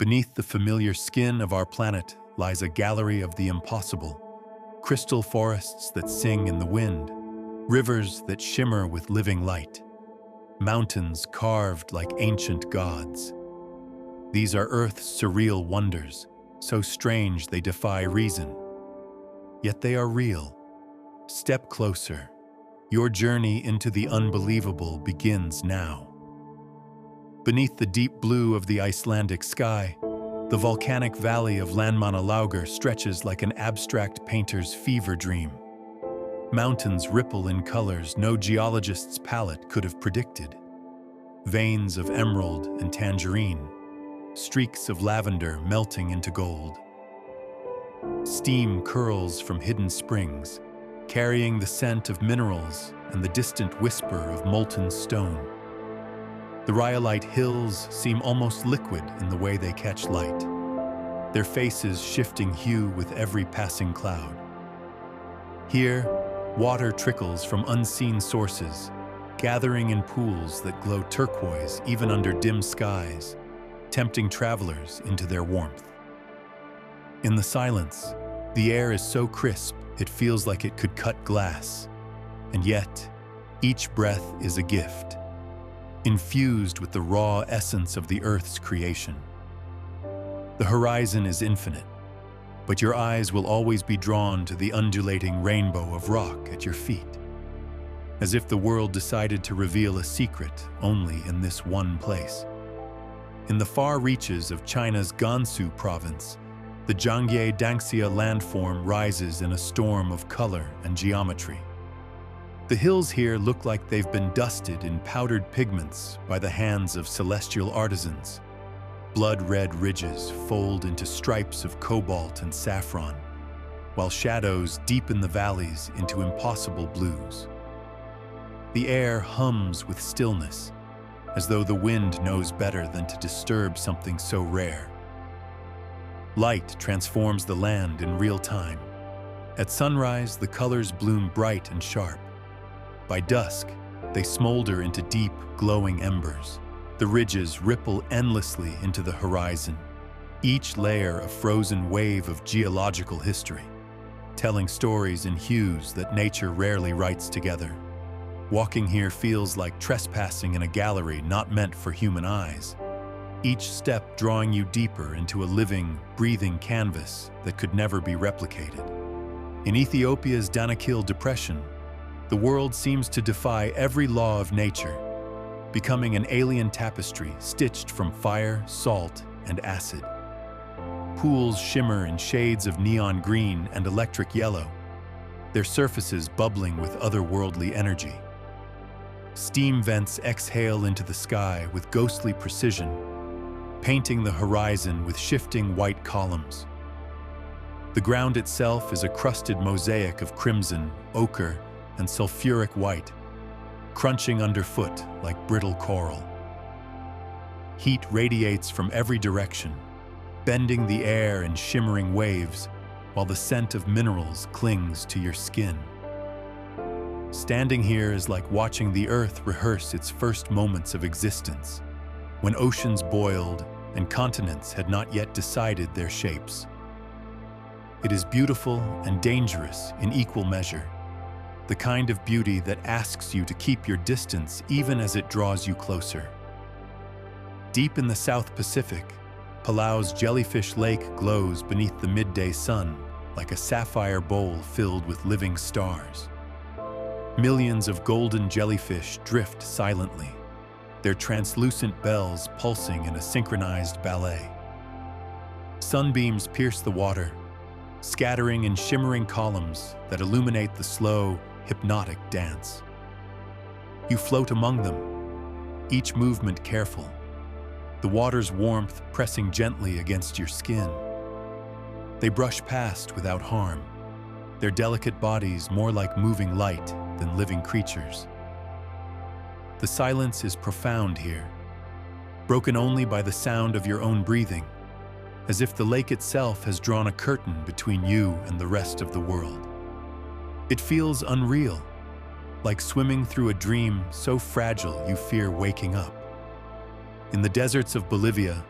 Beneath the familiar skin of our planet lies a gallery of the impossible. Crystal forests that sing in the wind, rivers that shimmer with living light, mountains carved like ancient gods. These are Earth's surreal wonders, so strange they defy reason. Yet they are real. Step closer. Your journey into the unbelievable begins now. Beneath the deep blue of the Icelandic sky, the volcanic valley of Landmannalaugar stretches like an abstract painter's fever dream. Mountains ripple in colors no geologist's palette could have predicted. Veins of emerald and tangerine, streaks of lavender melting into gold. Steam curls from hidden springs, carrying the scent of minerals and the distant whisper of molten stone. The rhyolite hills seem almost liquid in the way they catch light, their faces shifting hue with every passing cloud. Here, water trickles from unseen sources, gathering in pools that glow turquoise even under dim skies, tempting travelers into their warmth. In the silence, the air is so crisp it feels like it could cut glass, and yet, each breath is a gift, infused with the raw essence of the Earth's creation. The horizon is infinite, but your eyes will always be drawn to the undulating rainbow of rock at your feet, as if the world decided to reveal a secret only in this one place. In the far reaches of China's Gansu province, the Zhangye Dangxia landform rises in a storm of color and geometry. The hills here look like they've been dusted in powdered pigments by the hands of celestial artisans. Blood-red ridges fold into stripes of cobalt and saffron, while shadows deepen the valleys into impossible blues. The air hums with stillness, as though the wind knows better than to disturb something so rare. Light transforms the land in real time. At sunrise, the colors bloom bright and sharp. By dusk, they smolder into deep, glowing embers. The ridges ripple endlessly into the horizon, each layer a frozen wave of geological history, telling stories in hues that nature rarely writes together. Walking here feels like trespassing in a gallery not meant for human eyes, each step drawing you deeper into a living, breathing canvas that could never be replicated. In Ethiopia's Danakil Depression, the world seems to defy every law of nature, becoming an alien tapestry stitched from fire, salt, and acid. Pools shimmer in shades of neon green and electric yellow, their surfaces bubbling with otherworldly energy. Steam vents exhale into the sky with ghostly precision, painting the horizon with shifting white columns. The ground itself is a crusted mosaic of crimson, ochre, and sulfuric white, crunching underfoot like brittle coral. Heat radiates from every direction, bending the air in shimmering waves, while the scent of minerals clings to your skin. Standing here is like watching the earth rehearse its first moments of existence, when oceans boiled and continents had not yet decided their shapes. It is beautiful and dangerous in equal measure, the kind of beauty that asks you to keep your distance even as it draws you closer. Deep in the South Pacific, Palau's Jellyfish Lake glows beneath the midday sun like a sapphire bowl filled with living stars. Millions of golden jellyfish drift silently, their translucent bells pulsing in a synchronized ballet. Sunbeams pierce the water, scattering in shimmering columns that illuminate the slow, hypnotic dance. You float among them, each movement careful, the water's warmth pressing gently against your skin. They brush past without harm, their delicate bodies more like moving light than living creatures. The silence is profound here, broken only by the sound of your own breathing, as if the lake itself has drawn a curtain between you and the rest of the world. It feels unreal, like swimming through a dream so fragile you fear waking up. In the deserts of Bolivia,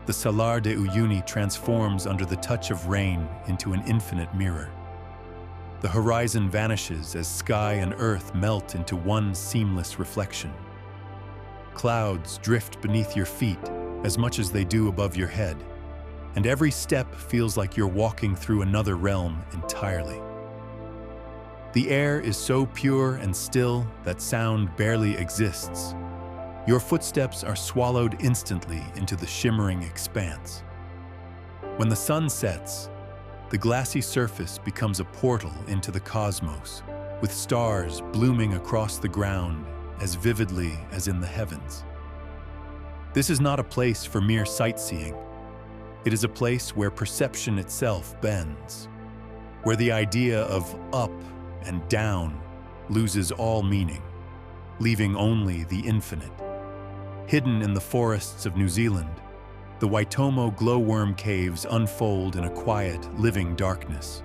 the Salar de Uyuni transforms under the touch of rain into an infinite mirror. The horizon vanishes as sky and earth melt into one seamless reflection. Clouds drift beneath your feet as much as they do above your head, and every step feels like you're walking through another realm entirely. The air is so pure and still that sound barely exists. Your footsteps are swallowed instantly into the shimmering expanse. When the sun sets, the glassy surface becomes a portal into the cosmos, with stars blooming across the ground as vividly as in the heavens. This is not a place for mere sightseeing. It is a place where perception itself bends, where the idea of up and down loses all meaning, leaving only the infinite. Hidden in the forests of New Zealand, the Waitomo glowworm caves unfold in a quiet, living darkness.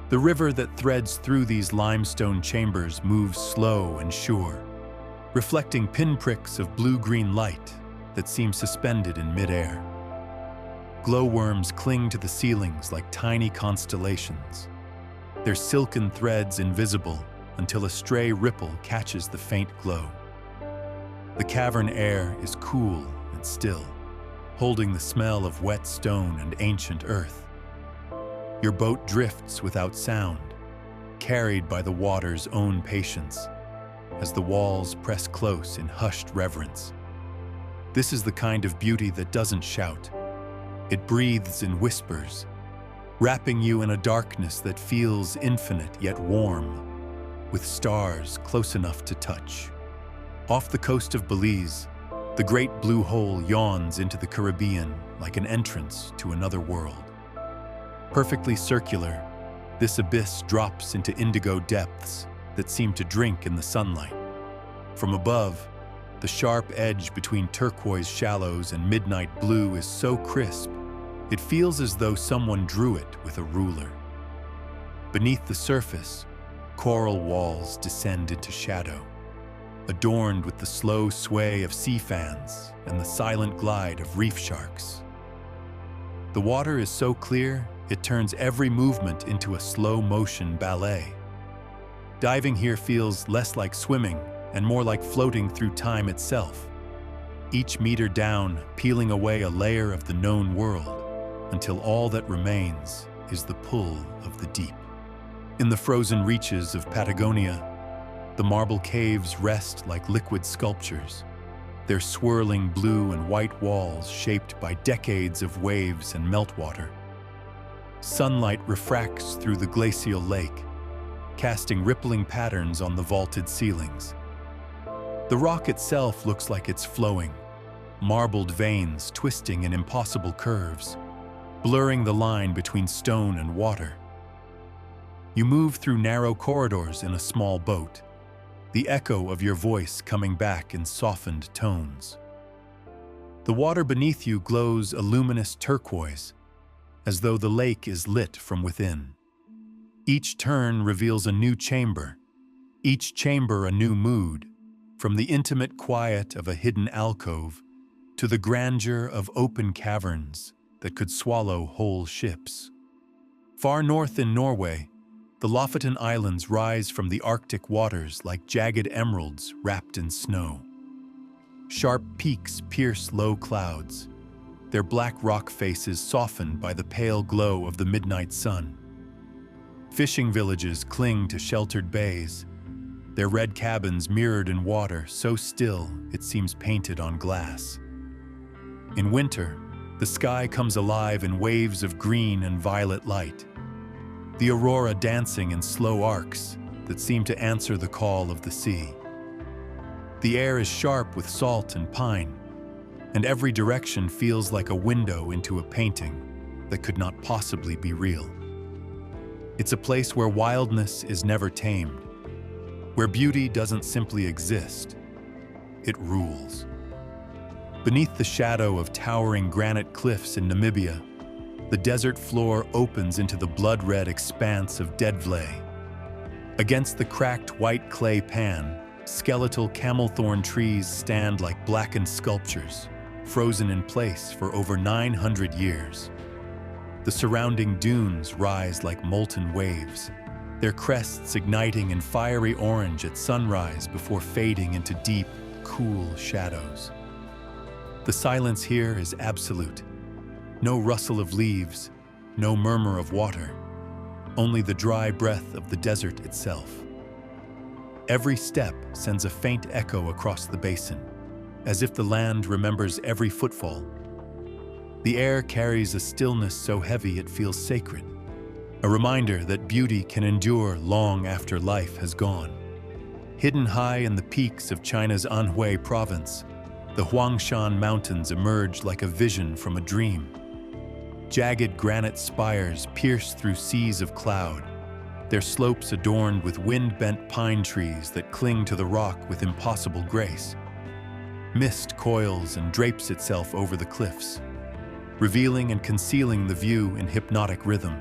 The river that threads through these limestone chambers moves slow and sure, reflecting pinpricks of blue-green light that seem suspended in midair. Glowworms cling to the ceilings like tiny constellations, their silken threads invisible until a stray ripple catches the faint glow. The cavern air is cool and still, holding the smell of wet stone and ancient earth. Your boat drifts without sound, carried by the water's own patience, as the walls press close in hushed reverence. This is the kind of beauty that doesn't shout. It breathes in whispers, wrapping you in a darkness that feels infinite yet warm, with stars close enough to touch. Off the coast of Belize, the Great Blue Hole yawns into the Caribbean like an entrance to another world. Perfectly circular, this abyss drops into indigo depths that seem to drink in the sunlight. From above, the sharp edge between turquoise shallows and midnight blue is so crisp, it feels as though someone drew it with a ruler. Beneath the surface, coral walls descend into shadow, adorned with the slow sway of sea fans and the silent glide of reef sharks. The water is so clear, it turns every movement into a slow-motion ballet. Diving here feels less like swimming and more like floating through time itself, each meter down peeling away a layer of the known world until all that remains is the pull of the deep. In the frozen reaches of Patagonia, the marble caves rest like liquid sculptures, their swirling blue and white walls shaped by decades of waves and meltwater. Sunlight refracts through the glacial lake, casting rippling patterns on the vaulted ceilings. The rock itself looks like it's flowing, marbled veins twisting in impossible curves, blurring the line between stone and water. You move through narrow corridors in a small boat, the echo of your voice coming back in softened tones. The water beneath you glows a luminous turquoise, as though the lake is lit from within. Each turn reveals a new chamber, each chamber a new mood, from the intimate quiet of a hidden alcove to the grandeur of open caverns that could swallow whole ships. Far north in Norway, the Lofoten Islands rise from the Arctic waters like jagged emeralds wrapped in snow. Sharp peaks pierce low clouds, their black rock faces softened by the pale glow of the midnight sun. Fishing villages cling to sheltered bays, their red cabins mirrored in water so still it seems painted on glass. In winter, the sky comes alive in waves of green and violet light, the aurora dancing in slow arcs that seem to answer the call of the sea. The air is sharp with salt and pine, and every direction feels like a window into a painting that could not possibly be real. It's a place where wildness is never tamed, where beauty doesn't simply exist, it rules. Beneath the shadow of towering granite cliffs in Namibia, the desert floor opens into the blood-red expanse of Deadvlay. Against the cracked white clay pan, skeletal camel thorn trees stand like blackened sculptures, frozen in place for over 900 years. The surrounding dunes rise like molten waves, their crests igniting in fiery orange at sunrise before fading into deep, cool shadows. The silence here is absolute. No rustle of leaves, no murmur of water, only the dry breath of the desert itself. Every step sends a faint echo across the basin, as if the land remembers every footfall. The air carries a stillness so heavy it feels sacred, a reminder that beauty can endure long after life has gone. Hidden high in the peaks of China's Anhui province, the Huangshan Mountains emerge like a vision from a dream. Jagged granite spires pierce through seas of cloud, their slopes adorned with wind-bent pine trees that cling to the rock with impossible grace. Mist coils and drapes itself over the cliffs, revealing and concealing the view in hypnotic rhythm.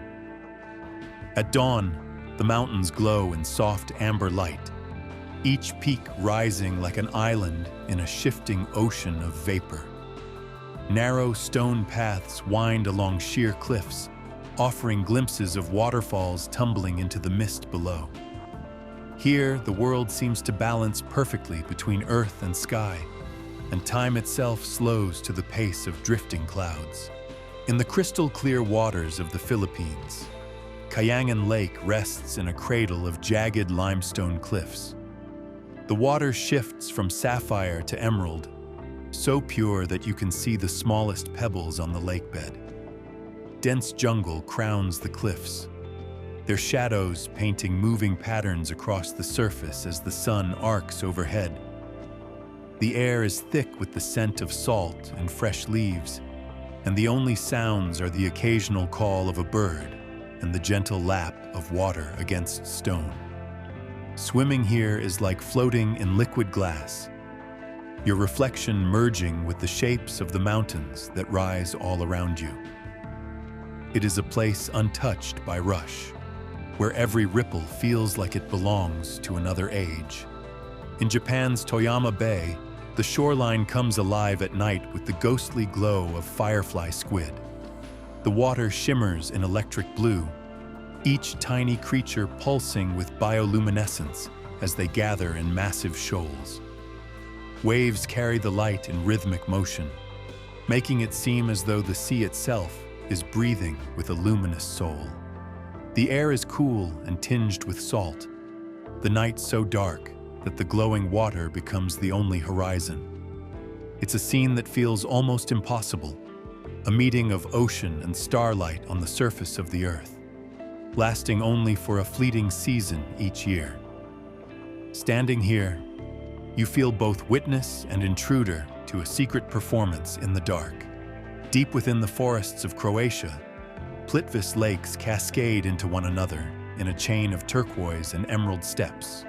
At dawn, the mountains glow in soft amber light, each peak rising like an island in a shifting ocean of vapor. Narrow stone paths wind along sheer cliffs, offering glimpses of waterfalls tumbling into the mist below. Here, the world seems to balance perfectly between earth and sky, and time itself slows to the pace of drifting clouds. In the crystal-clear waters of the Philippines, Kayangan Lake rests in a cradle of jagged limestone cliffs. The water shifts from sapphire to emerald, so pure that you can see the smallest pebbles on the lakebed. Dense jungle crowns the cliffs, their shadows painting moving patterns across the surface as the sun arcs overhead. The air is thick with the scent of salt and fresh leaves, and the only sounds are the occasional call of a bird and the gentle lap of water against stone. Swimming here is like floating in liquid glass, your reflection merging with the shapes of the mountains that rise all around you. It is a place untouched by rush, where every ripple feels like it belongs to another age. In Japan's Toyama Bay, the shoreline comes alive at night with the ghostly glow of firefly squid. The water shimmers in electric blue, each tiny creature pulsing with bioluminescence as they gather in massive shoals. Waves carry the light in rhythmic motion, making it seem as though the sea itself is breathing with a luminous soul. The air is cool and tinged with salt, the night so dark that the glowing water becomes the only horizon. It's a scene that feels almost impossible, a meeting of ocean and starlight on the surface of the earth, lasting only for a fleeting season each year. Standing here, you feel both witness and intruder to a secret performance in the dark. Deep within the forests of Croatia, Plitvice lakes cascade into one another in a chain of turquoise and emerald steps.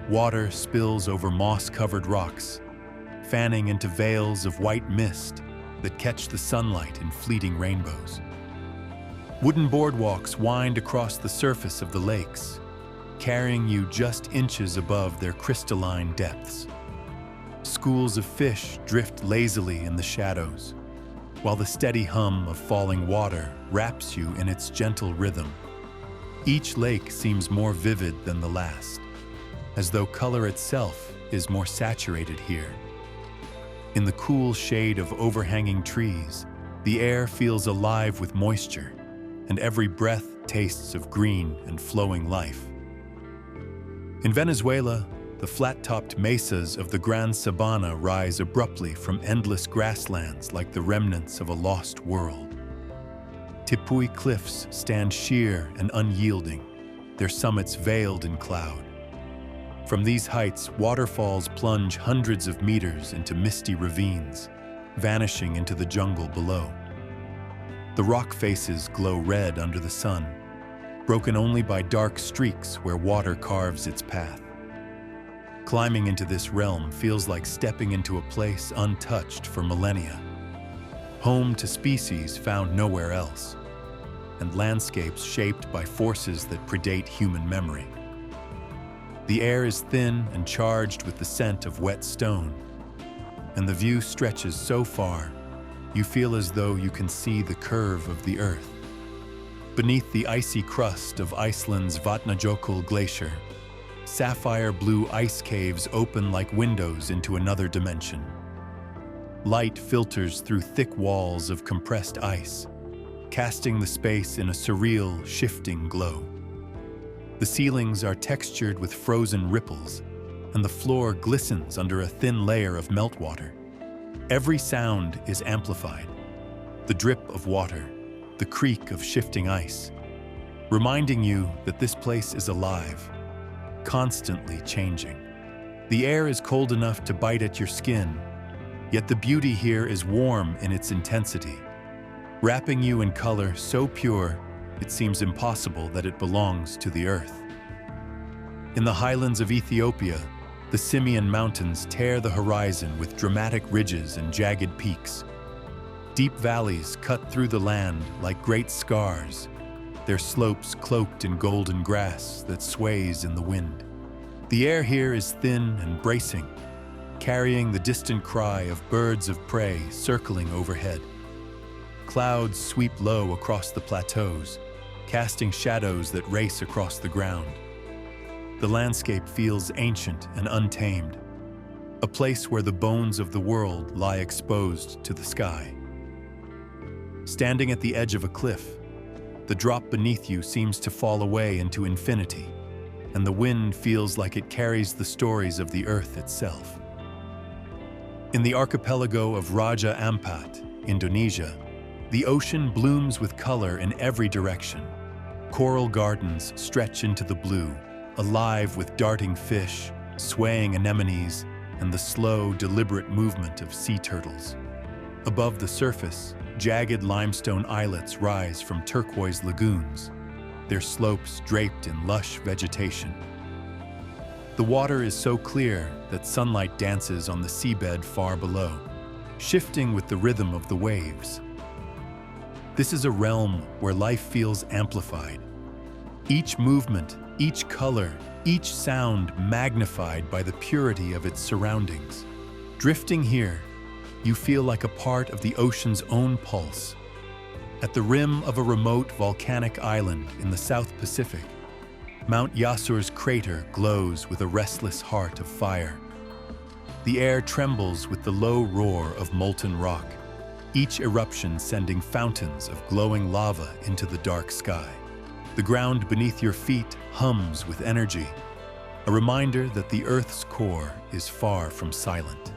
Water spills over moss-covered rocks, fanning into veils of white mist that catch the sunlight in fleeting rainbows. Wooden boardwalks wind across the surface of the lakes, carrying you just inches above their crystalline depths. Schools of fish drift lazily in the shadows, while the steady hum of falling water wraps you in its gentle rhythm. Each lake seems more vivid than the last, as though color itself is more saturated here. In the cool shade of overhanging trees, the air feels alive with moisture, and every breath tastes of green and flowing life. In Venezuela, the flat-topped mesas of the Gran Sabana rise abruptly from endless grasslands like the remnants of a lost world. Tipuy cliffs stand sheer and unyielding, their summits veiled in cloud. From these heights, waterfalls plunge hundreds of meters into misty ravines, vanishing into the jungle below. The rock faces glow red under the sun, broken only by dark streaks where water carves its path. Climbing into this realm feels like stepping into a place untouched for millennia, home to species found nowhere else, and landscapes shaped by forces that predate human memory. The air is thin and charged with the scent of wet stone, and the view stretches so far, you feel as though you can see the curve of the earth. Beneath the icy crust of Iceland's Vatnajökull glacier, sapphire blue ice caves open like windows into another dimension. Light filters through thick walls of compressed ice, casting the space in a surreal, shifting glow. The ceilings are textured with frozen ripples, and the floor glistens under a thin layer of meltwater. Every sound is amplified: the drip of water, the creak of shifting ice, reminding you that this place is alive, constantly changing. The air is cold enough to bite at your skin, yet the beauty here is warm in its intensity, wrapping you in color so pure it seems impossible that it belongs to the earth. In the highlands of Ethiopia, the Simien Mountains tear the horizon with dramatic ridges and jagged peaks. Deep valleys cut through the land like great scars, their slopes cloaked in golden grass that sways in the wind. The air here is thin and bracing, carrying the distant cry of birds of prey circling overhead. Clouds sweep low across the plateaus, casting shadows that race across the ground. The landscape feels ancient and untamed, a place where the bones of the world lie exposed to the sky. Standing at the edge of a cliff, the drop beneath you seems to fall away into infinity, and the wind feels like it carries the stories of the earth itself. In the archipelago of Raja Ampat, Indonesia, the ocean blooms with color in every direction. Coral gardens stretch into the blue, alive with darting fish, swaying anemones, and the slow, deliberate movement of sea turtles. Above the surface, jagged limestone islets rise from turquoise lagoons, their slopes draped in lush vegetation. The water is so clear that sunlight dances on the seabed far below, shifting with the rhythm of the waves. This is a realm where life feels amplified. Each movement, each color, each sound magnified by the purity of its surroundings. Drifting here, you feel like a part of the ocean's own pulse. At the rim of a remote volcanic island in the South Pacific, Mount Yasur's crater glows with a restless heart of fire. The air trembles with the low roar of molten rock, each eruption sending fountains of glowing lava into the dark sky. The ground beneath your feet hums with energy, a reminder that the Earth's core is far from silent.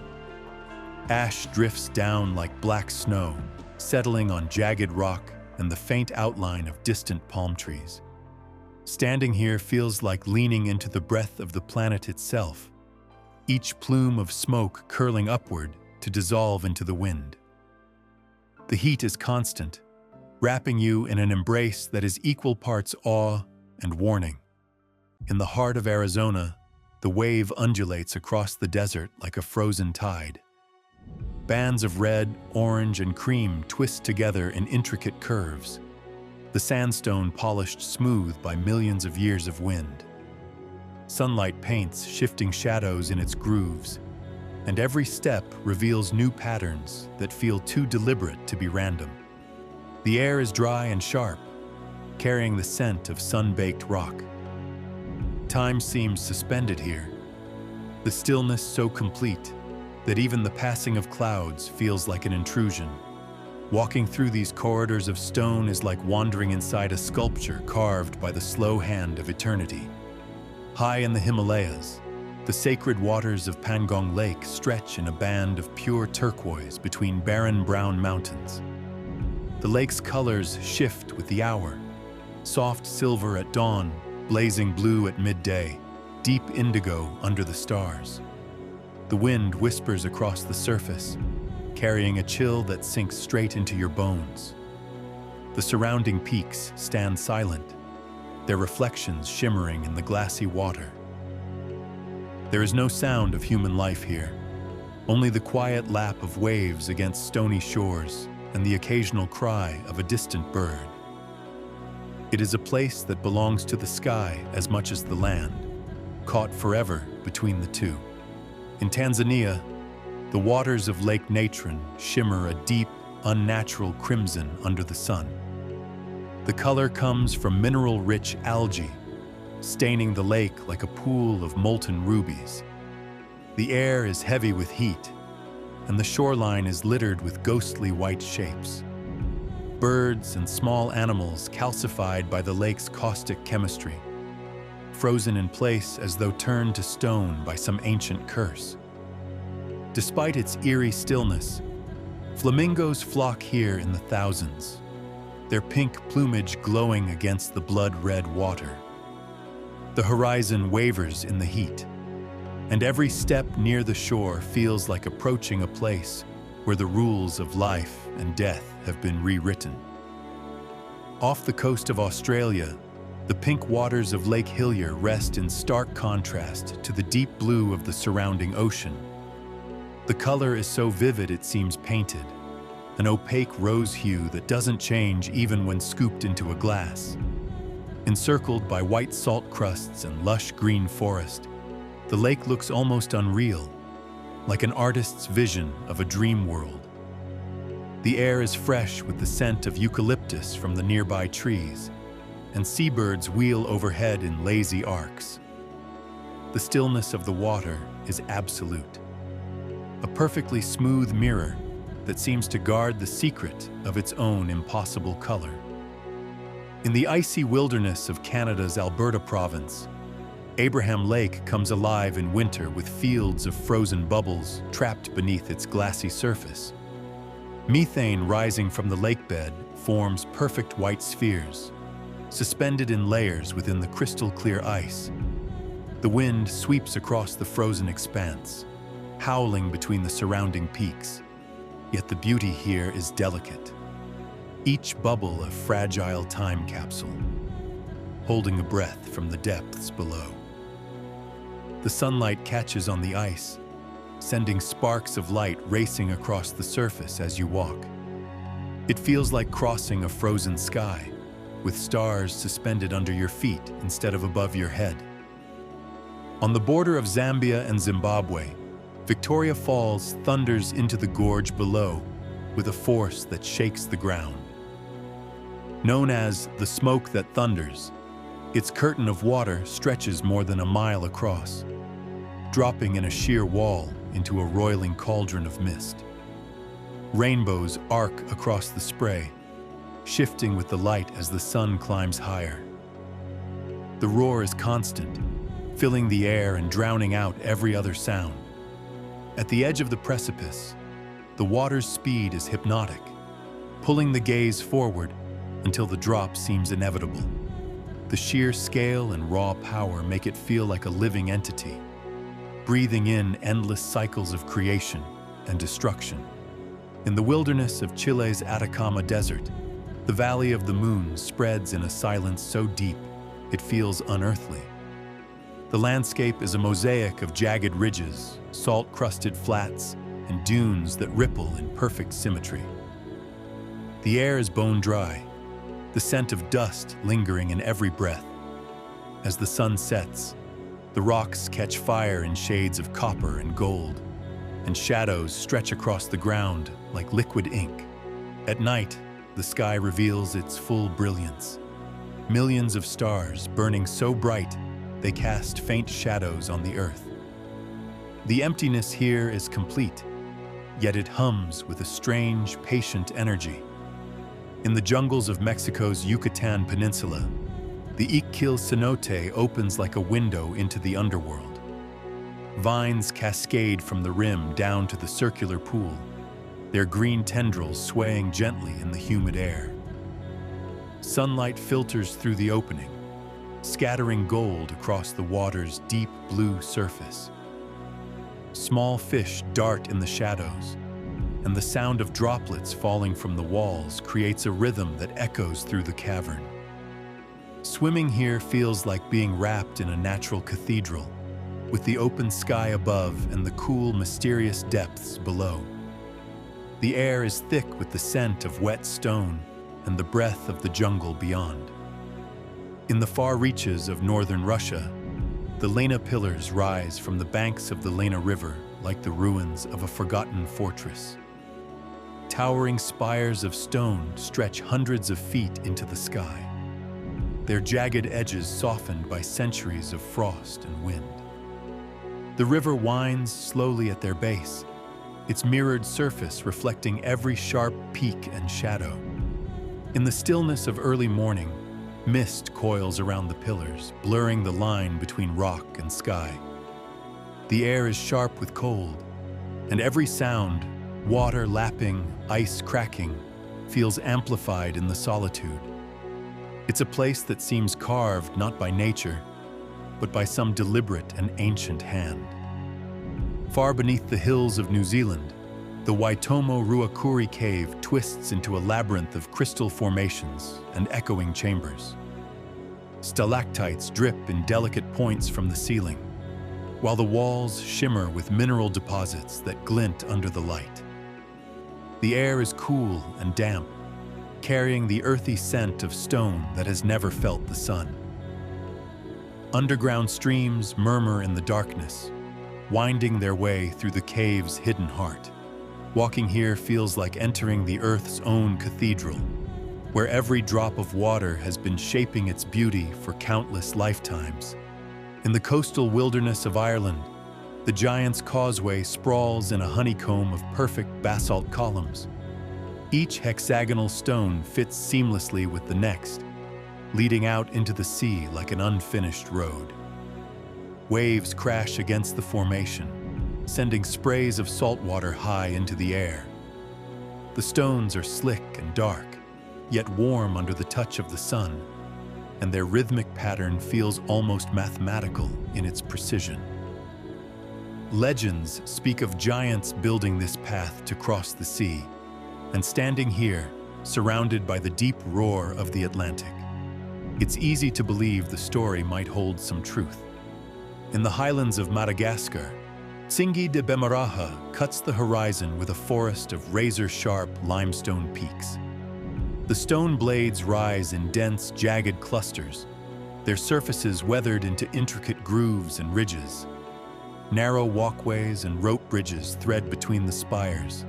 Ash drifts down like black snow, settling on jagged rock and the faint outline of distant palm trees. Standing here feels like leaning into the breath of the planet itself, each plume of smoke curling upward to dissolve into the wind. The heat is constant, wrapping you in an embrace that is equal parts awe and warning. In the heart of Arizona, the wave undulates across the desert like a frozen tide. Bands of red, orange, and cream twist together in intricate curves, the sandstone polished smooth by millions of years of wind. Sunlight paints shifting shadows in its grooves, and every step reveals new patterns that feel too deliberate to be random. The air is dry and sharp, carrying the scent of sun-baked rock. Time seems suspended here, the stillness so complete that even the passing of clouds feels like an intrusion. Walking through these corridors of stone is like wandering inside a sculpture carved by the slow hand of eternity. High in the Himalayas, the sacred waters of Pangong Lake stretch in a band of pure turquoise between barren brown mountains. The lake's colors shift with the hour, soft silver at dawn, blazing blue at midday, deep indigo under the stars. The wind whispers across the surface, carrying a chill that sinks straight into your bones. The surrounding peaks stand silent, their reflections shimmering in the glassy water. There is no sound of human life here, only the quiet lap of waves against stony shores and the occasional cry of a distant bird. It is a place that belongs to the sky as much as the land, caught forever between the two. In Tanzania, The waters of Lake Natron shimmer a deep, unnatural crimson under the sun. The color comes from mineral-rich algae, staining the lake like a pool of molten rubies. The air is heavy with heat, and the shoreline is littered with ghostly white shapes. Birds and small animals calcified by the lake's caustic chemistry, frozen in place as though turned to stone by some ancient curse. Despite its eerie stillness, flamingos flock here in the thousands, their pink plumage glowing against the blood-red water. The horizon wavers in the heat, and every step near the shore feels like approaching a place where the rules of life and death have been rewritten. Off the coast of Australia, the pink waters of Lake Hillier rest in stark contrast to the deep blue of the surrounding ocean. The color is so vivid it seems painted, an opaque rose hue that doesn't change even when scooped into a glass. Encircled by white salt crusts and lush green forest, the lake looks almost unreal, like an artist's vision of a dream world. The air is fresh with the scent of eucalyptus from the nearby trees, and seabirds wheel overhead in lazy arcs. The stillness of the water is absolute, a perfectly smooth mirror that seems to guard the secret of its own impossible color. In the icy wilderness of Canada's Alberta province, Abraham Lake comes alive in winter with fields of frozen bubbles trapped beneath its glassy surface. Methane rising from the lakebed forms perfect white spheres, suspended in layers within the crystal-clear ice. The wind sweeps across the frozen expanse, howling between the surrounding peaks, yet the beauty here is delicate, each bubble a fragile time capsule, holding a breath from the depths below. The sunlight catches on the ice, sending sparks of light racing across the surface as you walk. It feels like crossing a frozen sky, with stars suspended under your feet instead of above your head. On the border of Zambia and Zimbabwe, Victoria Falls thunders into the gorge below with a force that shakes the ground. Known as the smoke that thunders, its curtain of water stretches more than a mile across, dropping in a sheer wall into a roiling cauldron of mist. Rainbows arc across the spray, shifting with the light as the sun climbs higher. The roar is constant, filling the air and drowning out every other sound. At the edge of the precipice, the water's speed is hypnotic, pulling the gaze forward until the drop seems inevitable. The sheer scale and raw power make it feel like a living entity, breathing in endless cycles of creation and destruction. In the wilderness of Chile's Atacama Desert, the Valley of the Moon spreads in a silence so deep it feels unearthly. The landscape is a mosaic of jagged ridges, salt-crusted flats, and dunes that ripple in perfect symmetry. The air is bone-dry, the scent of dust lingering in every breath. As the sun sets, the rocks catch fire in shades of copper and gold, and shadows stretch across the ground like liquid ink. At night, the sky reveals its full brilliance. Millions of stars burning so bright they cast faint shadows on the earth. The emptiness here is complete, yet it hums with a strange, patient energy. In the jungles of Mexico's Yucatan Peninsula, the Iquil cenote opens like a window into the underworld. Vines cascade from the rim down to the circular pool, their green tendrils swaying gently in the humid air. Sunlight filters through the opening, scattering gold across the water's deep blue surface. Small fish dart in the shadows, and the sound of droplets falling from the walls creates a rhythm that echoes through the cavern. Swimming here feels like being wrapped in a natural cathedral, with the open sky above and the cool, mysterious depths below. The air is thick with the scent of wet stone and the breath of the jungle beyond. In the far reaches of northern Russia, the Lena pillars rise from the banks of the Lena River like the ruins of a forgotten fortress. Towering spires of stone stretch hundreds of feet into the sky, their jagged edges softened by centuries of frost and wind. The river winds slowly at their base, its mirrored surface reflecting every sharp peak and shadow. In the stillness of early morning, mist coils around the pillars, blurring the line between rock and sky. The air is sharp with cold, and every sound, water lapping, ice cracking, feels amplified in the solitude. It's a place that seems carved not by nature, but by some deliberate and ancient hand. Far beneath the hills of New Zealand, the Waitomo Ruakuri cave twists into a labyrinth of crystal formations and echoing chambers. Stalactites drip in delicate points from the ceiling, while the walls shimmer with mineral deposits that glint under the light. The air is cool and damp, carrying the earthy scent of stone that has never felt the sun. Underground streams murmur in the darkness, winding their way through the cave's hidden heart. Walking here feels like entering the Earth's own cathedral, where every drop of water has been shaping its beauty for countless lifetimes. In the coastal wilderness of Ireland, the Giant's Causeway sprawls in a honeycomb of perfect basalt columns. Each hexagonal stone fits seamlessly with the next, leading out into the sea like an unfinished road. Waves crash against the formation, sending sprays of salt water high into the air. The stones are slick and dark, yet warm under the touch of the sun, and their rhythmic pattern feels almost mathematical in its precision. Legends speak of giants building this path to cross the sea, and standing here, surrounded by the deep roar of the Atlantic, it's easy to believe the story might hold some truth. In the highlands of Madagascar, Tsingy de Bemaraha cuts the horizon with a forest of razor-sharp limestone peaks. The stone blades rise in dense, jagged clusters, their surfaces weathered into intricate grooves and ridges. Narrow walkways and rope bridges thread between the spires,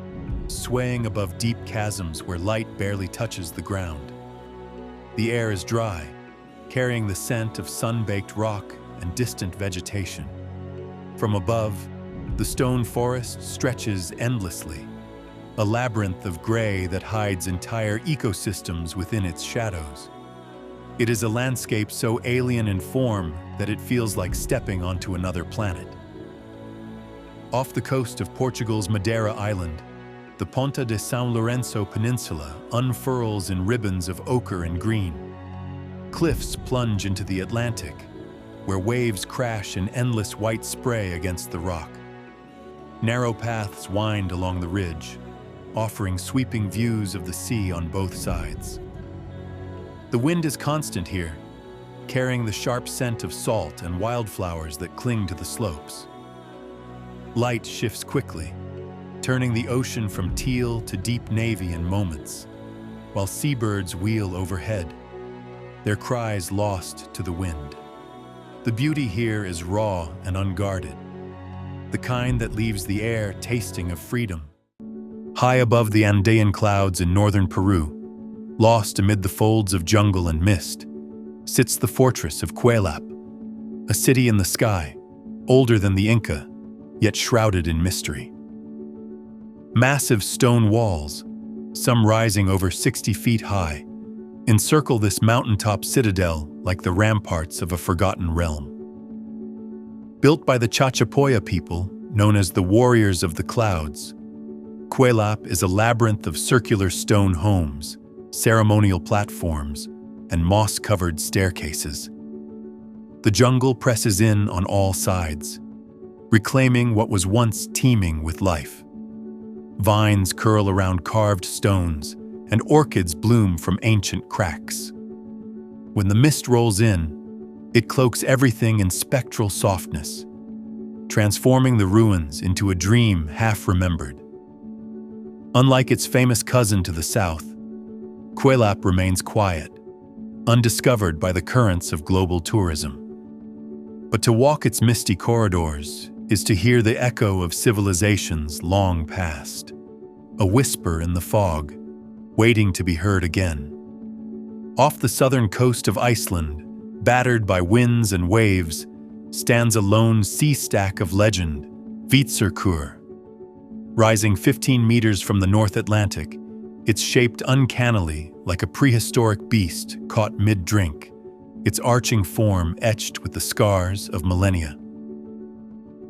swaying above deep chasms where light barely touches the ground. The air is dry, carrying the scent of sun-baked rock and distant vegetation. From above, the stone forest stretches endlessly, a labyrinth of gray that hides entire ecosystems within its shadows. It is a landscape so alien in form that it feels like stepping onto another planet. Off the coast of Portugal's Madeira Island, the Ponta de São Lourenço Peninsula unfurls in ribbons of ochre and green. Cliffs plunge into the Atlantic, where waves crash in endless white spray against the rock. Narrow paths wind along the ridge, offering sweeping views of the sea on both sides. The wind is constant here, carrying the sharp scent of salt and wildflowers that cling to the slopes. Light shifts quickly, turning the ocean from teal to deep navy in moments, while seabirds wheel overhead, their cries lost to the wind. The beauty here is raw and unguarded, the kind that leaves the air tasting of freedom. High above the Andean clouds in northern Peru, lost amid the folds of jungle and mist, sits the fortress of Quelap, a city in the sky, older than the Inca, yet shrouded in mystery. Massive stone walls, some rising over 60 feet high, encircle this mountaintop citadel like the ramparts of a forgotten realm. Built by the Chachapoya people, known as the Warriors of the Clouds, Quelap is a labyrinth of circular stone homes, ceremonial platforms, and moss-covered staircases. The jungle presses in on all sides, reclaiming what was once teeming with life. Vines curl around carved stones, and orchids bloom from ancient cracks. When the mist rolls in, it cloaks everything in spectral softness, transforming the ruins into a dream half-remembered. Unlike its famous cousin to the south, Quelap remains quiet, undiscovered by the currents of global tourism. But to walk its misty corridors, is to hear the echo of civilizations long past, a whisper in the fog, waiting to be heard again. Off the southern coast of Iceland, battered by winds and waves, stands a lone sea stack of legend, Vitserkur. Rising 15 meters from the North Atlantic, it's shaped uncannily like a prehistoric beast caught mid-drink, its arching form etched with the scars of millennia.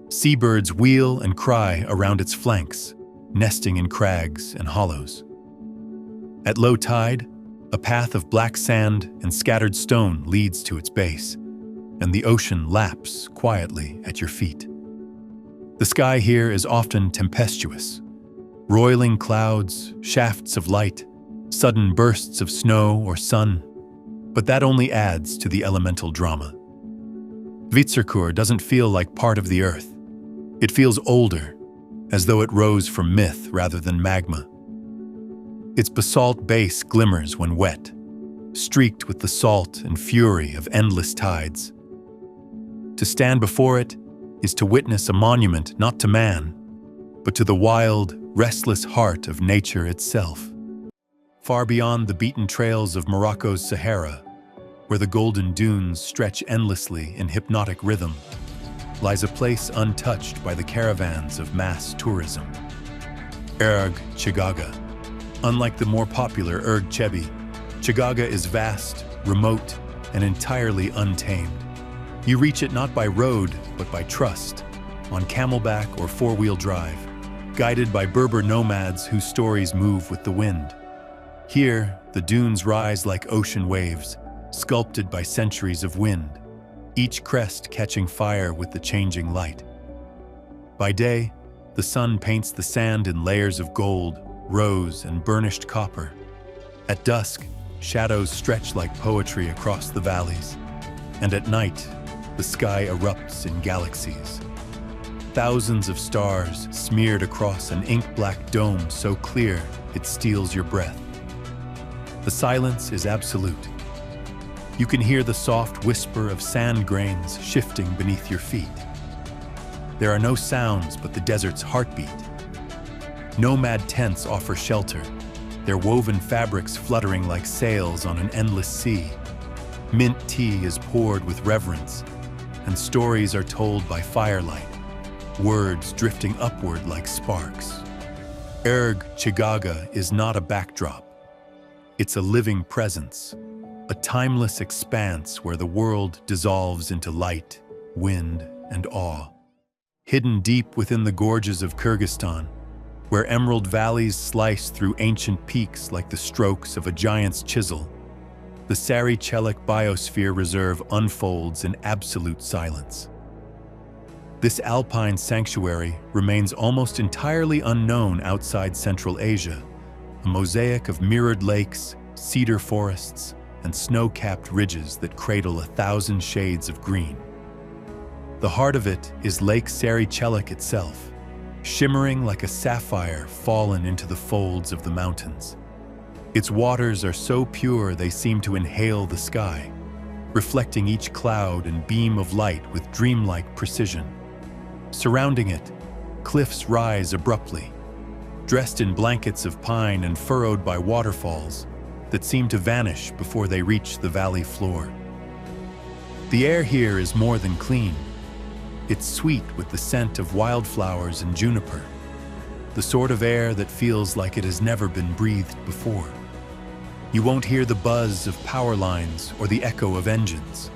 Seabirds wheel and cry around its flanks, nesting in crags and hollows. At low tide, a path of black sand and scattered stone leads to its base, and the ocean laps quietly at your feet. The sky here is often tempestuous. Roiling clouds, shafts of light, sudden bursts of snow or sun, but that only adds to the elemental drama. Vitserkur doesn't feel like part of the earth. It feels older, as though it rose from myth rather than magma. Its basalt base glimmers when wet, streaked with the salt and fury of endless tides. To stand before it is to witness a monument not to man, but to the wild, restless heart of nature itself. Far beyond the beaten trails of Morocco's Sahara, where the golden dunes stretch endlessly in hypnotic rhythm, lies a place untouched by the caravans of mass tourism. Erg Chigaga. Unlike the more popular Erg Chebi, Chigaga is vast, remote, and entirely untamed. You reach it not by road, but by trust, on camelback or four-wheel drive, guided by Berber nomads whose stories move with the wind. Here, the dunes rise like ocean waves, sculpted by centuries of wind, each crest catching fire with the changing light. By day, the sun paints the sand in layers of gold, rose, and burnished copper. At dusk, shadows stretch like poetry across the valleys, and at night, the sky erupts in galaxies. Thousands of stars smeared across an ink-black dome so clear it steals your breath. The silence is absolute. You can hear the soft whisper of sand grains shifting beneath your feet. There are no sounds but the desert's heartbeat. Nomad tents offer shelter, their woven fabrics fluttering like sails on an endless sea. Mint tea is poured with reverence, and stories are told by firelight, words drifting upward like sparks. Erg Chigaga is not a backdrop. It's a living presence, a timeless expanse where the world dissolves into light, wind, and awe. Hidden deep within the gorges of Kyrgyzstan, where emerald valleys slice through ancient peaks like the strokes of a giant's chisel, the Surreal Biosphere Reserve unfolds in absolute silence. This alpine sanctuary remains almost entirely unknown outside Central Asia, a mosaic of mirrored lakes, cedar forests, and snow-capped ridges that cradle 1,000 shades of green. The heart of it is Lake Surreal itself, shimmering like a sapphire fallen into the folds of the mountains. Its waters are so pure they seem to inhale the sky, reflecting each cloud and beam of light with dreamlike precision. Surrounding it, cliffs rise abruptly, dressed in blankets of pine and furrowed by waterfalls that seem to vanish before they reach the valley floor. The air here is more than clean. It's sweet with the scent of wildflowers and juniper, the sort of air that feels like it has never been breathed before. You won't hear the buzz of power lines or the echo of engines.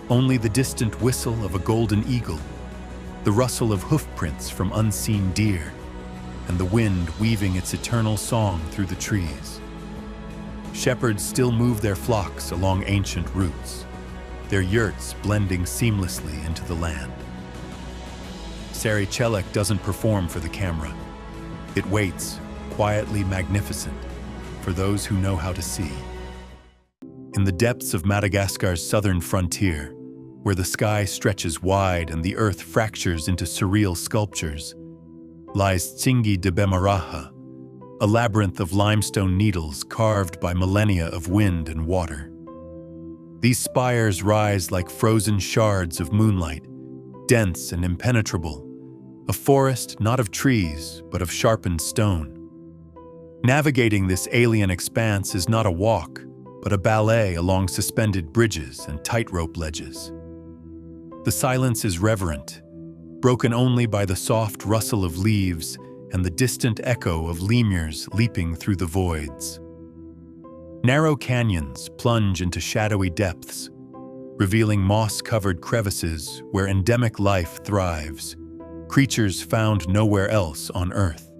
Only the distant whistle of a golden eagle, the rustle of hoofprints from unseen deer, and the wind weaving its eternal song through the trees. Shepherds still move their flocks along ancient routes, their yurts blending seamlessly into the land. Surreal doesn't perform for the camera. It waits, quietly magnificent, for those who know how to see. In the depths of Madagascar's southern frontier, where the sky stretches wide and the earth fractures into surreal sculptures, lies Tsingy de Bemaraha, a labyrinth of limestone needles carved by millennia of wind and water. These spires rise like frozen shards of moonlight, dense and impenetrable, a forest not of trees, but of sharpened stone. Navigating this alien expanse is not a walk, but a ballet along suspended bridges and tightrope ledges. The silence is reverent, broken only by the soft rustle of leaves and the distant echo of lemurs leaping through the voids. Narrow canyons plunge into shadowy depths, revealing moss-covered crevices where endemic life thrives, creatures found nowhere else on Earth.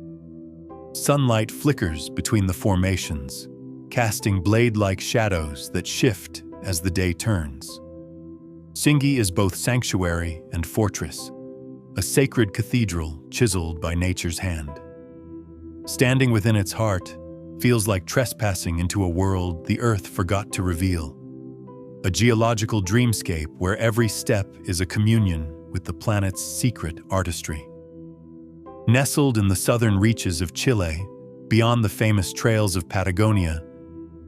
Sunlight flickers between the formations, casting blade-like shadows that shift as the day turns. Singi is both sanctuary and fortress, a sacred cathedral chiseled by nature's hand. Standing within its heart feels like trespassing into a world the Earth forgot to reveal, a geological dreamscape where every step is a communion with the planet's secret artistry. Nestled in the southern reaches of Chile, beyond the famous trails of Patagonia,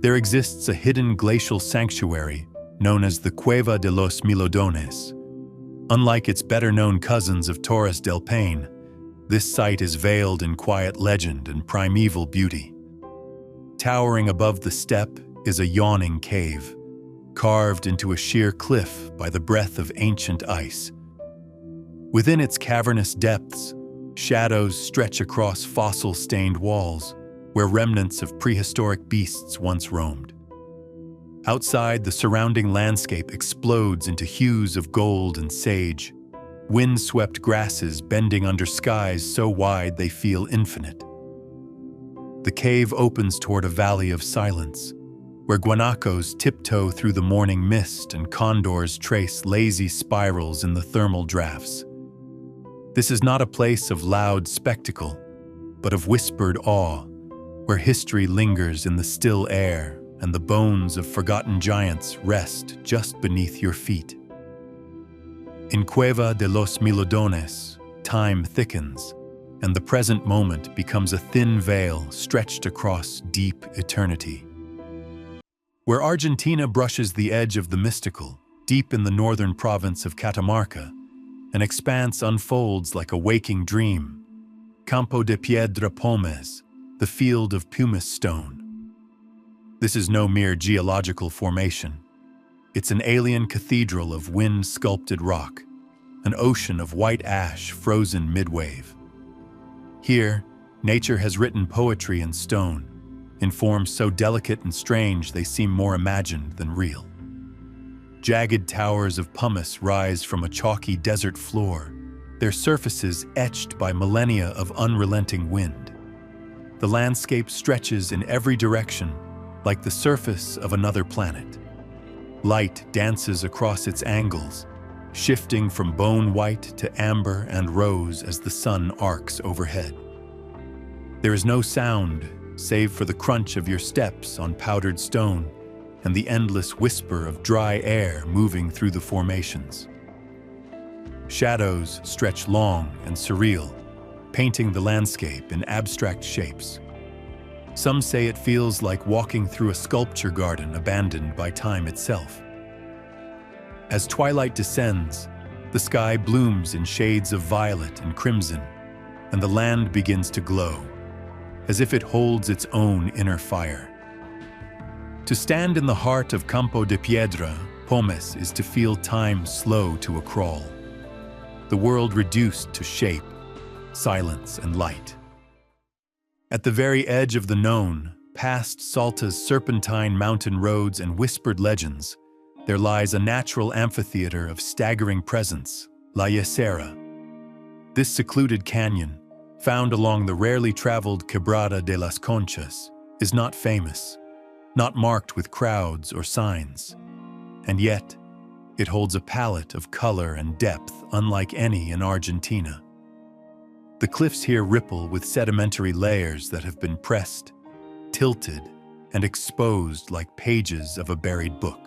there exists a hidden glacial sanctuary known as the Cueva de los Milodones. Unlike its better-known cousins of Torres del Paine, this site is veiled in quiet legend and primeval beauty. Towering above the steppe is a yawning cave, carved into a sheer cliff by the breath of ancient ice. Within its cavernous depths, shadows stretch across fossil-stained walls, where remnants of prehistoric beasts once roamed. Outside, the surrounding landscape explodes into hues of gold and sage, wind-swept grasses bending under skies so wide they feel infinite. The cave opens toward a valley of silence, where guanacos tiptoe through the morning mist and condors trace lazy spirals in the thermal drafts. This is not a place of loud spectacle, but of whispered awe, where history lingers in the still air and the bones of forgotten giants rest just beneath your feet. In Cueva de los Milodones, time thickens, and the present moment becomes a thin veil stretched across deep eternity. Where Argentina brushes the edge of the mystical, deep in the northern province of Catamarca, an expanse unfolds like a waking dream. Campo de Piedra Pómez, the field of pumice stone. This is no mere geological formation. It's an alien cathedral of wind-sculpted rock, an ocean of white ash frozen mid-wave. Here, nature has written poetry in stone, in forms so delicate and strange they seem more imagined than real. Jagged towers of pumice rise from a chalky desert floor, their surfaces etched by millennia of unrelenting wind. The landscape stretches in every direction, like the surface of another planet. Light dances across its angles, shifting from bone white to amber and rose as the sun arcs overhead. There is no sound, save for the crunch of your steps on powdered stone and the endless whisper of dry air moving through the formations. Shadows stretch long and surreal, painting the landscape in abstract shapes. Some say it feels like walking through a sculpture garden abandoned by time itself. As twilight descends, the sky blooms in shades of violet and crimson, and the land begins to glow, as if it holds its own inner fire. To stand in the heart of Campo de Piedra Pómez is to feel time slow to a crawl, the world reduced to shape, silence, and light. At the very edge of the known, past Salta's serpentine mountain roads and whispered legends, there lies a natural amphitheater of staggering presence, La Yesera. This secluded canyon, found along the rarely traveled Quebrada de las Conchas, is not famous, not marked with crowds or signs. And yet, it holds a palette of color and depth unlike any in Argentina. The cliffs here ripple with sedimentary layers that have been pressed, tilted, and exposed like pages of a buried book.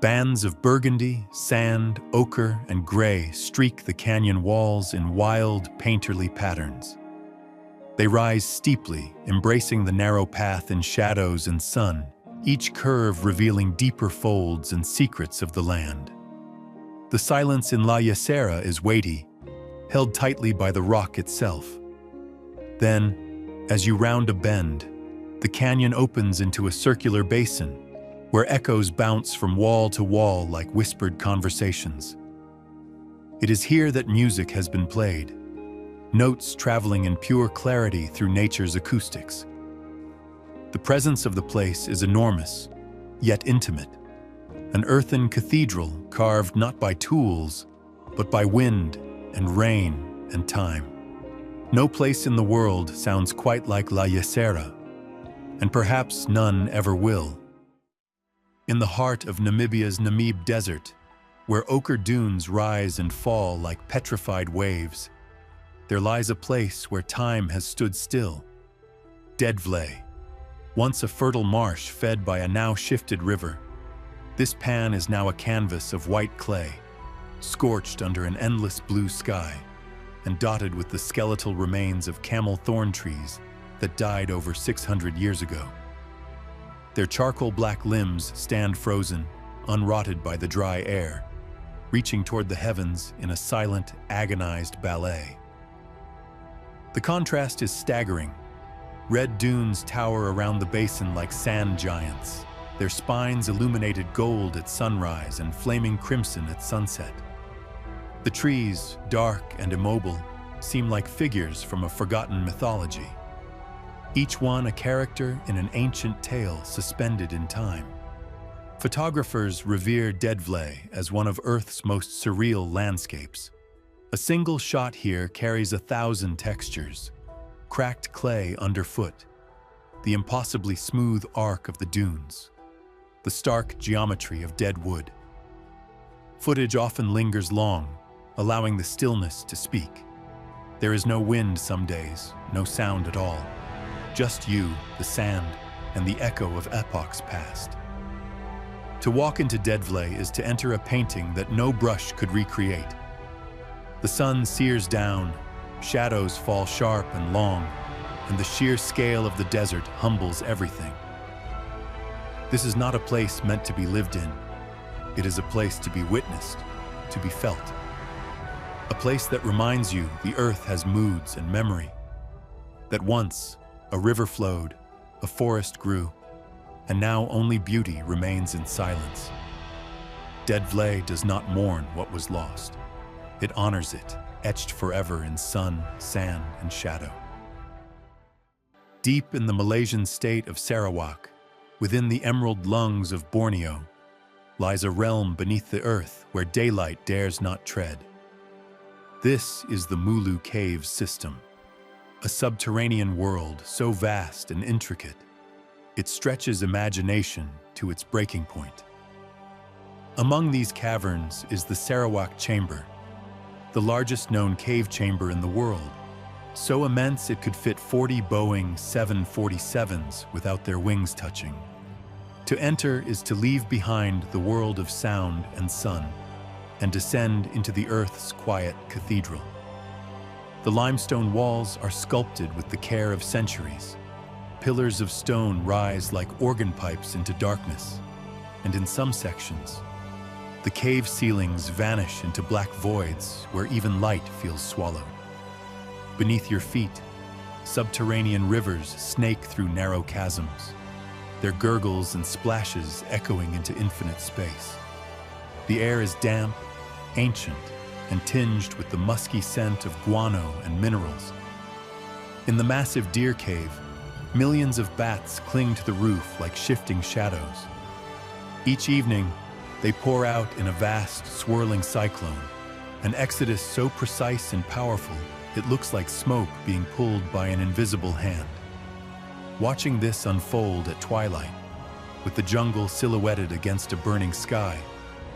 Bands of burgundy, sand, ochre, and gray streak the canyon walls in wild, painterly patterns. They rise steeply, embracing the narrow path in shadows and sun, each curve revealing deeper folds and secrets of the land. The silence in La Yacera is weighty, held tightly by the rock itself. Then, as you round a bend, the canyon opens into a circular basin where echoes bounce from wall to wall like whispered conversations. It is here that music has been played, notes traveling in pure clarity through nature's acoustics. The presence of the place is enormous, yet intimate. An earthen cathedral carved not by tools, but by wind and rain and time. No place in the world sounds quite like La Yacera, and perhaps none ever will. In the heart of Namibia's Namib Desert, where ochre dunes rise and fall like petrified waves, there lies a place where time has stood still. Deadvlei, once a fertile marsh fed by a now shifted river. This pan is now a canvas of white clay, scorched under an endless blue sky, and dotted with the skeletal remains of camel thorn trees that died over 600 years ago. Their charcoal black limbs stand frozen, unrotted by the dry air, reaching toward the heavens in a silent, agonized ballet. The contrast is staggering. Red dunes tower around the basin like sand giants, their spines illuminated gold at sunrise and flaming crimson at sunset. The trees, dark and immobile, seem like figures from a forgotten mythology, each one a character in an ancient tale suspended in time. Photographers revere Deadvlei as one of Earth's most surreal landscapes. A single shot here carries 1,000 textures: cracked clay underfoot, the impossibly smooth arc of the dunes, the stark geometry of dead wood. Footage often lingers long, allowing the stillness to speak. There is no wind some days, no sound at all. Just you, the sand, and the echo of epochs past. To walk into Deadvlei is to enter a painting that no brush could recreate. The sun sears down, shadows fall sharp and long, and the sheer scale of the desert humbles everything. This is not a place meant to be lived in. It is a place to be witnessed, to be felt. A place that reminds you the earth has moods and memory. That once a river flowed, a forest grew, and now only beauty remains in silence. Deadvlei does not mourn what was lost. It honors it, etched forever in sun, sand, and shadow. Deep in the Malaysian state of Sarawak, within the emerald lungs of Borneo, lies a realm beneath the earth where daylight dares not tread. This is the Mulu Caves system, a subterranean world so vast and intricate, it stretches imagination to its breaking point. Among these caverns is the Sarawak Chamber, the largest known cave chamber in the world, so immense it could fit 40 Boeing 747s without their wings touching. To enter is to leave behind the world of sound and sun and descend into the earth's quiet cathedral. The limestone walls are sculpted with the care of centuries. Pillars of stone rise like organ pipes into darkness, and in some sections, the cave ceilings vanish into black voids where even light feels swallowed. Beneath your feet, subterranean rivers snake through narrow chasms, their gurgles and splashes echoing into infinite space. The air is damp, ancient, and tinged with the musky scent of guano and minerals. In the massive deer cave, millions of bats cling to the roof like shifting shadows. Each evening, they pour out in a vast, swirling cyclone, an exodus so precise and powerful it looks like smoke being pulled by an invisible hand. Watching this unfold at twilight, with the jungle silhouetted against a burning sky,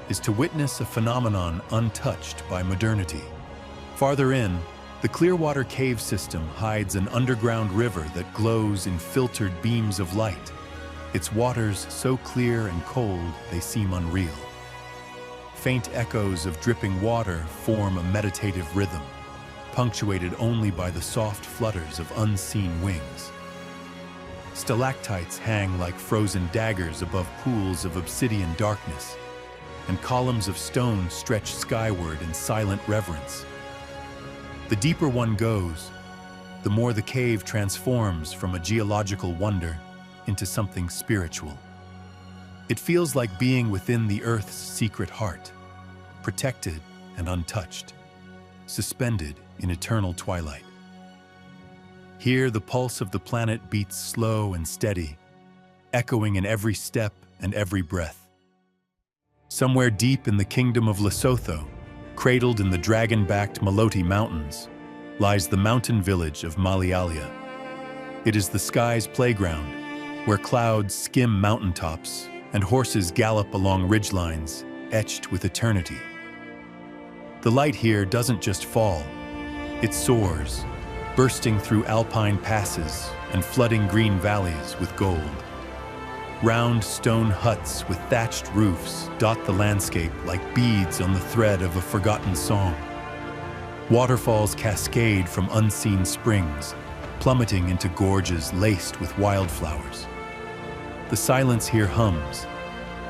is to witness a phenomenon untouched by modernity. Farther in, the Clearwater Cave system hides an underground river that glows in filtered beams of light, its waters so clear and cold they seem unreal. Faint echoes of dripping water form a meditative rhythm, punctuated only by the soft flutters of unseen wings. Stalactites hang like frozen daggers above pools of obsidian darkness, and columns of stone stretch skyward in silent reverence. The deeper one goes, the more the cave transforms from a geological wonder into something spiritual. It feels like being within the Earth's secret heart, protected and untouched, suspended in eternal twilight. Here, the pulse of the planet beats slow and steady, echoing in every step and every breath. Somewhere deep in the kingdom of Lesotho, cradled in the dragon-backed Maloti Mountains, lies the mountain village of Malialia. It is the sky's playground, where clouds skim mountaintops and horses gallop along ridgelines etched with eternity. The light here doesn't just fall, it soars, bursting through alpine passes and flooding green valleys with gold. Round stone huts with thatched roofs dot the landscape like beads on the thread of a forgotten song. Waterfalls cascade from unseen springs, plummeting into gorges laced with wildflowers. The silence here hums.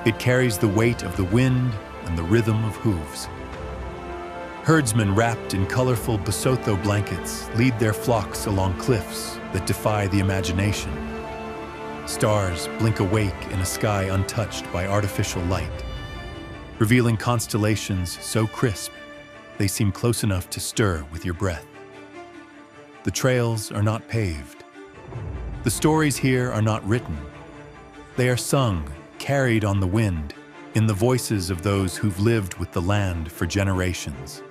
It carries the weight of the wind and the rhythm of hooves. Herdsmen wrapped in colorful Basotho blankets lead their flocks along cliffs that defy the imagination. Stars blink awake in a sky untouched by artificial light, revealing constellations so crisp they seem close enough to stir with your breath. The trails are not paved. The stories here are not written. They are sung, carried on the wind, in the voices of those who've lived with the land for generations.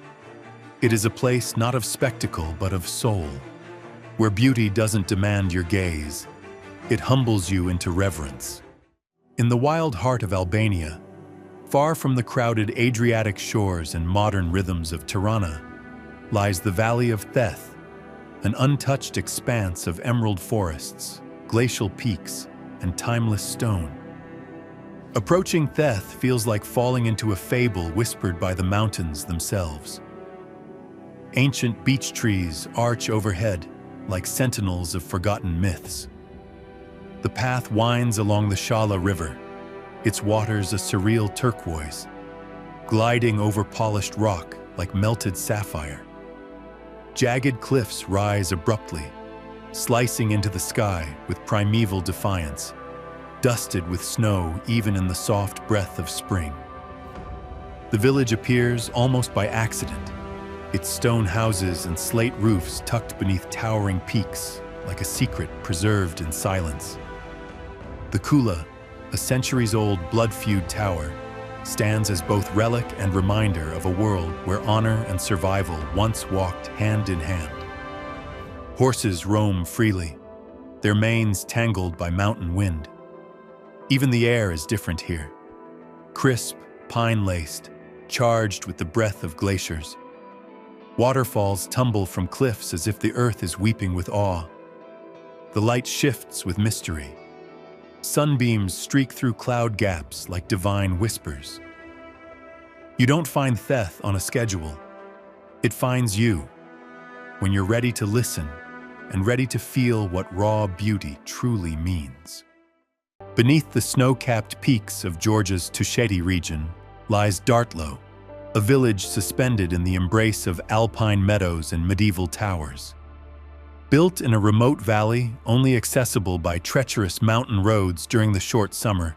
It is a place not of spectacle but of soul, where beauty doesn't demand your gaze. It humbles you into reverence. In the wild heart of Albania, far from the crowded Adriatic shores and modern rhythms of Tirana, lies the Valley of Theth, an untouched expanse of emerald forests, glacial peaks, and timeless stone. Approaching Theth feels like falling into a fable whispered by the mountains themselves. Ancient beech trees arch overhead like sentinels of forgotten myths. The path winds along the Shala River, its waters a surreal turquoise, gliding over polished rock like melted sapphire. Jagged cliffs rise abruptly, slicing into the sky with primeval defiance, dusted with snow even in the soft breath of spring. The village appears almost by accident, its stone houses and slate roofs tucked beneath towering peaks like a secret preserved in silence. The Kula, a centuries-old blood-feud tower, stands as both relic and reminder of a world where honor and survival once walked hand in hand. Horses roam freely, their manes tangled by mountain wind. Even the air is different here. Crisp, pine-laced, charged with the breath of glaciers. Waterfalls tumble from cliffs as if the earth is weeping with awe. The light shifts with mystery. Sunbeams streak through cloud gaps like divine whispers. You don't find Theth on a schedule. It finds you when you're ready to listen and ready to feel what raw beauty truly means. Beneath the snow-capped peaks of Georgia's Tusheti region lies Dartlo, a village suspended in the embrace of alpine meadows and medieval towers. Built in a remote valley only accessible by treacherous mountain roads during the short summer,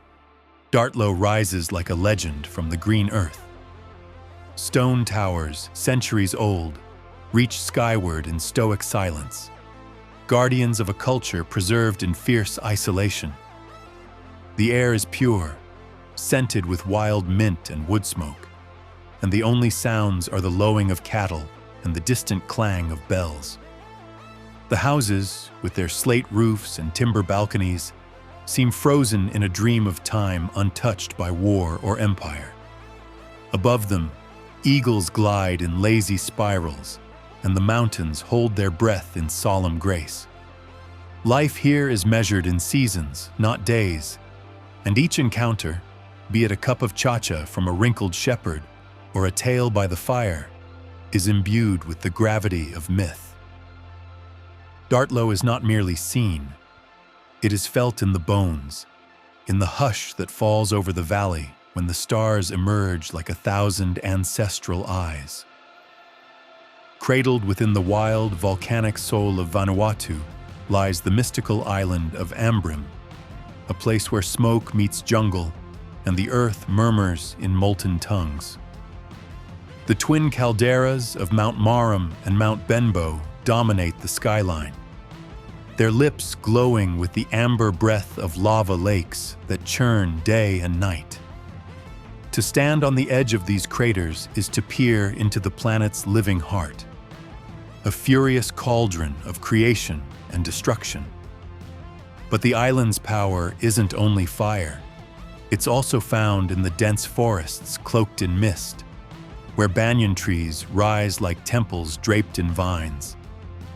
Dartlo rises like a legend from the green earth. Stone towers, centuries old, reach skyward in stoic silence, guardians of a culture preserved in fierce isolation. The air is pure, scented with wild mint and wood smoke, and the only sounds are the lowing of cattle and the distant clang of bells. The houses, with their slate roofs and timber balconies, seem frozen in a dream of time untouched by war or empire. Above them, eagles glide in lazy spirals, and the mountains hold their breath in solemn grace. Life here is measured in seasons, not days, and each encounter, be it a cup of cha-cha from a wrinkled shepherd or a tale by the fire, is imbued with the gravity of myth. Dartlo is not merely seen, it is felt in the bones, in the hush that falls over the valley when the stars emerge like 1,000 ancestral eyes. Cradled within the wild, volcanic soul of Vanuatu lies the mystical island of Ambrim, a place where smoke meets jungle and the earth murmurs in molten tongues. The twin calderas of Mount Marum and Mount Benbow dominate the skyline, their lips glowing with the amber breath of lava lakes that churn day and night. To stand on the edge of these craters is to peer into the planet's living heart, a furious cauldron of creation and destruction. But the island's power isn't only fire. It's also found in the dense forests cloaked in mist, where banyan trees rise like temples draped in vines,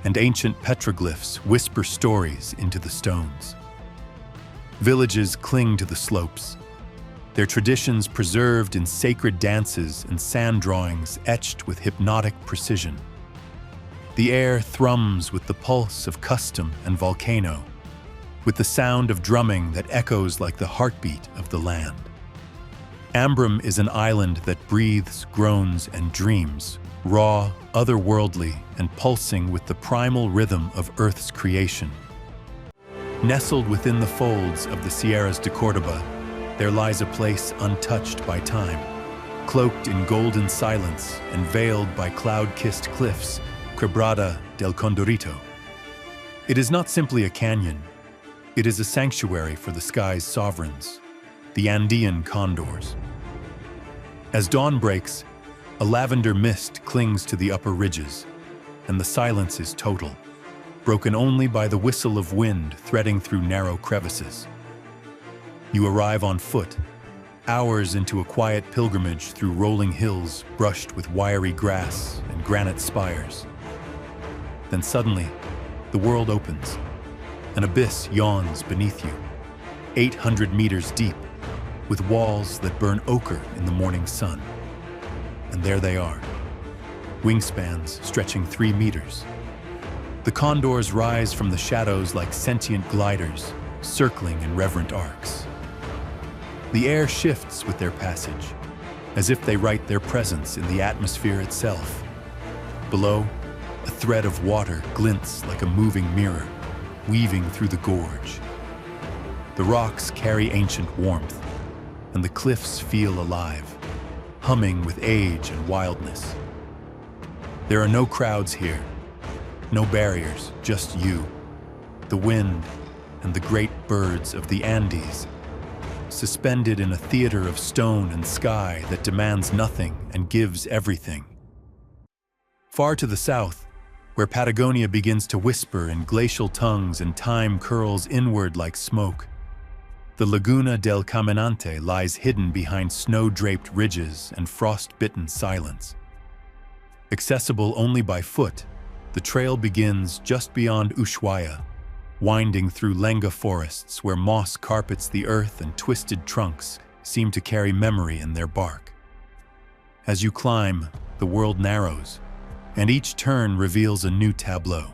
and ancient petroglyphs whisper stories into the stones. Villages cling to the slopes, their traditions preserved in sacred dances and sand drawings etched with hypnotic precision. The air thrums with the pulse of custom and volcano, with the sound of drumming that echoes like the heartbeat of the land. Ambrim is an island that breathes, groans, and dreams, raw, otherworldly, and pulsing with the primal rhythm of Earth's creation. Nestled within the folds of the Sierras de Córdoba, there lies a place untouched by time, cloaked in golden silence and veiled by cloud-kissed cliffs, Quebrada del Condorito. It is not simply a canyon. It is a sanctuary for the sky's sovereigns, the Andean condors. As dawn breaks, a lavender mist clings to the upper ridges, and the silence is total, broken only by the whistle of wind threading through narrow crevices. You arrive on foot, hours into a quiet pilgrimage through rolling hills brushed with wiry grass and granite spires. Then suddenly, the world opens. An abyss yawns beneath you, 800 meters deep, with walls that burn ochre in the morning sun. And there they are, wingspans stretching 3 meters. The condors rise from the shadows like sentient gliders, circling in reverent arcs. The air shifts with their passage, as if they write their presence in the atmosphere itself. Below, a thread of water glints like a moving mirror, weaving through the gorge. The rocks carry ancient warmth, and the cliffs feel alive, humming with age and wildness. There are no crowds here, no barriers, just you, the wind, and the great birds of the Andes, suspended in a theater of stone and sky that demands nothing and gives everything. Far to the south, where Patagonia begins to whisper in glacial tongues and time curls inward like smoke, the Laguna del Caminante lies hidden behind snow-draped ridges and frost-bitten silence. Accessible only by foot, the trail begins just beyond Ushuaia, winding through lenga forests where moss carpets the earth and twisted trunks seem to carry memory in their bark. As you climb, the world narrows, and each turn reveals a new tableau.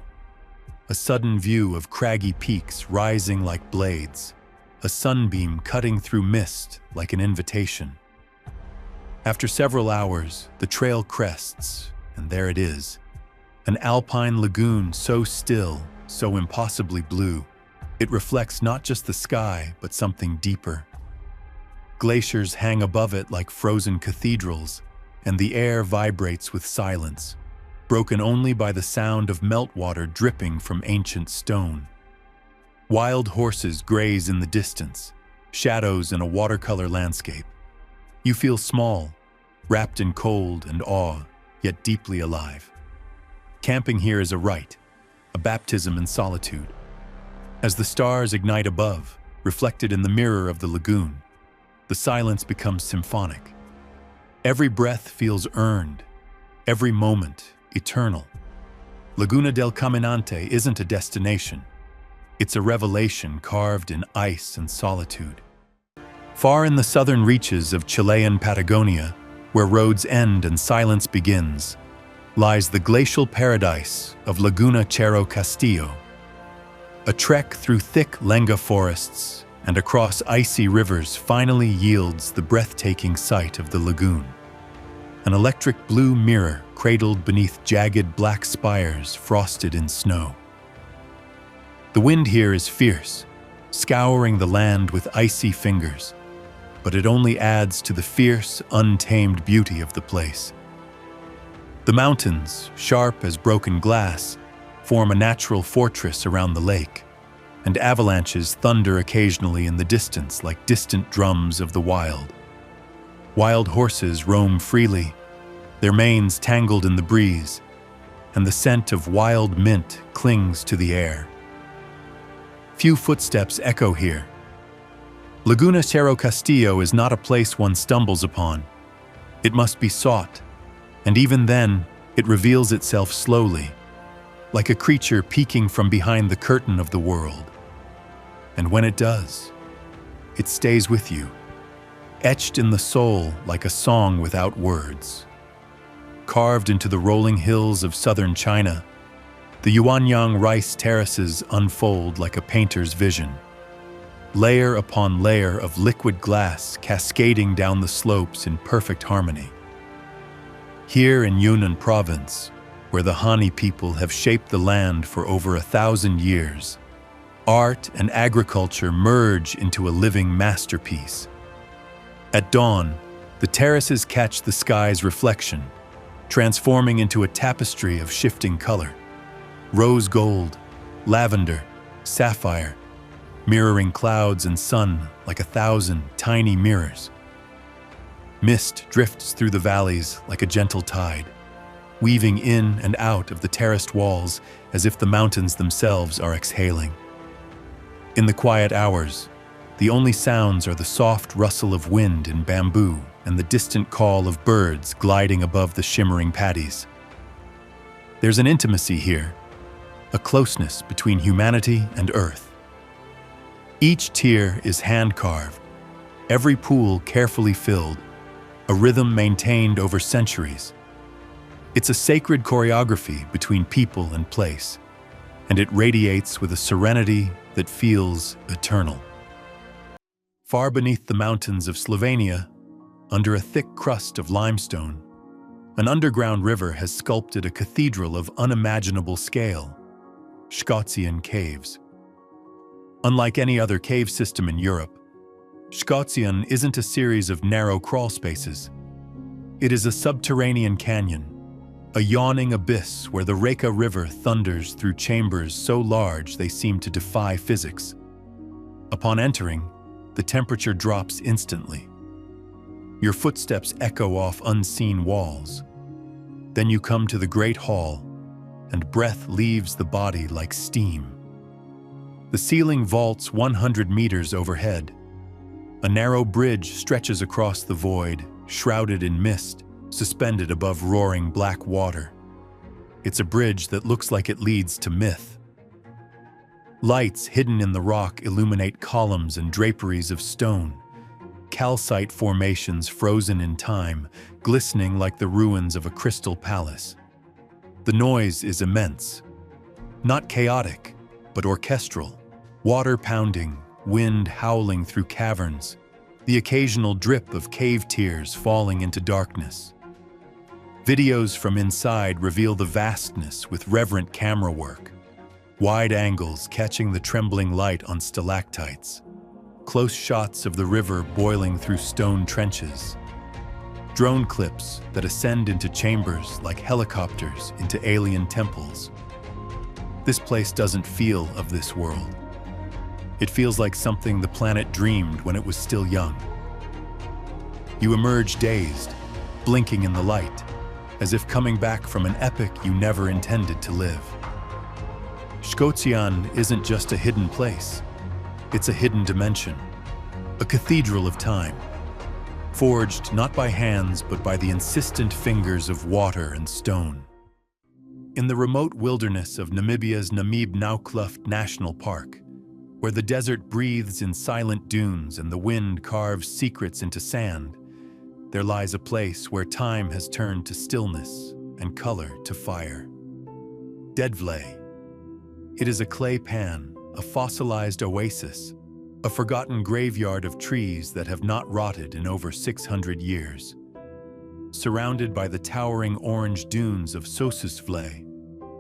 A sudden view of craggy peaks rising like blades, a sunbeam cutting through mist like an invitation. After several hours, the trail crests, and there it is, an alpine lagoon so still, so impossibly blue, it reflects not just the sky, but something deeper. Glaciers hang above it like frozen cathedrals, and the air vibrates with silence, broken only by the sound of meltwater dripping from ancient stone. Wild horses graze in the distance, shadows in a watercolor landscape. You feel small, wrapped in cold and awe, yet deeply alive. Camping here is a rite, a baptism in solitude. As the stars ignite above, reflected in the mirror of the lagoon, the silence becomes symphonic. Every breath feels earned, every moment eternal. Laguna del Caminante isn't a destination. It's a revelation carved in ice and solitude. Far in the southern reaches of Chilean Patagonia, where roads end and silence begins, lies the glacial paradise of Laguna Cerro Castillo. A trek through thick lenga forests and across icy rivers finally yields the breathtaking sight of the lagoon. An electric blue mirror cradled beneath jagged black spires frosted in snow. The wind here is fierce, scouring the land with icy fingers, but it only adds to the fierce, untamed beauty of the place. The mountains, sharp as broken glass, form a natural fortress around the lake, and avalanches thunder occasionally in the distance like distant drums of the wild. Wild horses roam freely, their manes tangled in the breeze, and the scent of wild mint clings to the air. Few footsteps echo here. Laguna Cerro Castillo is not a place one stumbles upon. It must be sought, and even then, it reveals itself slowly, like a creature peeking from behind the curtain of the world. And when it does, it stays with you, etched in the soul like a song without words. Carved into the rolling hills of southern China, the Yuanyang rice terraces unfold like a painter's vision, layer upon layer of liquid glass cascading down the slopes in perfect harmony. Here in Yunnan province, where the Han people have shaped the land for over 1,000 years, art and agriculture merge into a living masterpiece. At dawn, the terraces catch the sky's reflection, transforming into a tapestry of shifting color. Rose gold, lavender, sapphire, mirroring clouds and sun like 1,000 tiny mirrors. Mist drifts through the valleys like a gentle tide, weaving in and out of the terraced walls as if the mountains themselves are exhaling. In the quiet hours, the only sounds are the soft rustle of wind in bamboo and the distant call of birds gliding above the shimmering paddies. There's an intimacy here, a closeness between humanity and earth. Each tier is hand-carved, every pool carefully filled, a rhythm maintained over centuries. It's a sacred choreography between people and place, and it radiates with a serenity that feels eternal. Far beneath the mountains of Slovenia, under a thick crust of limestone, an underground river has sculpted a cathedral of unimaginable scale, Scotian caves. Unlike any other cave system in Europe, Scotian isn't a series of narrow crawl spaces. It is a subterranean canyon, a yawning abyss where the Reka River thunders through chambers so large they seem to defy physics. Upon entering, the temperature drops instantly. Your footsteps echo off unseen walls. Then you come to the Great Hall, and breath leaves the body like steam. The ceiling vaults 100 meters overhead. A narrow bridge stretches across the void, shrouded in mist, suspended above roaring black water. It's a bridge that looks like it leads to myth. Lights hidden in the rock illuminate columns and draperies of stone, calcite formations frozen in time, glistening like the ruins of a crystal palace. The noise is immense, not chaotic, but orchestral. Water pounding, wind howling through caverns, the occasional drip of cave tears falling into darkness. Videos from inside reveal the vastness with reverent camera work, wide angles catching the trembling light on stalactites, close shots of the river boiling through stone trenches, drone clips that ascend into chambers like helicopters into alien temples. This place doesn't feel of this world. It feels like something the planet dreamed when it was still young. You emerge dazed, blinking in the light, as if coming back from an epic you never intended to live. Scotian isn't just a hidden place. It's a hidden dimension, a cathedral of time, forged not by hands but by the insistent fingers of water and stone. In the remote wilderness of Namibia's Namib-Naukluft National Park, where the desert breathes in silent dunes and the wind carves secrets into sand, there lies a place where time has turned to stillness and color to fire. Deadvlay. It is a clay pan, a fossilized oasis, a forgotten graveyard of trees that have not rotted in over 600 years. Surrounded by the towering orange dunes of Sossusvlei,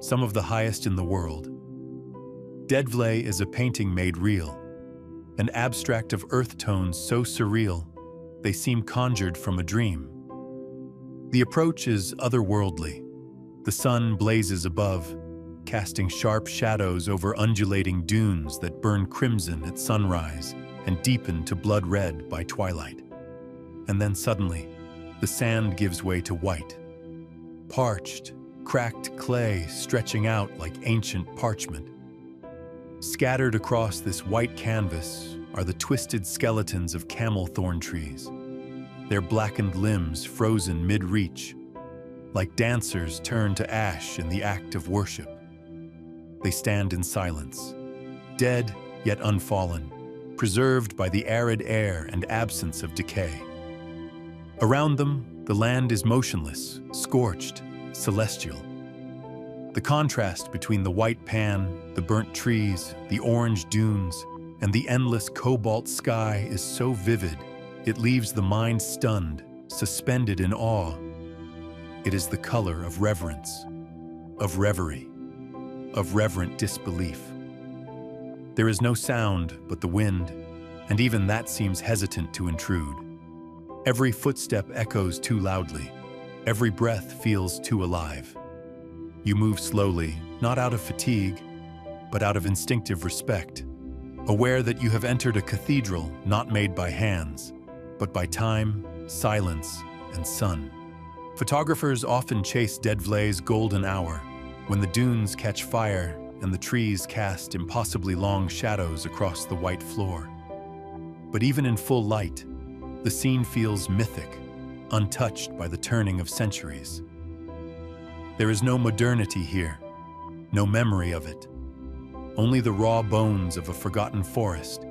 some of the highest in the world. Deadvlei is a painting made real, an abstract of earth tones so surreal they seem conjured from a dream. The approach is otherworldly. The sun blazes above, casting sharp shadows over undulating dunes that burn crimson at sunrise and deepen to blood red by twilight. And then suddenly, the sand gives way to white. Parched, cracked clay stretching out like ancient parchment. Scattered across this white canvas are the twisted skeletons of camel thorn trees, their blackened limbs frozen mid-reach, like dancers turned to ash in the act of worship. They stand in silence, dead yet unfallen, preserved by the arid air and absence of decay. Around them, the land is motionless, scorched, celestial. The contrast between the white pan, the burnt trees, the orange dunes, and the endless cobalt sky is so vivid, it leaves the mind stunned, suspended in awe. It is the color of reverence, of reverie, of reverent disbelief. There is no sound but the wind, and even that seems hesitant to intrude. Every footstep echoes too loudly. Every breath feels too alive. You move slowly, not out of fatigue, but out of instinctive respect, aware that you have entered a cathedral not made by hands, but by time, silence, and sun. Photographers often chase Deadvlei's golden hour, when the dunes catch fire and the trees cast impossibly long shadows across the white floor. But even in full light, the scene feels mythic, untouched by the turning of centuries. There is no modernity here, no memory of it, only the raw bones of a forgotten forest,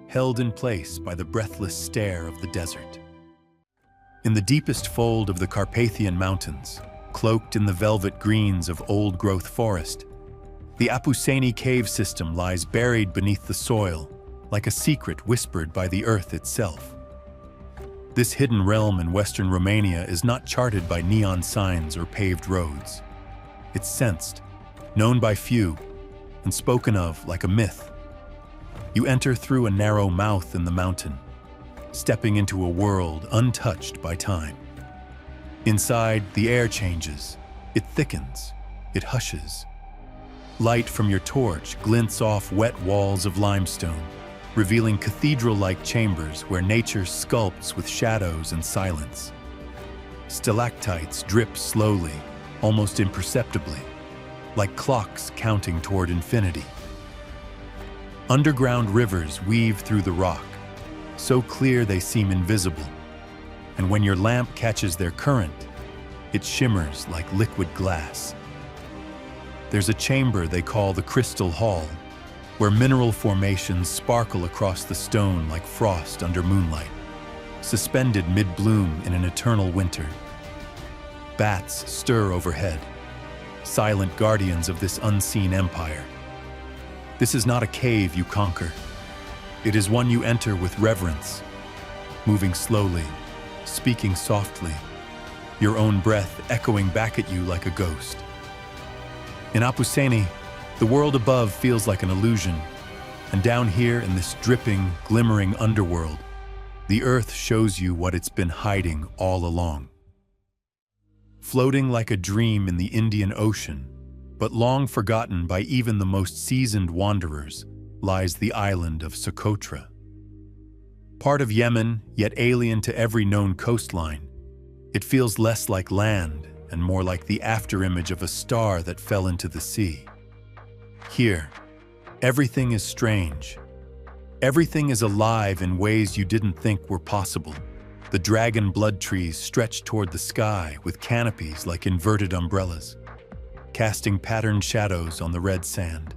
held in place by the breathless stare of the desert. In the deepest fold of the Carpathian Mountains, cloaked in the velvet greens of old-growth forest, the Apuseni cave system lies buried beneath the soil, like a secret whispered by the earth itself. This hidden realm in western Romania is not charted by neon signs or paved roads. It's sensed, known by few, and spoken of like a myth. You enter through a narrow mouth in the mountain, stepping into a world untouched by time. Inside, the air changes. It thickens. It hushes. Light from your torch glints off wet walls of limestone, revealing cathedral-like chambers where nature sculpts with shadows and silence. Stalactites drip slowly, almost imperceptibly, like clocks counting toward infinity. Underground rivers weave through the rock, so clear they seem invisible, and when your lamp catches their current, it shimmers like liquid glass. There's a chamber they call the Crystal Hall, where mineral formations sparkle across the stone like frost under moonlight, suspended mid-bloom in an eternal winter. Bats stir overhead, silent guardians of this unseen empire. This is not a cave you conquer. It is one you enter with reverence, moving slowly, speaking softly, your own breath echoing back at you like a ghost. In Apuseni, the world above feels like an illusion, and down here in this dripping, glimmering underworld, the earth shows you what it's been hiding all along. Floating like a dream in the Indian Ocean, but long forgotten by even the most seasoned wanderers, lies the island of Socotra. Part of Yemen, yet alien to every known coastline, it feels less like land and more like the afterimage of a star that fell into the sea. Here, everything is strange. Everything is alive in ways you didn't think were possible. The dragon blood trees stretch toward the sky with canopies like inverted umbrellas, casting patterned shadows on the red sand.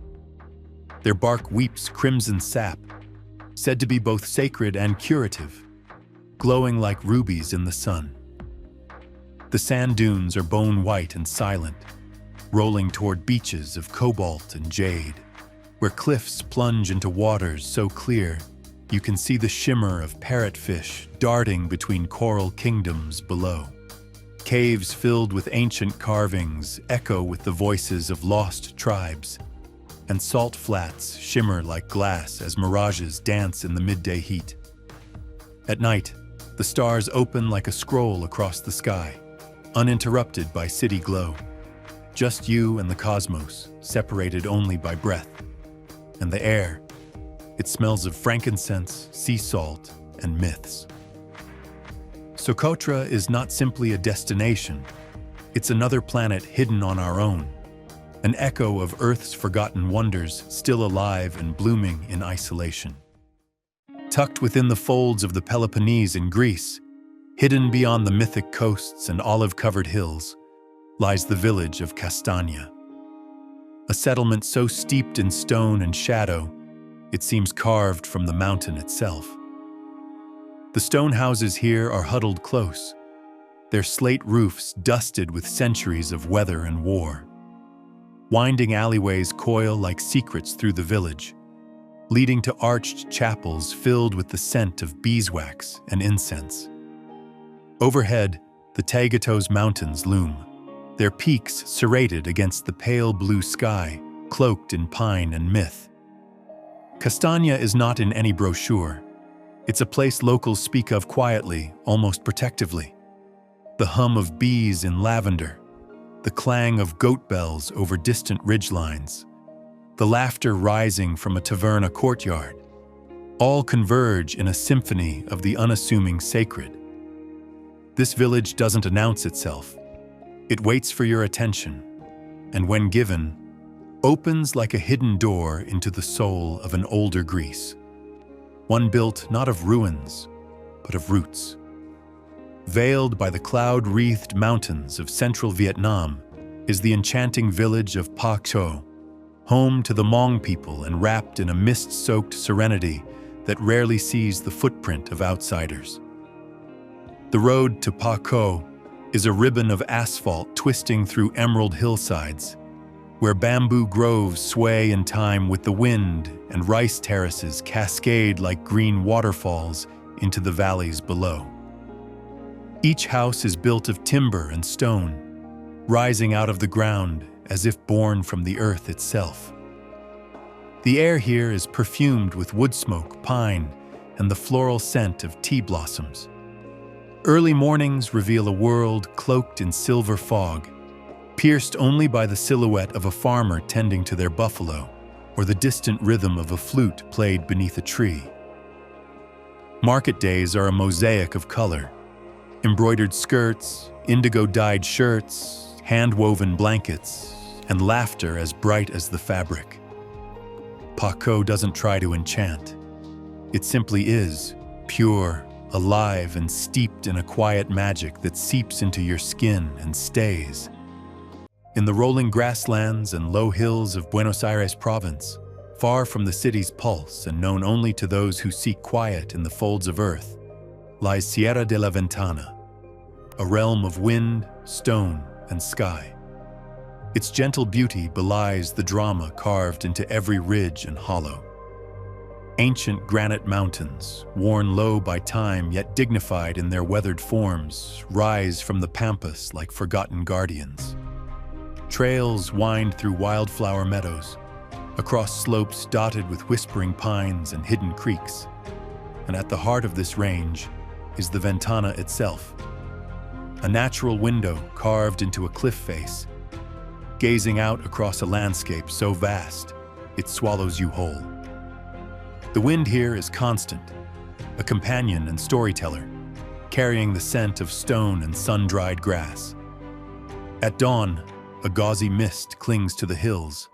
Their bark weeps crimson sap, said to be both sacred and curative, glowing like rubies in the sun. The sand dunes are bone white and silent, rolling toward beaches of cobalt and jade, where cliffs plunge into waters so clear you can see the shimmer of parrotfish darting between coral kingdoms below. Caves filled with ancient carvings echo with the voices of lost tribes, and salt flats shimmer like glass as mirages dance in the midday heat. At night, the stars open like a scroll across the sky, uninterrupted by city glow. Just you and the cosmos, separated only by breath. And the air, it smells of frankincense, sea salt, and myths. Socotra is not simply a destination, it's another planet hidden on our own, an echo of Earth's forgotten wonders still alive and blooming in isolation. Tucked within the folds of the Peloponnese in Greece, hidden beyond the mythic coasts and olive-covered hills, lies the village of Castania. A settlement so steeped in stone and shadow, it seems carved from the mountain itself. The stone houses here are huddled close, their slate roofs dusted with centuries of weather and war. Winding alleyways coil like secrets through the village, leading to arched chapels filled with the scent of beeswax and incense. Overhead, the Tagatos Mountains loom, their peaks serrated against the pale blue sky, cloaked in pine and myth. Castania is not in any brochure. It's a place locals speak of quietly, almost protectively. The hum of bees in lavender, the clang of goat bells over distant ridgelines, the laughter rising from a taverna courtyard, all converge in a symphony of the unassuming sacred. This village doesn't announce itself. It waits for your attention, and when given, opens like a hidden door into the soul of an older Greece. One built not of ruins, but of roots. Veiled by the cloud-wreathed mountains of central Vietnam is the enchanting village of Pa Cho, home to the Hmong people and wrapped in a mist-soaked serenity that rarely sees the footprint of outsiders. The road to Pa Cho is a ribbon of asphalt twisting through emerald hillsides, where bamboo groves sway in time with the wind and rice terraces cascade like green waterfalls into the valleys below. Each house is built of timber and stone, rising out of the ground as if born from the earth itself. The air here is perfumed with wood smoke, pine, and the floral scent of tea blossoms. Early mornings reveal a world cloaked in silver fog, pierced only by the silhouette of a farmer tending to their buffalo or the distant rhythm of a flute played beneath a tree. Market days are a mosaic of color. Embroidered skirts, indigo-dyed shirts, hand-woven blankets, and laughter as bright as the fabric. Pa Cho doesn't try to enchant. It simply is, pure, alive, and steeped in a quiet magic that seeps into your skin and stays. In the rolling grasslands and low hills of Buenos Aires province, far from the city's pulse and known only to those who seek quiet in the folds of earth, lies Sierra de la Ventana, a realm of wind, stone, and sky. Its gentle beauty belies the drama carved into every ridge and hollow. Ancient granite mountains, worn low by time yet dignified in their weathered forms, rise from the pampas like forgotten guardians. Trails wind through wildflower meadows, across slopes dotted with whispering pines and hidden creeks. And at the heart of this range is the Ventana itself, a natural window carved into a cliff face, gazing out across a landscape so vast it swallows you whole. The wind here is constant, a companion and storyteller, carrying the scent of stone and sun-dried grass. At dawn, a gauzy mist clings to the hills,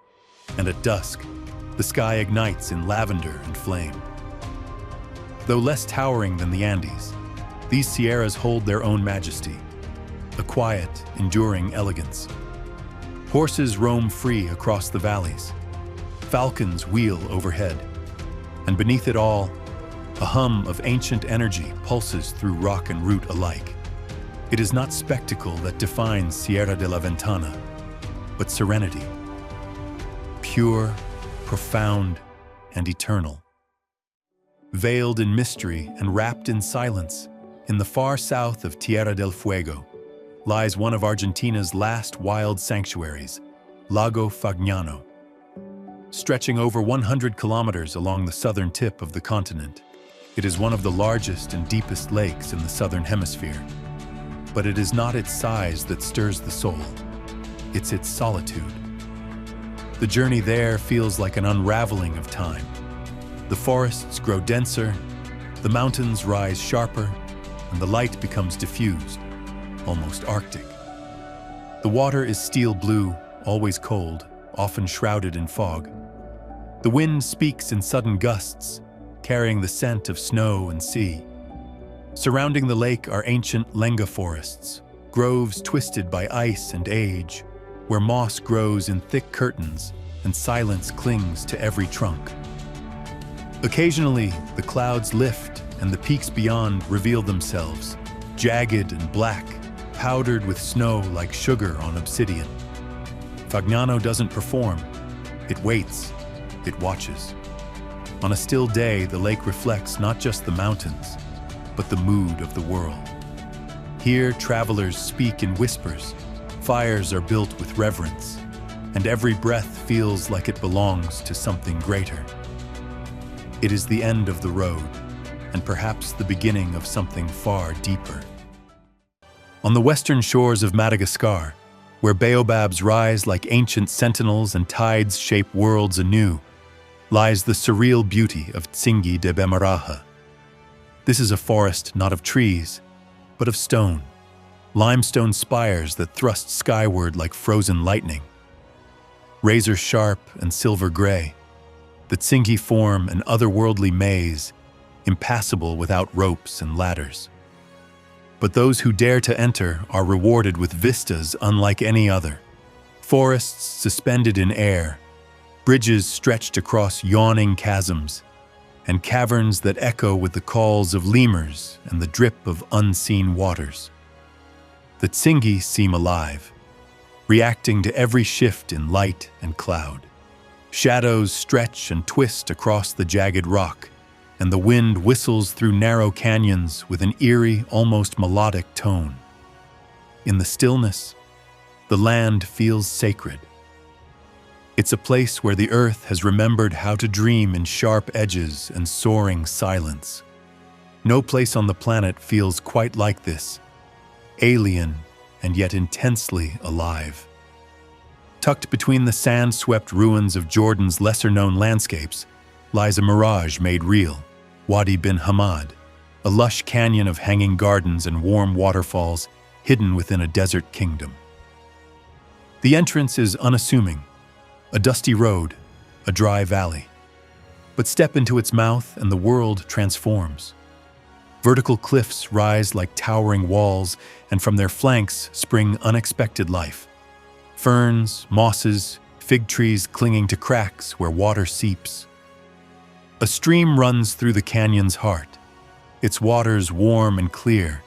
and at dusk, the sky ignites in lavender and flame. Though less towering than the Andes, these sierras hold their own majesty, a quiet, enduring elegance. Horses roam free across the valleys. Falcons wheel overhead. And beneath it all, a hum of ancient energy pulses through rock and root alike. It is not spectacle that defines Sierra de la Ventana, but serenity. Pure, profound, and eternal. Veiled in mystery and wrapped in silence, in the far south of Tierra del Fuego, lies one of Argentina's last wild sanctuaries, Lago Fagnano. Stretching over 100 kilometers along the southern tip of the continent, it is one of the largest and deepest lakes in the southern hemisphere. But it is not its size that stirs the soul, it's its solitude. The journey there feels like an unraveling of time. The forests grow denser, the mountains rise sharper, and the light becomes diffused, almost arctic. The water is steel blue, always cold, often shrouded in fog. The wind speaks in sudden gusts, carrying the scent of snow and sea. Surrounding the lake are ancient lenga forests, groves twisted by ice and age, where moss grows in thick curtains and silence clings to every trunk. Occasionally, the clouds lift and the peaks beyond reveal themselves, jagged and black, powdered with snow like sugar on obsidian. Fagnano doesn't perform, it waits, it watches. On a still day, the lake reflects not just the mountains, but the mood of the world. Here, travelers speak in whispers, fires are built with reverence, and every breath feels like it belongs to something greater. It is the end of the road, and perhaps the beginning of something far deeper. On the western shores of Madagascar, where baobabs rise like ancient sentinels and tides shape worlds anew, lies the surreal beauty of Tsingy de Bemaraha. This is a forest not of trees, but of stone, limestone spires that thrust skyward like frozen lightning. Razor-sharp and silver-gray, the Tsingy form an otherworldly maze, impassable without ropes and ladders. But those who dare to enter are rewarded with vistas unlike any other. Forests suspended in air, bridges stretched across yawning chasms, and caverns that echo with the calls of lemurs and the drip of unseen waters. The Tsingy seem alive, reacting to every shift in light and cloud. Shadows stretch and twist across the jagged rock, and the wind whistles through narrow canyons with an eerie, almost melodic tone. In the stillness, the land feels sacred. It's a place where the earth has remembered how to dream in sharp edges and soaring silence. No place on the planet feels quite like this, alien and yet intensely alive. Tucked between the sand-swept ruins of Jordan's lesser-known landscapes lies a mirage made real, Wadi bin Hamad, a lush canyon of hanging gardens and warm waterfalls hidden within a desert kingdom. The entrance is unassuming, a dusty road, a dry valley. But step into its mouth and the world transforms. Vertical cliffs rise like towering walls, and from their flanks spring unexpected life. Ferns, mosses, fig trees clinging to cracks where water seeps. A stream runs through the canyon's heart, its waters warm and clear,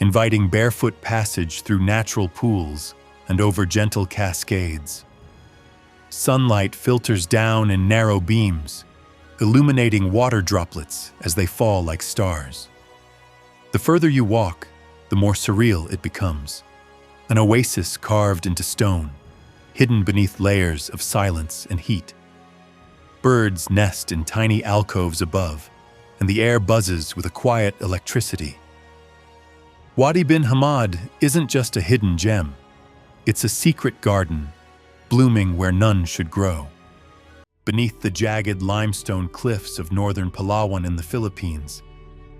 inviting barefoot passage through natural pools and over gentle cascades. Sunlight filters down in narrow beams, illuminating water droplets as they fall like stars. The further you walk, the more surreal it becomes. An oasis carved into stone, hidden beneath layers of silence and heat. Birds nest in tiny alcoves above, and the air buzzes with a quiet electricity. Wadi bin Hamad isn't just a hidden gem. It's a secret garden, blooming where none should grow. Beneath the jagged limestone cliffs of northern Palawan in the Philippines,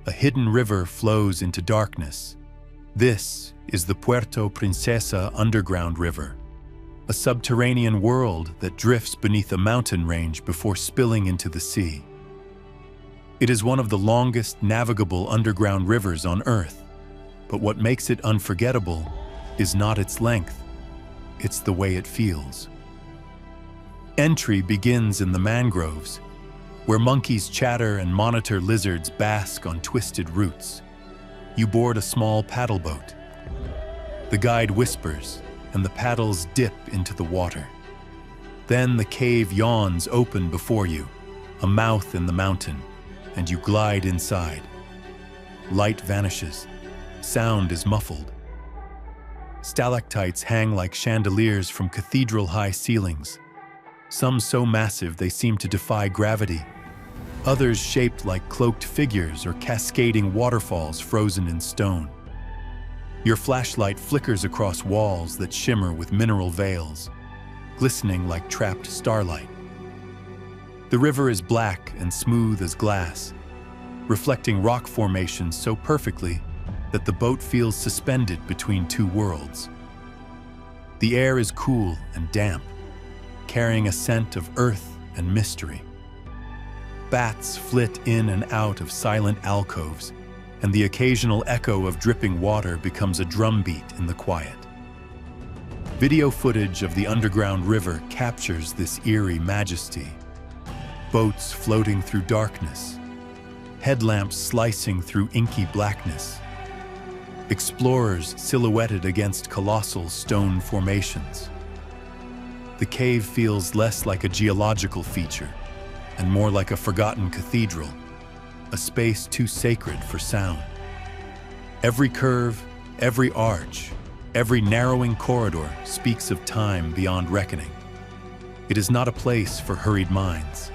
a hidden river flows into darkness. This is the Puerto Princesa Underground River, a subterranean world that drifts beneath a mountain range before spilling into the sea. It is one of the longest navigable underground rivers on Earth, but what makes it unforgettable is not its length, it's the way it feels. Entry begins in the mangroves, where monkeys chatter and monitor lizards bask on twisted roots. You board a small paddle boat. The guide whispers, and the paddles dip into the water. Then the cave yawns open before you, a mouth in the mountain, and you glide inside. Light vanishes. Sound is muffled. Stalactites hang like chandeliers from cathedral-high ceilings, some so massive they seem to defy gravity, others shaped like cloaked figures or cascading waterfalls frozen in stone. Your flashlight flickers across walls that shimmer with mineral veils, glistening like trapped starlight. The river is black and smooth as glass, reflecting rock formations so perfectly that the boat feels suspended between two worlds. The air is cool and damp, carrying a scent of earth and mystery. Bats flit in and out of silent alcoves, and the occasional echo of dripping water becomes a drumbeat in the quiet. Video footage of the underground river captures this eerie majesty. Boats floating through darkness, headlamps slicing through inky blackness, explorers silhouetted against colossal stone formations. The cave feels less like a geological feature and more like a forgotten cathedral, a space too sacred for sound. Every curve, every arch, every narrowing corridor speaks of time beyond reckoning. It is not a place for hurried minds.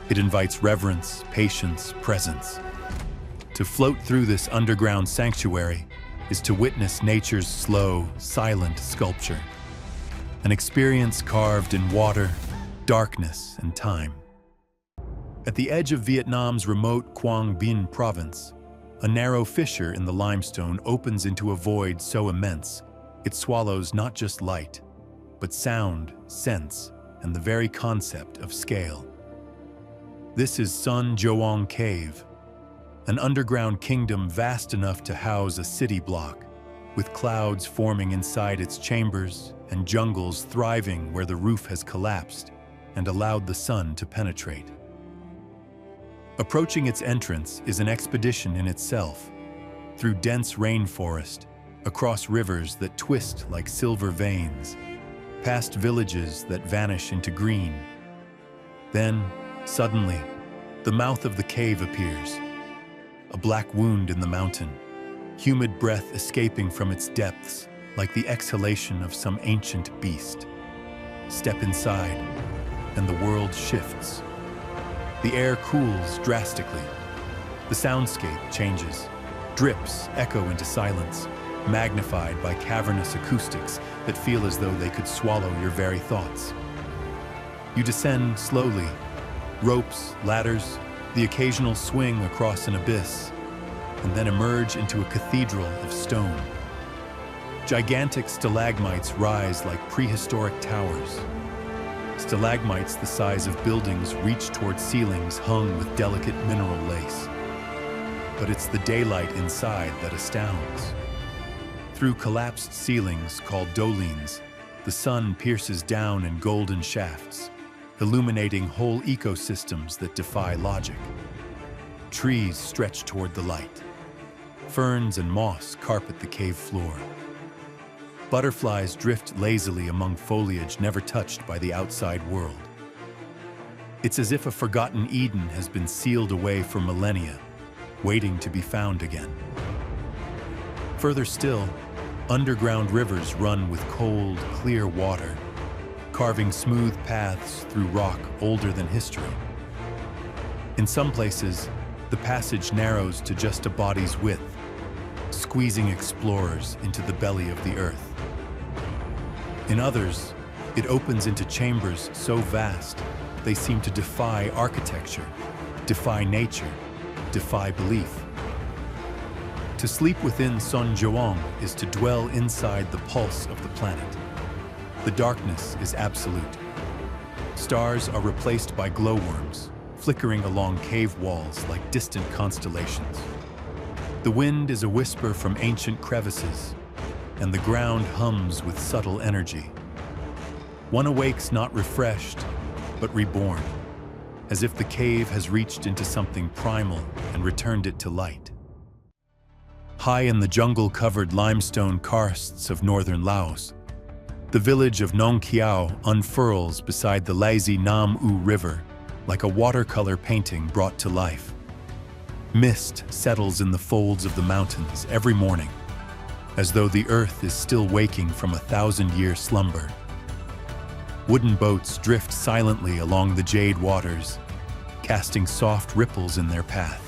It invites reverence, patience, presence. To float through this underground sanctuary is to witness nature's slow, silent sculpture, an experience carved in water, darkness, and time. At the edge of Vietnam's remote Quang Binh province, a narrow fissure in the limestone opens into a void so immense it swallows not just light, but sound, sense, and the very concept of scale. This is Sun Joong Cave, an underground kingdom vast enough to house a city block, with clouds forming inside its chambers and jungles thriving where the roof has collapsed and allowed the sun to penetrate. Approaching its entrance is an expedition in itself, through dense rainforest, across rivers that twist like silver veins, past villages that vanish into green. Then, suddenly, the mouth of the cave appears, a black wound in the mountain, humid breath escaping from its depths like the exhalation of some ancient beast. Step inside, and the world shifts. The air cools drastically. The soundscape changes. Drips echo into silence, magnified by cavernous acoustics that feel as though they could swallow your very thoughts. You descend slowly, ropes, ladders, the occasional swing across an abyss, and then emerge into a cathedral of stone. Gigantic stalagmites rise like prehistoric towers. Stalagmites the size of buildings reach toward ceilings hung with delicate mineral lace. But it's the daylight inside that astounds. Through collapsed ceilings called dolines, the sun pierces down in golden shafts, illuminating whole ecosystems that defy logic. Trees stretch toward the light. Ferns and moss carpet the cave floor. Butterflies drift lazily among foliage never touched by the outside world. It's as if a forgotten Eden has been sealed away for millennia, waiting to be found again. Further still, underground rivers run with cold, clear water, carving smooth paths through rock older than history. In some places, the passage narrows to just a body's width, squeezing explorers into the belly of the earth. In others, it opens into chambers so vast, they seem to defy architecture, defy nature, defy belief. To sleep within Sun Joong is to dwell inside the pulse of the planet. The darkness is absolute. Stars are replaced by glowworms, flickering along cave walls like distant constellations. The wind is a whisper from ancient crevices, and the ground hums with subtle energy. One awakes not refreshed, but reborn, as if the cave has reached into something primal and returned it to light. High in the jungle-covered limestone karsts of northern Laos, the village of Nong Kiao unfurls beside the lazy Nam U River like a watercolor painting brought to life. Mist settles in the folds of the mountains every morning, as though the earth is still waking from a 1,000-year slumber. Wooden boats drift silently along the jade waters, casting soft ripples in their path.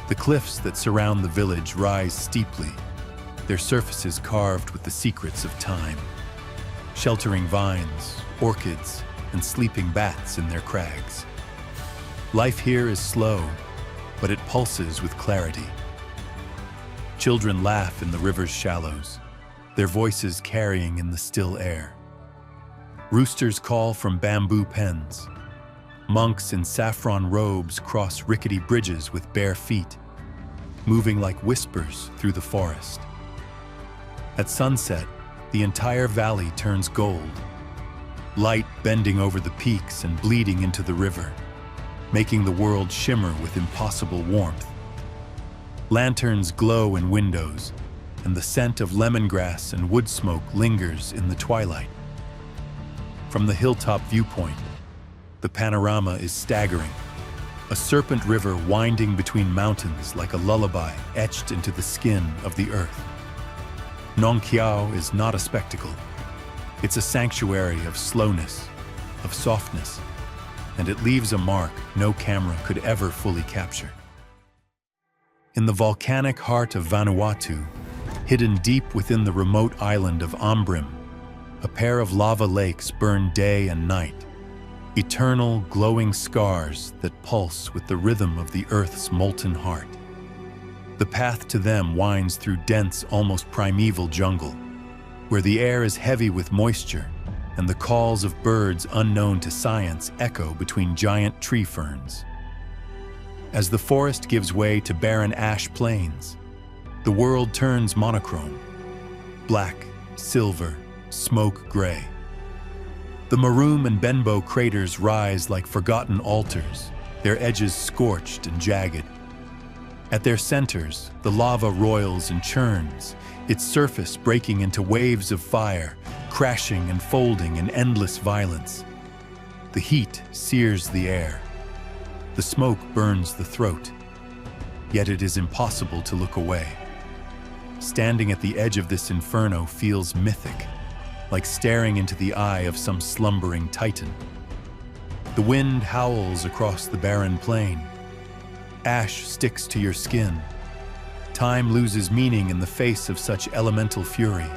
The cliffs that surround the village rise steeply, their surfaces carved with the secrets of time, sheltering vines, orchids, and sleeping bats in their crags. Life here is slow, but it pulses with clarity. Children laugh in the river's shallows, their voices carrying in the still air. Roosters call from bamboo pens. Monks in saffron robes cross rickety bridges with bare feet, moving like whispers through the forest. At sunset, the entire valley turns gold, light bending over the peaks and bleeding into the river, making the world shimmer with impossible warmth. Lanterns glow in windows, and the scent of lemongrass and wood smoke lingers in the twilight. From the hilltop viewpoint, the panorama is staggering, a serpent river winding between mountains like a lullaby etched into the skin of the earth. Nong Kiao is not a spectacle. It's a sanctuary of slowness, of softness, and it leaves a mark no camera could ever fully capture. In the volcanic heart of Vanuatu, hidden deep within the remote island of Ambrim, a pair of lava lakes burn day and night, eternal glowing scars that pulse with the rhythm of the Earth's molten heart. The path to them winds through dense, almost primeval jungle, where the air is heavy with moisture and the calls of birds unknown to science echo between giant tree ferns. As the forest gives way to barren ash plains, the world turns monochrome: black, silver, smoke gray. The Maroom and Benbow craters rise like forgotten altars, their edges scorched and jagged. At their centers, the lava roils and churns, its surface breaking into waves of fire, crashing and folding in endless violence. The heat sears the air. The smoke burns the throat. Yet it is impossible to look away. Standing at the edge of this inferno feels mythic, like staring into the eye of some slumbering titan. The wind howls across the barren plain. Ash sticks to your skin. Time loses meaning in the face of such elemental fury.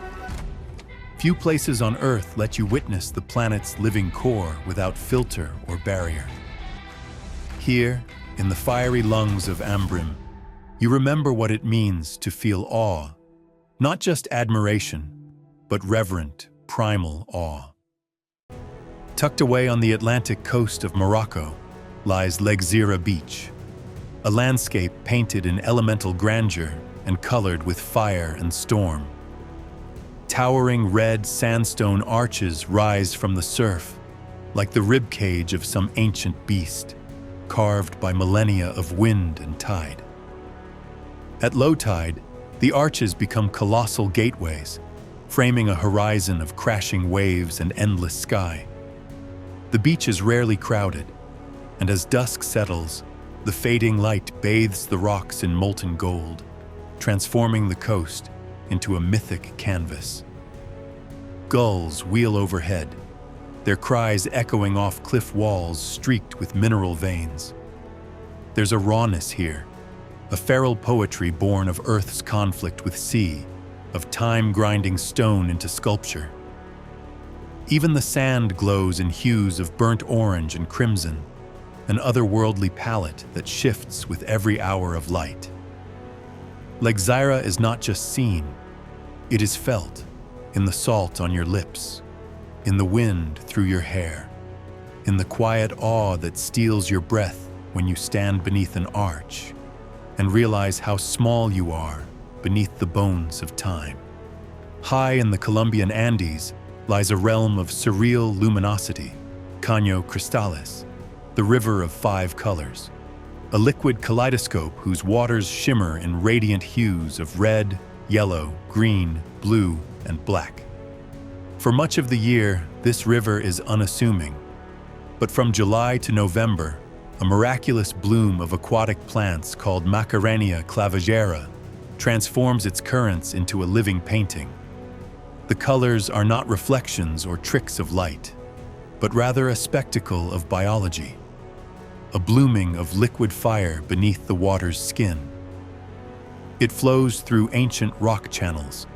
Few places on Earth let you witness the planet's living core without filter or barrier. Here, in the fiery lungs of Ambrim, you remember what it means to feel awe, not just admiration, but reverent, primal awe. Tucked away on the Atlantic coast of Morocco lies Legzira Beach, a landscape painted in elemental grandeur and colored with fire and storm. Towering red sandstone arches rise from the surf, like the ribcage of some ancient beast, carved by millennia of wind and tide. At low tide, the arches become colossal gateways, framing a horizon of crashing waves and endless sky. The beach is rarely crowded, and as dusk settles, the fading light bathes the rocks in molten gold, transforming the coast into a mythic canvas. Gulls wheel overhead, their cries echoing off cliff walls streaked with mineral veins. There's a rawness here, a feral poetry born of Earth's conflict with sea, of time grinding stone into sculpture. Even the sand glows in hues of burnt orange and crimson, an otherworldly palette that shifts with every hour of light. Legzira is not just seen, it is felt in the salt on your lips, in the wind through your hair, in the quiet awe that steals your breath when you stand beneath an arch and realize how small you are beneath the bones of time. High in the Colombian Andes lies a realm of surreal luminosity, Caño Cristales, the river of 5 colors, a liquid kaleidoscope whose waters shimmer in radiant hues of red, yellow, green, blue, and black. For much of the year, this river is unassuming, but from July to November, a miraculous bloom of aquatic plants called Macarenia clavigera transforms its currents into a living painting. The colors are not reflections or tricks of light, but rather a spectacle of biology, a blooming of liquid fire beneath the water's skin. It flows through ancient rock channels,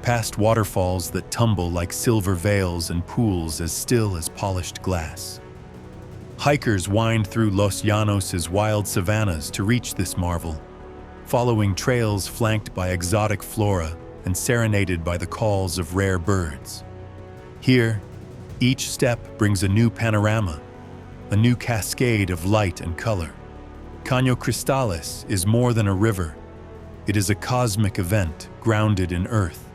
past waterfalls that tumble like silver veils and pools as still as polished glass. Hikers wind through Los Llanos' wild savannas to reach this marvel, following trails flanked by exotic flora and serenaded by the calls of rare birds. Here, each step brings a new panorama, a new cascade of light and color. Caño Cristales is more than a river. It is a cosmic event grounded in earth,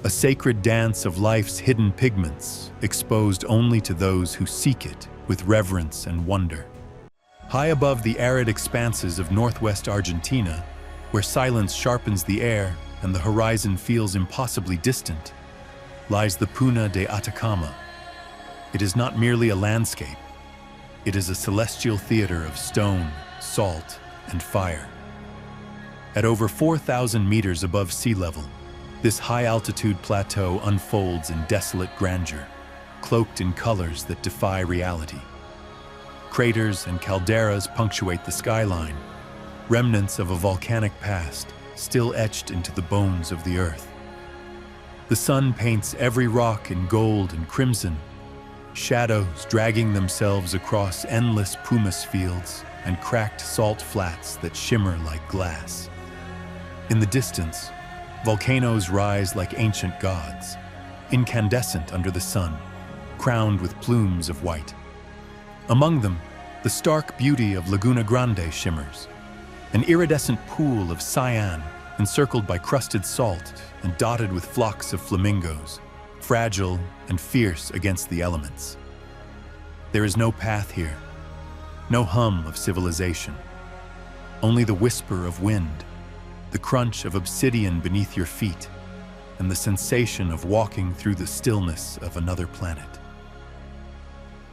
a sacred dance of life's hidden pigments, exposed only to those who seek it with reverence and wonder. High above the arid expanses of northwest Argentina, where silence sharpens the air and the horizon feels impossibly distant, lies the Puna de Atacama. It is not merely a landscape. It is a celestial theater of stone, salt, and fire. At over 4,000 meters above sea level, this high-altitude plateau unfolds in desolate grandeur, cloaked in colors that defy reality. Craters and calderas punctuate the skyline, remnants of a volcanic past still etched into the bones of the earth. The sun paints every rock in gold and crimson, shadows dragging themselves across endless pumice fields and cracked salt flats that shimmer like glass. In the distance, volcanoes rise like ancient gods, incandescent under the sun, crowned with plumes of white. Among them, the stark beauty of Laguna Grande shimmers, an iridescent pool of cyan encircled by crusted salt and dotted with flocks of flamingos, fragile and fierce against the elements. There is no path here, no hum of civilization, only the whisper of wind, the crunch of obsidian beneath your feet, and the sensation of walking through the stillness of another planet.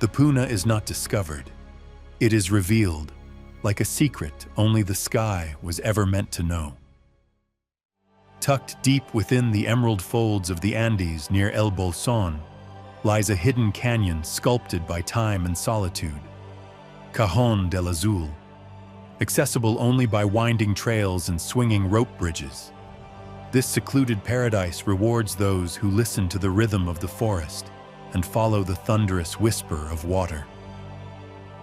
The Puna is not discovered. It is revealed, like a secret only the sky was ever meant to know. Tucked deep within the emerald folds of the Andes near El Bolsón lies a hidden canyon sculpted by time and solitude, Cajón del Azul, accessible only by winding trails and swinging rope bridges. This secluded paradise rewards those who listen to the rhythm of the forest and follow the thunderous whisper of water.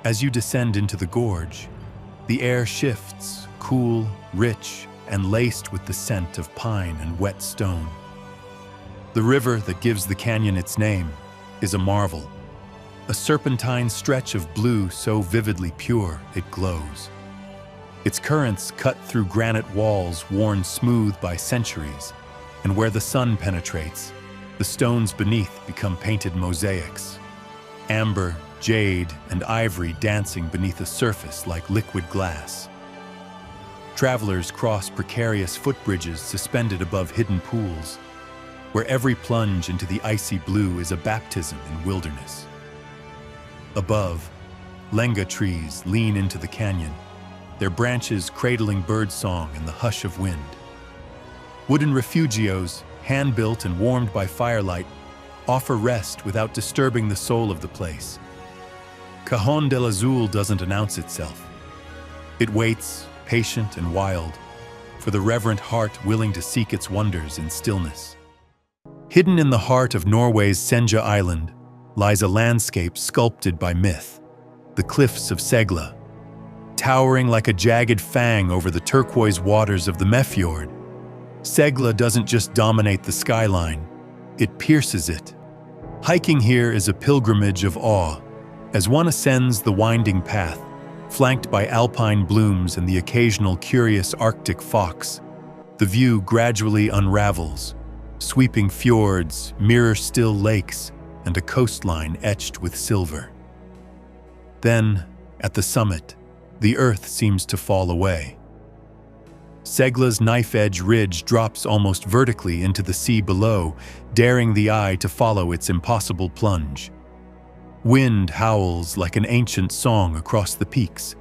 As you descend into the gorge, the air shifts, cool, rich, and laced with the scent of pine and wet stone. The river that gives the canyon its name is a marvel, a serpentine stretch of blue so vividly pure it glows. Its currents cut through granite walls worn smooth by centuries, and where the sun penetrates, the stones beneath become painted mosaics. Amber, jade, and ivory dancing beneath a surface like liquid glass. Travelers cross precarious footbridges suspended above hidden pools, where every plunge into the icy blue is a baptism in wilderness. Above, lenga trees lean into the canyon, their branches cradling birdsong in the hush of wind. Wooden refugios, hand-built and warmed by firelight, offer rest without disturbing the soul of the place. Cajón del Azul doesn't announce itself. It waits, patient and wild, for the reverent heart willing to seek its wonders in stillness. Hidden in the heart of Norway's Senja Island lies a landscape sculpted by myth, the cliffs of Segla. Towering like a jagged fang over the turquoise waters of the Mefjord, Segla doesn't just dominate the skyline, it pierces it. Hiking here is a pilgrimage of awe, as one ascends the winding path, flanked by alpine blooms and the occasional curious Arctic fox. The view gradually unravels, sweeping fjords, mirror-still lakes, and a coastline etched with silver. Then, at the summit, the earth seems to fall away. Segla's knife-edge ridge drops almost vertically into the sea below, daring the eye to follow its impossible plunge. Wind howls like an ancient song across the peaks,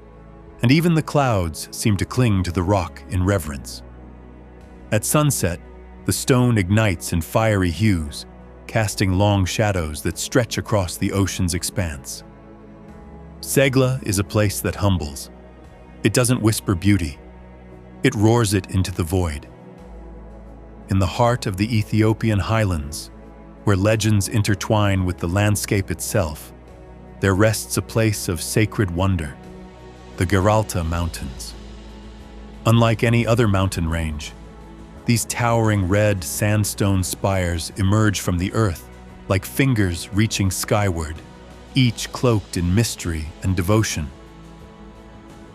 and even the clouds seem to cling to the rock in reverence. At sunset, the stone ignites in fiery hues, casting long shadows that stretch across the ocean's expanse. Segla is a place that humbles. It doesn't whisper beauty. It roars it into the void. In the heart of the Ethiopian highlands, where legends intertwine with the landscape itself, there rests a place of sacred wonder, the Geralta Mountains. Unlike any other mountain range, these towering red sandstone spires emerge from the earth like fingers reaching skyward, each cloaked in mystery and devotion.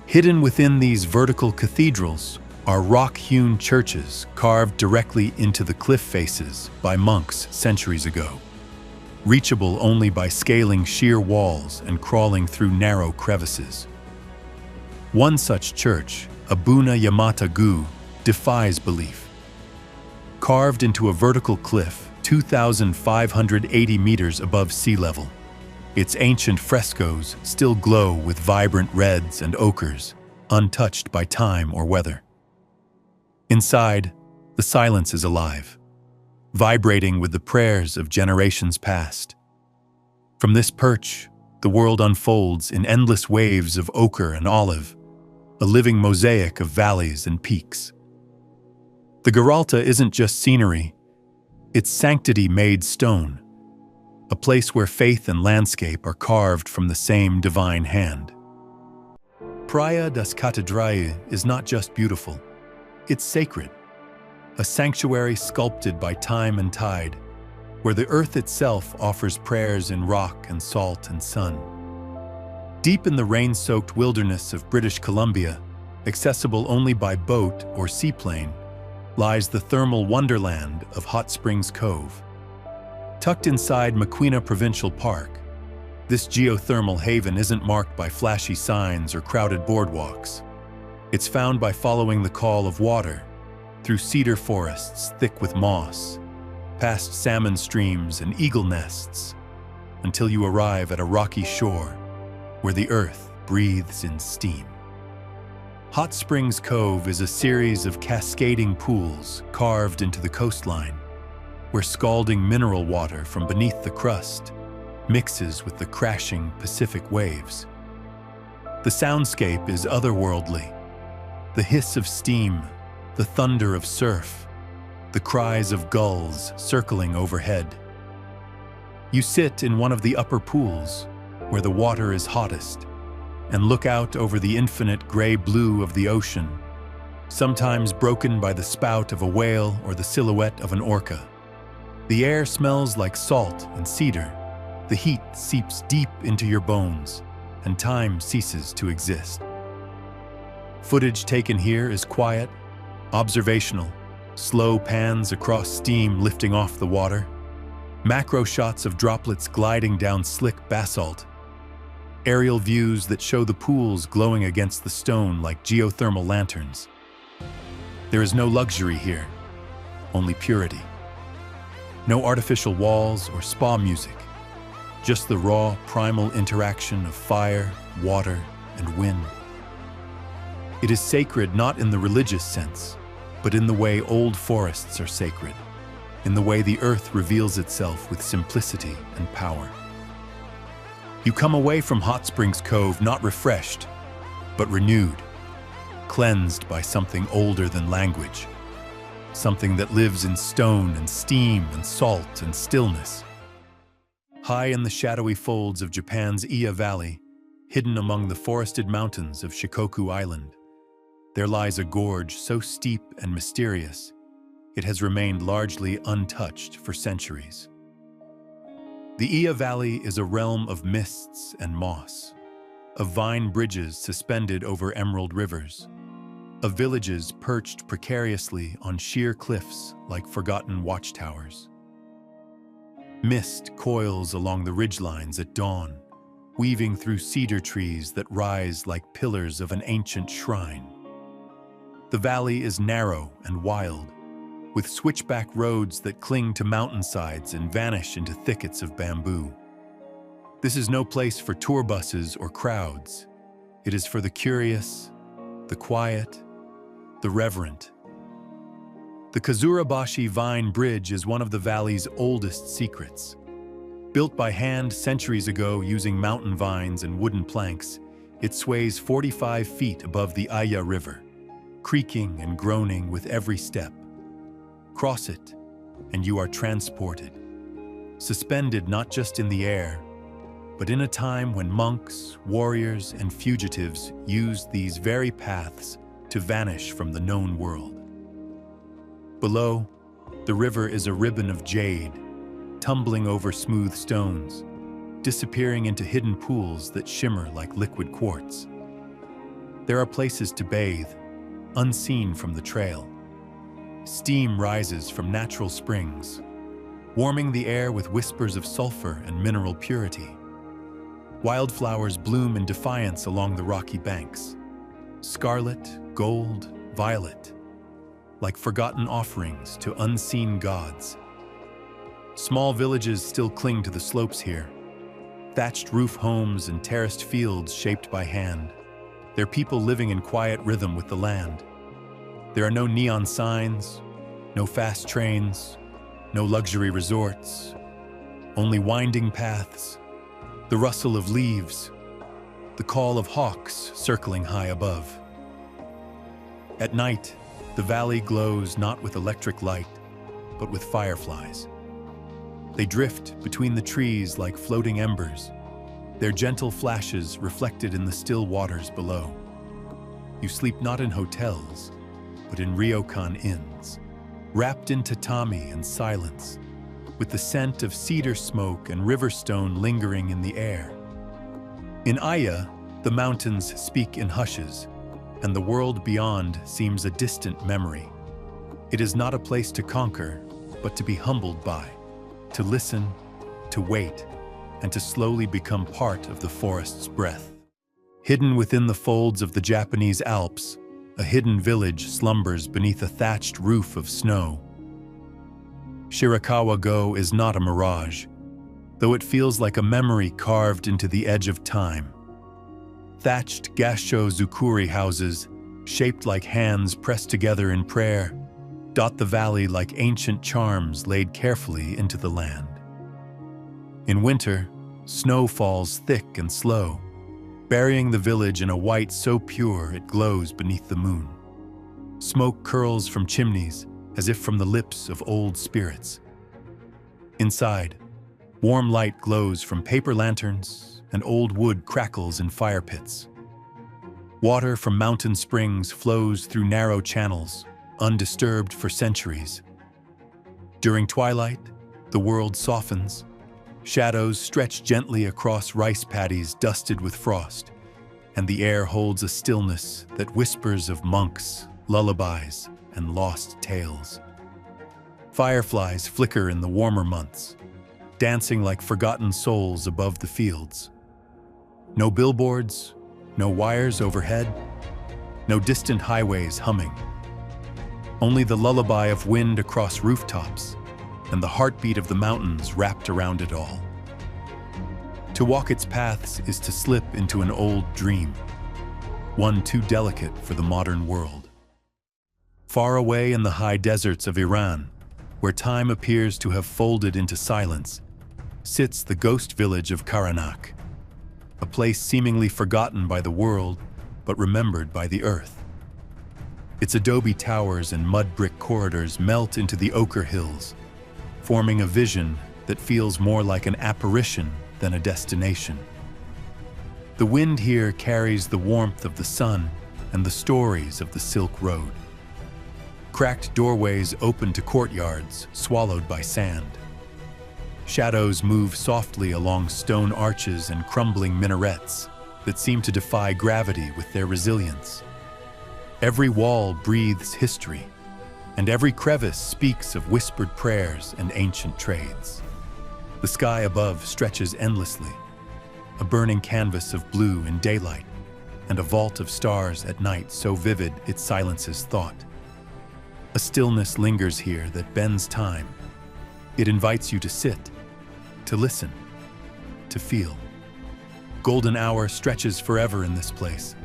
Hidden within these vertical cathedrals are rock-hewn churches carved directly into the cliff faces by monks centuries ago, reachable only by scaling sheer walls and crawling through narrow crevices. One such church, Abuna Yamata Gu, defies belief. Carved into a vertical cliff 2,580 meters above sea level, its ancient frescoes still glow with vibrant reds and ochres, untouched by time or weather. Inside, the silence is alive, vibrating with the prayers of generations past. From this perch, the world unfolds in endless waves of ochre and olive, a living mosaic of valleys and peaks. The Geralta isn't just scenery, it's sanctity made stone, a place where faith and landscape are carved from the same divine hand. Praia das Catedrais is not just beautiful, it's sacred, a sanctuary sculpted by time and tide, where the earth itself offers prayers in rock and salt and sun. Deep in the rain-soaked wilderness of British Columbia, accessible only by boat or seaplane, lies the thermal wonderland of Hot Springs Cove. Tucked inside Maquina Provincial Park, this geothermal haven isn't marked by flashy signs or crowded boardwalks. It's found by following the call of water, through cedar forests thick with moss, past salmon streams and eagle nests, until you arrive at a rocky shore where the earth breathes in steam. Hot Springs Cove is a series of cascading pools carved into the coastline, where scalding mineral water from beneath the crust mixes with the crashing Pacific waves. The soundscape is otherworldly. The hiss of steam, the thunder of surf, the cries of gulls circling overhead. You sit in one of the upper pools, where the water is hottest, and look out over the infinite gray blue of the ocean, sometimes broken by the spout of a whale or the silhouette of an orca. The air smells like salt and cedar. The heat seeps deep into your bones, and time ceases to exist. Footage taken here is quiet, observational, slow pans across steam lifting off the water, macro shots of droplets gliding down slick basalt, aerial views that show the pools glowing against the stone like geothermal lanterns. There is no luxury here, only purity. No artificial walls or spa music, just the raw, primal interaction of fire, water, and wind. It is sacred not in the religious sense, but in the way old forests are sacred, in the way the earth reveals itself with simplicity and power. You come away from Hot Springs Cove not refreshed, but renewed, cleansed by something older than language, something that lives in stone and steam and salt and stillness. High in the shadowy folds of Japan's Iya Valley, hidden among the forested mountains of Shikoku Island, there lies a gorge so steep and mysterious, it has remained largely untouched for centuries. The Iya Valley is a realm of mists and moss, of vine bridges suspended over emerald rivers, of villages perched precariously on sheer cliffs like forgotten watchtowers. Mist coils along the ridgelines at dawn, weaving through cedar trees that rise like pillars of an ancient shrine. The valley is narrow and wild, with switchback roads that cling to mountainsides and vanish into thickets of bamboo. This is no place for tour buses or crowds. It is for the curious, the quiet, the reverent. The Kazurabashi Vine Bridge is one of the valley's oldest secrets. Built by hand centuries ago using mountain vines and wooden planks, it sways 45 feet above the Aya River, creaking and groaning with every step. Cross it, and you are transported, suspended not just in the air, but in a time when monks, warriors, and fugitives used these very paths to vanish from the known world. Below, the river is a ribbon of jade, tumbling over smooth stones, disappearing into hidden pools that shimmer like liquid quartz. There are places to bathe, unseen from the trail. Steam rises from natural springs, warming the air with whispers of sulfur and mineral purity. Wildflowers bloom in defiance along the rocky banks. Scarlet, gold, violet, like forgotten offerings to unseen gods. Small villages still cling to the slopes here, thatched roof homes and terraced fields shaped by hand, their people living in quiet rhythm with the land. There are no neon signs, no fast trains, no luxury resorts, only winding paths, the rustle of leaves, the call of hawks circling high above. At night, the valley glows not with electric light, but with fireflies. They drift between the trees like floating embers, their gentle flashes reflected in the still waters below. You sleep not in hotels, but in ryokan inns, wrapped in tatami and silence, with the scent of cedar smoke and river stone lingering in the air. In Aya, the mountains speak in hushes, and the world beyond seems a distant memory. It is not a place to conquer, but to be humbled by, to listen, to wait, and to slowly become part of the forest's breath. Hidden within the folds of the Japanese Alps, a hidden village slumbers beneath a thatched roof of snow. Shirakawa-go is not a mirage, though it feels like a memory carved into the edge of time. Thatched gasho zukuri houses, shaped like hands pressed together in prayer, dot the valley like ancient charms laid carefully into the land. In winter, snow falls thick and slow, burying the village in a white so pure it glows beneath the moon. Smoke curls from chimneys, as if from the lips of old spirits. Inside, warm light glows from paper lanterns, and old wood crackles in fire pits. Water from mountain springs flows through narrow channels, undisturbed for centuries. During twilight, the world softens. Shadows stretch gently across rice paddies dusted with frost, and the air holds a stillness that whispers of monks, lullabies, and lost tales. Fireflies flicker in the warmer months, dancing like forgotten souls above the fields. No billboards, no wires overhead, no distant highways humming. Only the lullaby of wind across rooftops and the heartbeat of the mountains wrapped around it all. To walk its paths is to slip into an old dream, one too delicate for the modern world. Far away in the high deserts of Iran, where time appears to have folded into silence, sits the ghost village of Karanak, a place seemingly forgotten by the world, but remembered by the earth. Its adobe towers and mud brick corridors melt into the ochre hills, forming a vision that feels more like an apparition than a destination. The wind here carries the warmth of the sun and the stories of the Silk Road. Cracked doorways open to courtyards swallowed by sand. Shadows move softly along stone arches and crumbling minarets that seem to defy gravity with their resilience. Every wall breathes history, and every crevice speaks of whispered prayers and ancient trades. The sky above stretches endlessly, a burning canvas of blue in daylight, and a vault of stars at night so vivid it silences thought. A stillness lingers here that bends time. It invites you to sit, to listen, to feel. golden hour stretches forever in this place.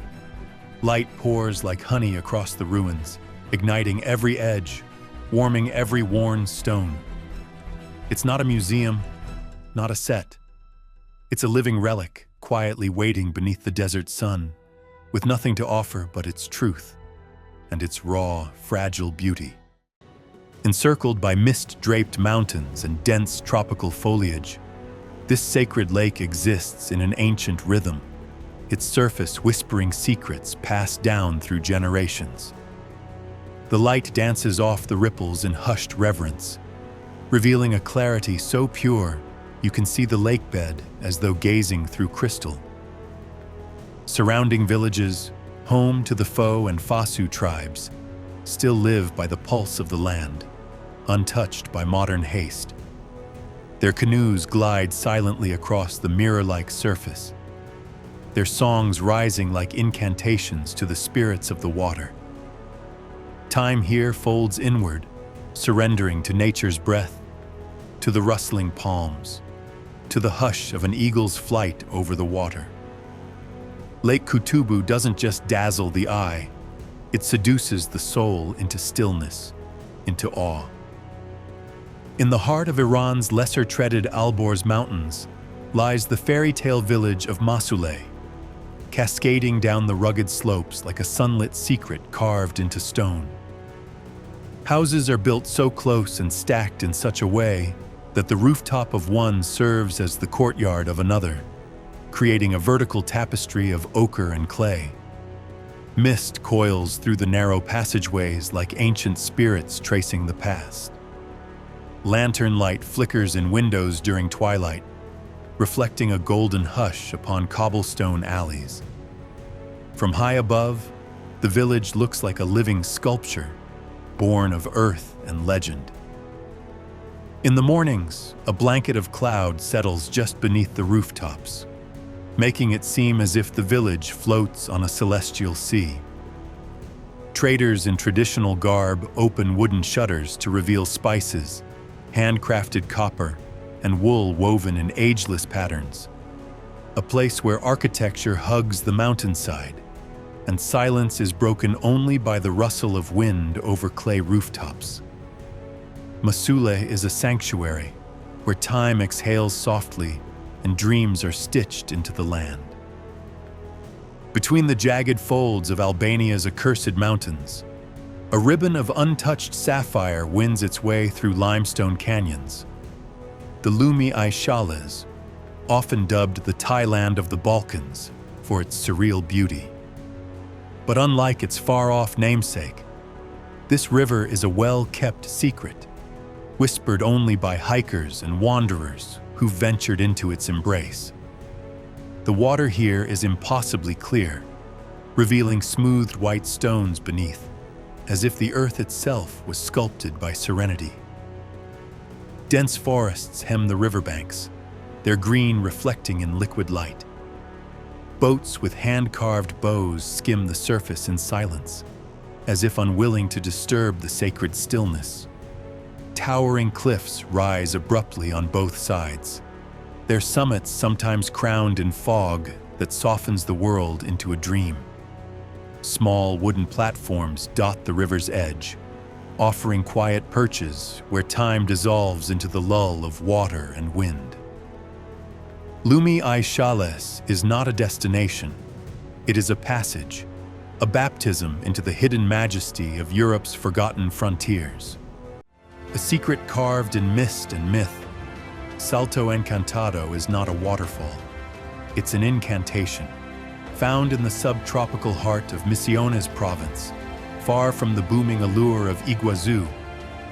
Light pours like honey across the ruins, igniting every edge, warming every worn stone. It's not a museum, not a set. It's a living relic, quietly waiting beneath the desert sun, with nothing to offer but its truth and its raw, fragile beauty. Encircled by mist-draped mountains and dense tropical foliage, this sacred lake exists in an ancient rhythm, its surface whispering secrets passed down through generations. The light dances off the ripples in hushed reverence, revealing a clarity so pure you can see the lake bed as though gazing through crystal. Surrounding villages, home to the Fo and Fasu tribes, still live by the pulse of the land, untouched by modern haste. Their canoes glide silently across the mirror-like surface, their songs rising like incantations to the spirits of the water. Time here folds inward, surrendering to nature's breath, to the rustling palms, to the hush of an eagle's flight over the water. Lake Kutubu doesn't just dazzle the eye, it seduces the soul into stillness, into awe. In the heart of Iran's lesser-treaded Alborz Mountains lies the fairy tale village of Masule, cascading down the rugged slopes like a sunlit secret carved into stone. Houses are built so close and stacked in such a way that the rooftop of one serves as the courtyard of another, creating a vertical tapestry of ochre and clay. Mist coils through the narrow passageways like ancient spirits tracing the past. Lantern light flickers in windows during twilight, reflecting a golden hush upon cobblestone alleys. From high above, the village looks like a living sculpture, born of earth and legend. In the mornings, a blanket of cloud settles just beneath the rooftops, making it seem as if the village floats on a celestial sea. Traders in traditional garb open wooden shutters to reveal spices, handcrafted copper, and wool woven in ageless patterns. A place where architecture hugs the mountainside, and silence is broken only by the rustle of wind over clay rooftops. Masule is a sanctuary where time exhales softly and dreams are stitched into the land. Between the jagged folds of Albania's accursed mountains, a ribbon of untouched sapphire winds its way through limestone canyons. The Lumi I Shales, often dubbed the Thailand of the Balkans for its surreal beauty. But unlike its far-off namesake, this river is a well-kept secret, whispered only by hikers and wanderers who ventured into its embrace. The water here is impossibly clear, revealing smoothed white stones beneath, as if the earth itself was sculpted by serenity. Dense forests hem the riverbanks, their green reflecting in liquid light. Boats with hand-carved bows skim the surface in silence, as if unwilling to disturb the sacred stillness. Towering cliffs rise abruptly on both sides, their summits sometimes crowned in fog that softens the world into a dream. Small wooden platforms dot the river's edge, offering quiet perches where time dissolves into the lull of water and wind. Lumi I Shales is not a destination. It is a passage, a baptism into the hidden majesty of Europe's forgotten frontiers. A secret carved in mist and myth, Salto Encantado is not a waterfall. It's an incantation, found in the subtropical heart of Misiones province, far from the booming allure of Iguazu.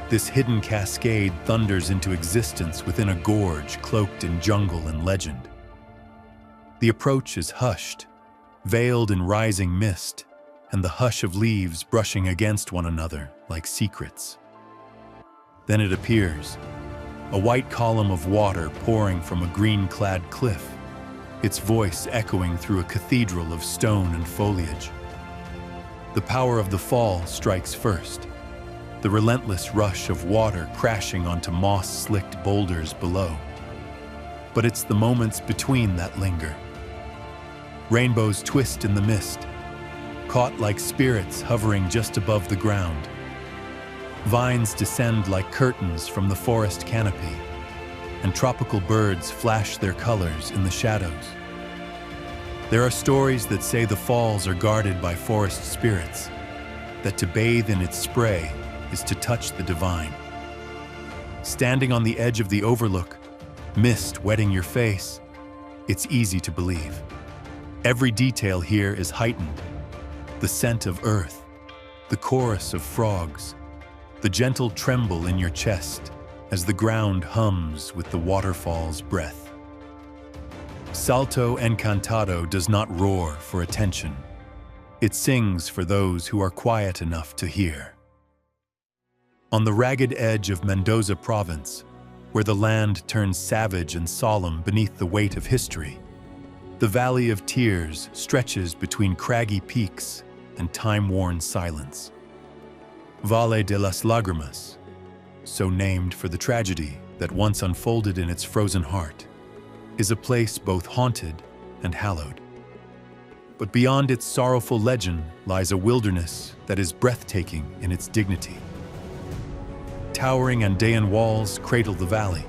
This hidden cascade thunders into existence within a gorge cloaked in jungle and legend. The approach is hushed, veiled in rising mist, and the hush of leaves brushing against one another like secrets. Then it appears, a white column of water pouring from a green-clad cliff, its voice echoing through a cathedral of stone and foliage. The power of the fall strikes first, the relentless rush of water crashing onto moss-slicked boulders below. But it's the moments between that linger, Rainbows twist in the mist, caught like spirits hovering just above the ground. Vines descend like curtains from the forest canopy, and tropical birds flash their colors in the shadows. There are stories that say the falls are guarded by forest spirits, that to bathe in its spray is to touch the divine. Standing on the edge of the overlook, mist wetting your face, it's easy to believe. Every detail here is heightened. The scent of earth, the chorus of frogs, the gentle tremble in your chest as the ground hums with the waterfall's breath. Salto Encantado does not roar for attention. It sings for those who are quiet enough to hear. On the ragged edge of Mendoza province, where the land turns savage and solemn beneath the weight of history, the Valley of Tears stretches between craggy peaks and time-worn silence. Valle de las Lágrimas, so named for the tragedy that once unfolded in its frozen heart, is a place both haunted and hallowed. But beyond its sorrowful legend lies a wilderness that is breathtaking in its dignity. Towering Andean walls cradle the valley,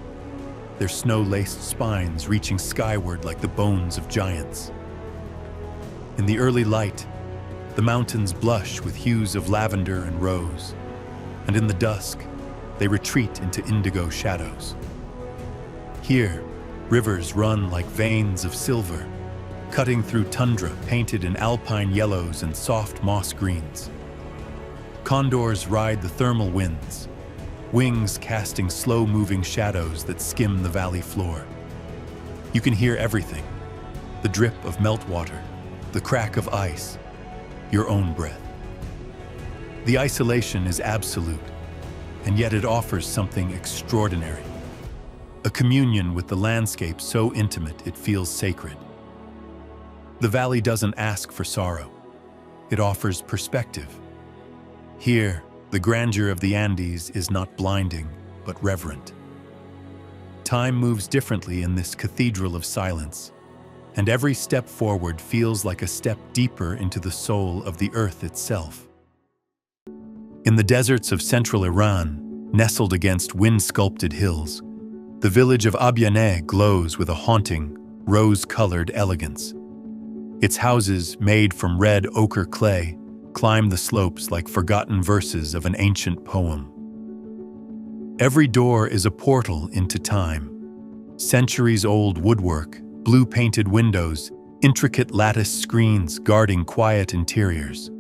their snow-laced spines reaching skyward like the bones of giants. In the early light, the mountains blush with hues of lavender and rose, and in the dusk, they retreat into indigo shadows. Here, rivers run like veins of silver, cutting through tundra painted in alpine yellows and soft moss greens. Condors ride the thermal winds, wings casting slow-moving shadows that skim the valley floor. You can hear everything: the drip of meltwater, the crack of ice, your own breath. The isolation is absolute, and yet it offers something extraordinary. A communion with the landscape so intimate it feels sacred. The valley doesn't ask for sorrow. It offers perspective. Here, the grandeur of the Andes is not blinding, but reverent. Time moves differently in this cathedral of silence, and every step forward feels like a step deeper into the soul of the earth itself. In the deserts of central Iran, nestled against wind-sculpted hills, the village of Abiané glows with a haunting, rose-colored elegance. Its houses, made from red ochre clay, climb the slopes like forgotten verses of an ancient poem. Every door is a portal into time. Centuries-old woodwork, blue-painted windows, intricate lattice screens guarding quiet interiors.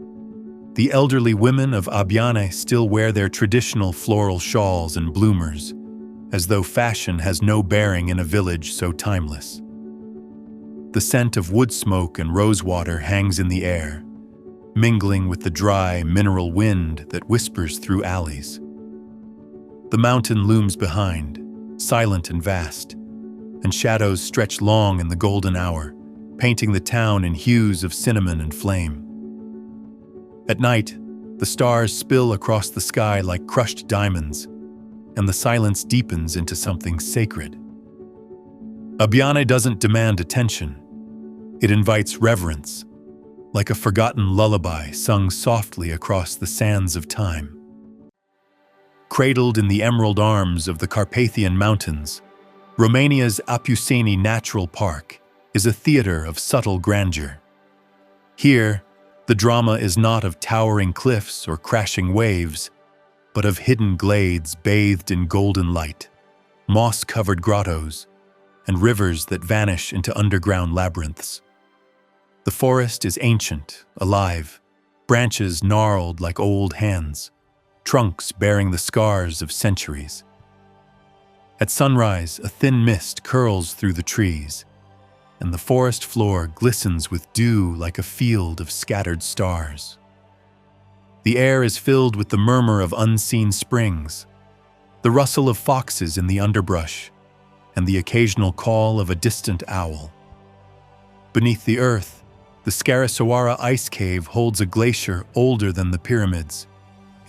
The elderly women of Abiané still wear their traditional floral shawls and bloomers, as though fashion has no bearing in a village so timeless. The scent of wood smoke and rosewater hangs in the air, mingling with the dry, mineral wind that whispers through alleys. The mountain looms behind, silent and vast, and shadows stretch long in the golden hour, painting the town in hues of cinnamon and flame. At night, the stars spill across the sky like crushed diamonds, and the silence deepens into something sacred. Abiané doesn't demand attention. It invites reverence, like a forgotten lullaby sung softly across the sands of time. Cradled in the emerald arms of the Carpathian Mountains, Romania's Apuseni Natural Park is a theater of subtle grandeur. Here, the drama is not of towering cliffs or crashing waves, but of hidden glades bathed in golden light, moss-covered grottos, and rivers that vanish into underground labyrinths. The forest is ancient, alive, branches gnarled like old hands, trunks bearing the scars of centuries. At sunrise, a thin mist curls through the trees, and the forest floor glistens with dew like a field of scattered stars. The air is filled with the murmur of unseen springs, the rustle of foxes in the underbrush, and the occasional call of a distant owl. Beneath the earth, the Scarasawara ice cave holds a glacier older than the pyramids,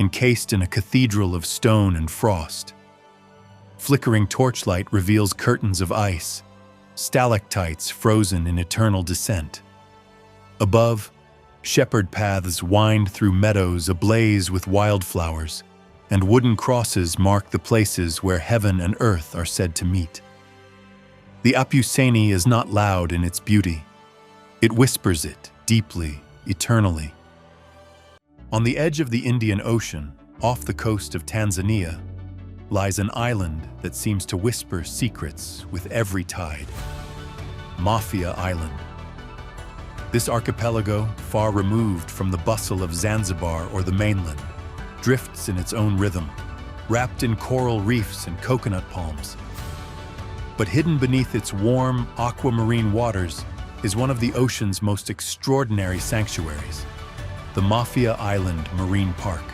encased in a cathedral of stone and frost. Flickering torchlight reveals curtains of ice, stalactites frozen in eternal descent. Above, shepherd paths wind through meadows ablaze with wildflowers, and wooden crosses mark the places where heaven and earth are said to meet. The Apuseni is not loud in its beauty. It whispers it deeply, eternally. On the edge of the Indian Ocean, off the coast of Tanzania, lies an island that seems to whisper secrets with every tide. Mafia Island. This archipelago, far removed from the bustle of Zanzibar or the mainland, drifts in its own rhythm, wrapped in coral reefs and coconut palms. But hidden beneath its warm, aquamarine waters is one of the ocean's most extraordinary sanctuaries, the Mafia Island Marine Park.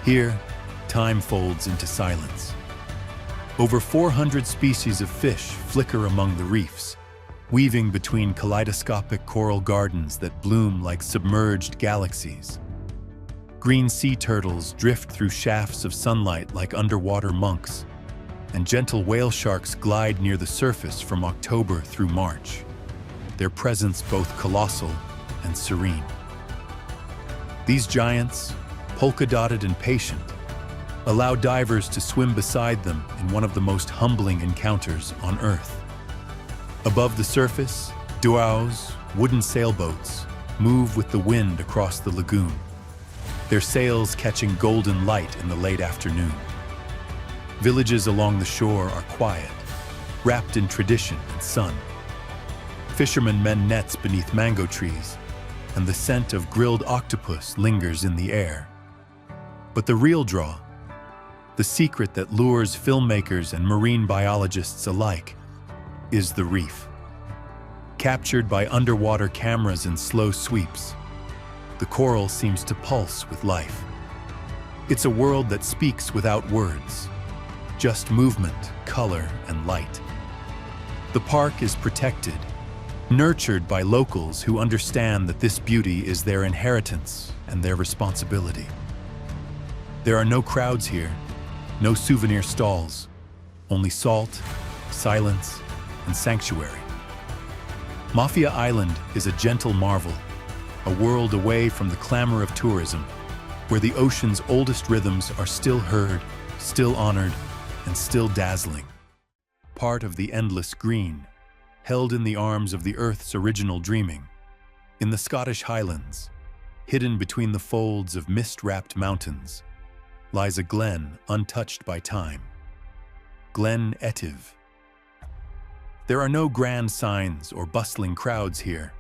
Here, time folds into silence. Over 400 species of fish flicker among the reefs, weaving between kaleidoscopic coral gardens that bloom like submerged galaxies. Green sea turtles drift through shafts of sunlight like underwater monks, and gentle whale sharks glide near the surface from October through March, their presence both colossal and serene. These giants, polka-dotted and patient, allow divers to swim beside them in one of the most humbling encounters on Earth. Above the surface, dhows, wooden sailboats, move with the wind across the lagoon, their sails catching golden light in the late afternoon. Villages along the shore are quiet, wrapped in tradition and sun. Fishermen mend nets beneath mango trees, and the scent of grilled octopus lingers in the air. But the real draw, the secret that lures filmmakers and marine biologists alike, is the reef. Captured by underwater cameras in slow sweeps, the coral seems to pulse with life. It's a world that speaks without words, just movement, color, and light. The park is protected, nurtured by locals who understand that this beauty is their inheritance and their responsibility. There are no crowds here, no souvenir stalls, only salt, silence, and sanctuary. Mafia Island is a gentle marvel, a world away from the clamor of tourism, where the ocean's oldest rhythms are still heard, still honored, and still dazzling. Part of the endless green, held in the arms of the Earth's original dreaming. In the Scottish Highlands, hidden between the folds of mist-wrapped mountains, lies a glen untouched by time. Glen Etive. There are no grand signs or bustling crowds here,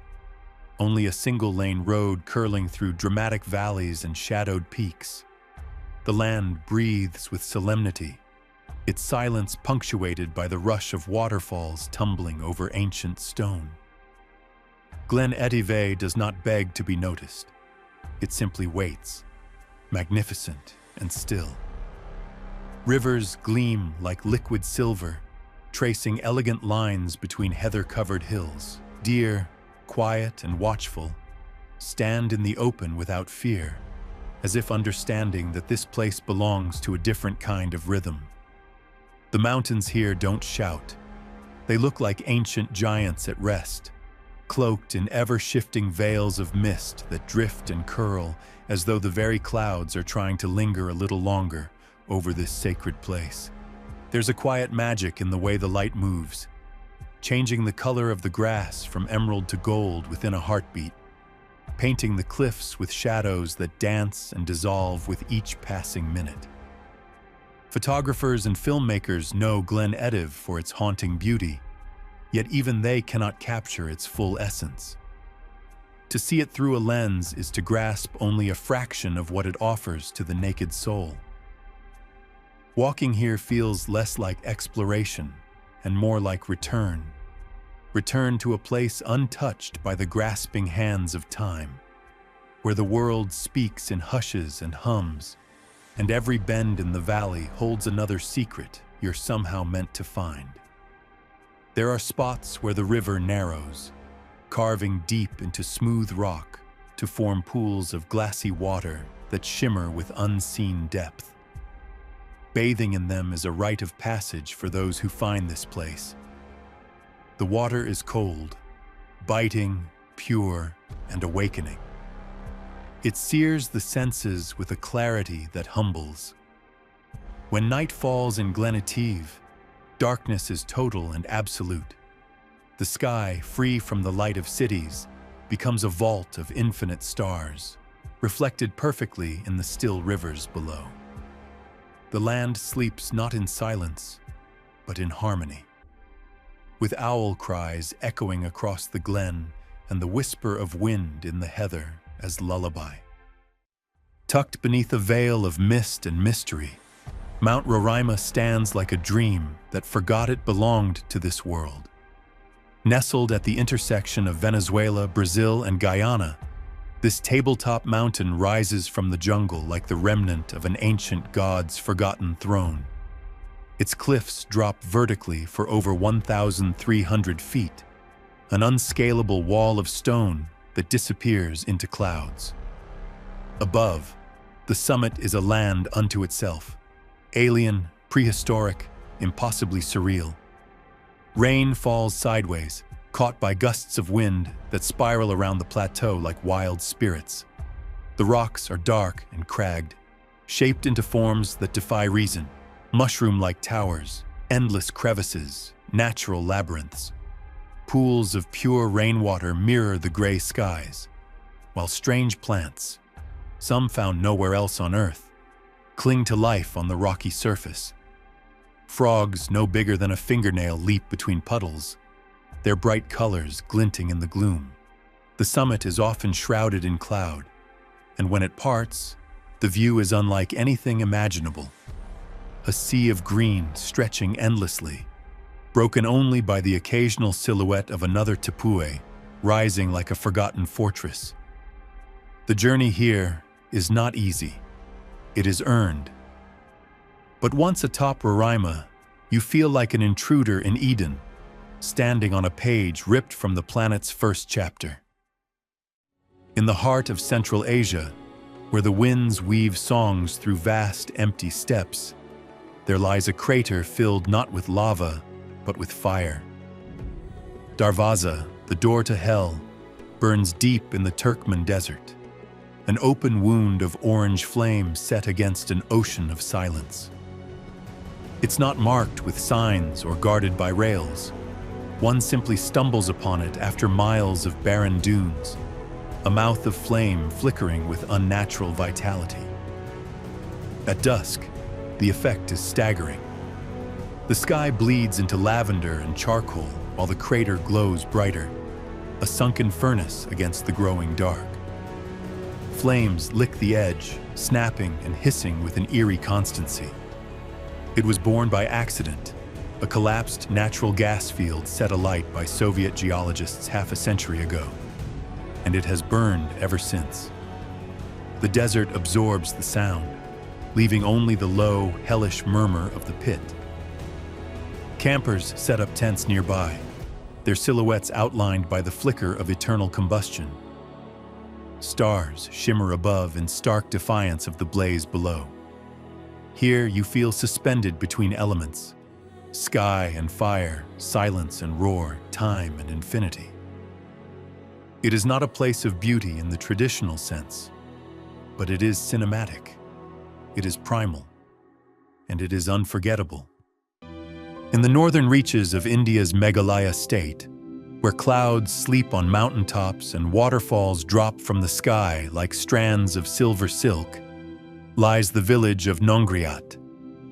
only a single-lane road curling through dramatic valleys and shadowed peaks. The land breathes with solemnity, its silence punctuated by the rush of waterfalls tumbling over ancient stone. Glen Etive does not beg to be noticed. It simply waits, magnificent and still. Rivers gleam like liquid silver, tracing elegant lines between heather-covered hills. Deer, quiet and watchful, stand in the open without fear, as if understanding that this place belongs to a different kind of rhythm. The mountains here don't shout. They look like ancient giants at rest, cloaked in ever-shifting veils of mist that drift and curl as though the very clouds are trying to linger a little longer over this sacred place. There's a quiet magic in the way the light moves, changing the color of the grass from emerald to gold within a heartbeat, painting the cliffs with shadows that dance and dissolve with each passing minute. Photographers and filmmakers know Glen Etive for its haunting beauty, yet even they cannot capture its full essence. To see it through a lens is to grasp only a fraction of what it offers to the naked soul. Walking here feels less like exploration and more like return. Return to a place untouched by the grasping hands of time, where the world speaks in hushes and hums, and every bend in the valley holds another secret you're somehow meant to find. There are spots where the river narrows, carving deep into smooth rock to form pools of glassy water that shimmer with unseen depth. Bathing in them is a rite of passage for those who find this place. The water is cold, biting, pure, and awakening. It sears the senses with a clarity that humbles. When night falls in Glenative, darkness is total and absolute. The sky, free from the light of cities, becomes a vault of infinite stars, reflected perfectly in the still rivers below. The land sleeps not in silence, but in harmony, with owl cries echoing across the glen and the whisper of wind in the heather as lullaby. Tucked beneath a veil of mist and mystery, Mount Roraima stands like a dream that forgot it belonged to this world. Nestled at the intersection of Venezuela, Brazil, and Guyana, this tabletop mountain rises from the jungle like the remnant of an ancient god's forgotten throne. Its cliffs drop vertically for over 1,300 feet, an unscalable wall of stone that disappears into clouds. Above, the summit is a land unto itself, alien, prehistoric, impossibly surreal. Rain falls sideways, caught by gusts of wind that spiral around the plateau like wild spirits. The rocks are dark and cragged, shaped into forms that defy reason, mushroom-like towers, endless crevices, natural labyrinths. Pools of pure rainwater mirror the gray skies, while strange plants, some found nowhere else on Earth, cling to life on the rocky surface. Frogs no bigger than a fingernail leap between puddles, their bright colors glinting in the gloom. The summit is often shrouded in cloud, and when it parts, the view is unlike anything imaginable. A sea of green stretching endlessly, broken only by the occasional silhouette of another tepue rising like a forgotten fortress. The journey here is not easy. It is earned. But once atop Roraima, you feel like an intruder in Eden, standing on a page ripped from the planet's first chapter. In the heart of Central Asia, where the winds weave songs through vast, empty steppes, there lies a crater filled not with lava, but with fire. Darvaza, the door to hell, burns deep in the Turkmen desert, an open wound of orange flame set against an ocean of silence. It's not marked with signs or guarded by rails. One simply stumbles upon it after miles of barren dunes, a mouth of flame flickering with unnatural vitality. At dusk, the effect is staggering. The sky bleeds into lavender and charcoal while the crater glows brighter, a sunken furnace against the growing dark. Flames lick the edge, snapping and hissing with an eerie constancy. It was born by accident, a collapsed natural gas field set alight by Soviet geologists half a century ago, and it has burned ever since. The desert absorbs the sound, leaving only the low, hellish murmur of the pit. Campers set up tents nearby, their silhouettes outlined by the flicker of eternal combustion. Stars shimmer above in stark defiance of the blaze below. Here you feel suspended between elements, sky and fire, silence and roar, time and infinity. It is not a place of beauty in the traditional sense, but it is cinematic, it is primal, and it is unforgettable. In the northern reaches of India's Meghalaya state, where clouds sleep on mountaintops and waterfalls drop from the sky like strands of silver silk, lies the village of Nongriat,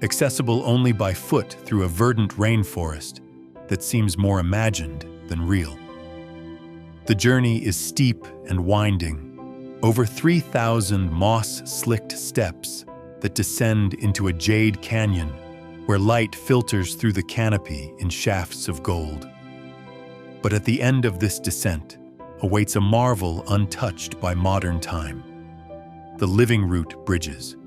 accessible only by foot through a verdant rainforest that seems more imagined than real. The journey is steep and winding, over 3,000 moss-slicked steps that descend into a jade canyon where light filters through the canopy in shafts of gold. But at the end of this descent awaits a marvel untouched by modern time: the living root bridges.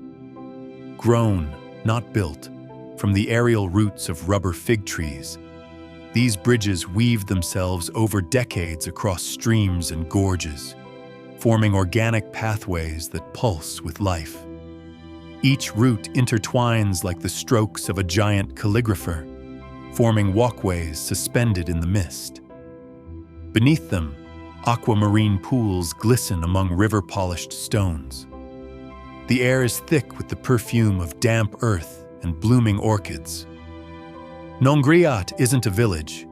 Grown, not built, from the aerial roots of rubber fig trees, these bridges weave themselves over decades across streams and gorges, forming organic pathways that pulse with life. Each root intertwines like the strokes of a giant calligrapher, forming walkways suspended in the mist. Beneath them, Aquamarine pools glisten among river-polished stones. The air is thick with the perfume of damp earth and blooming orchids. Nongriat isn't a village.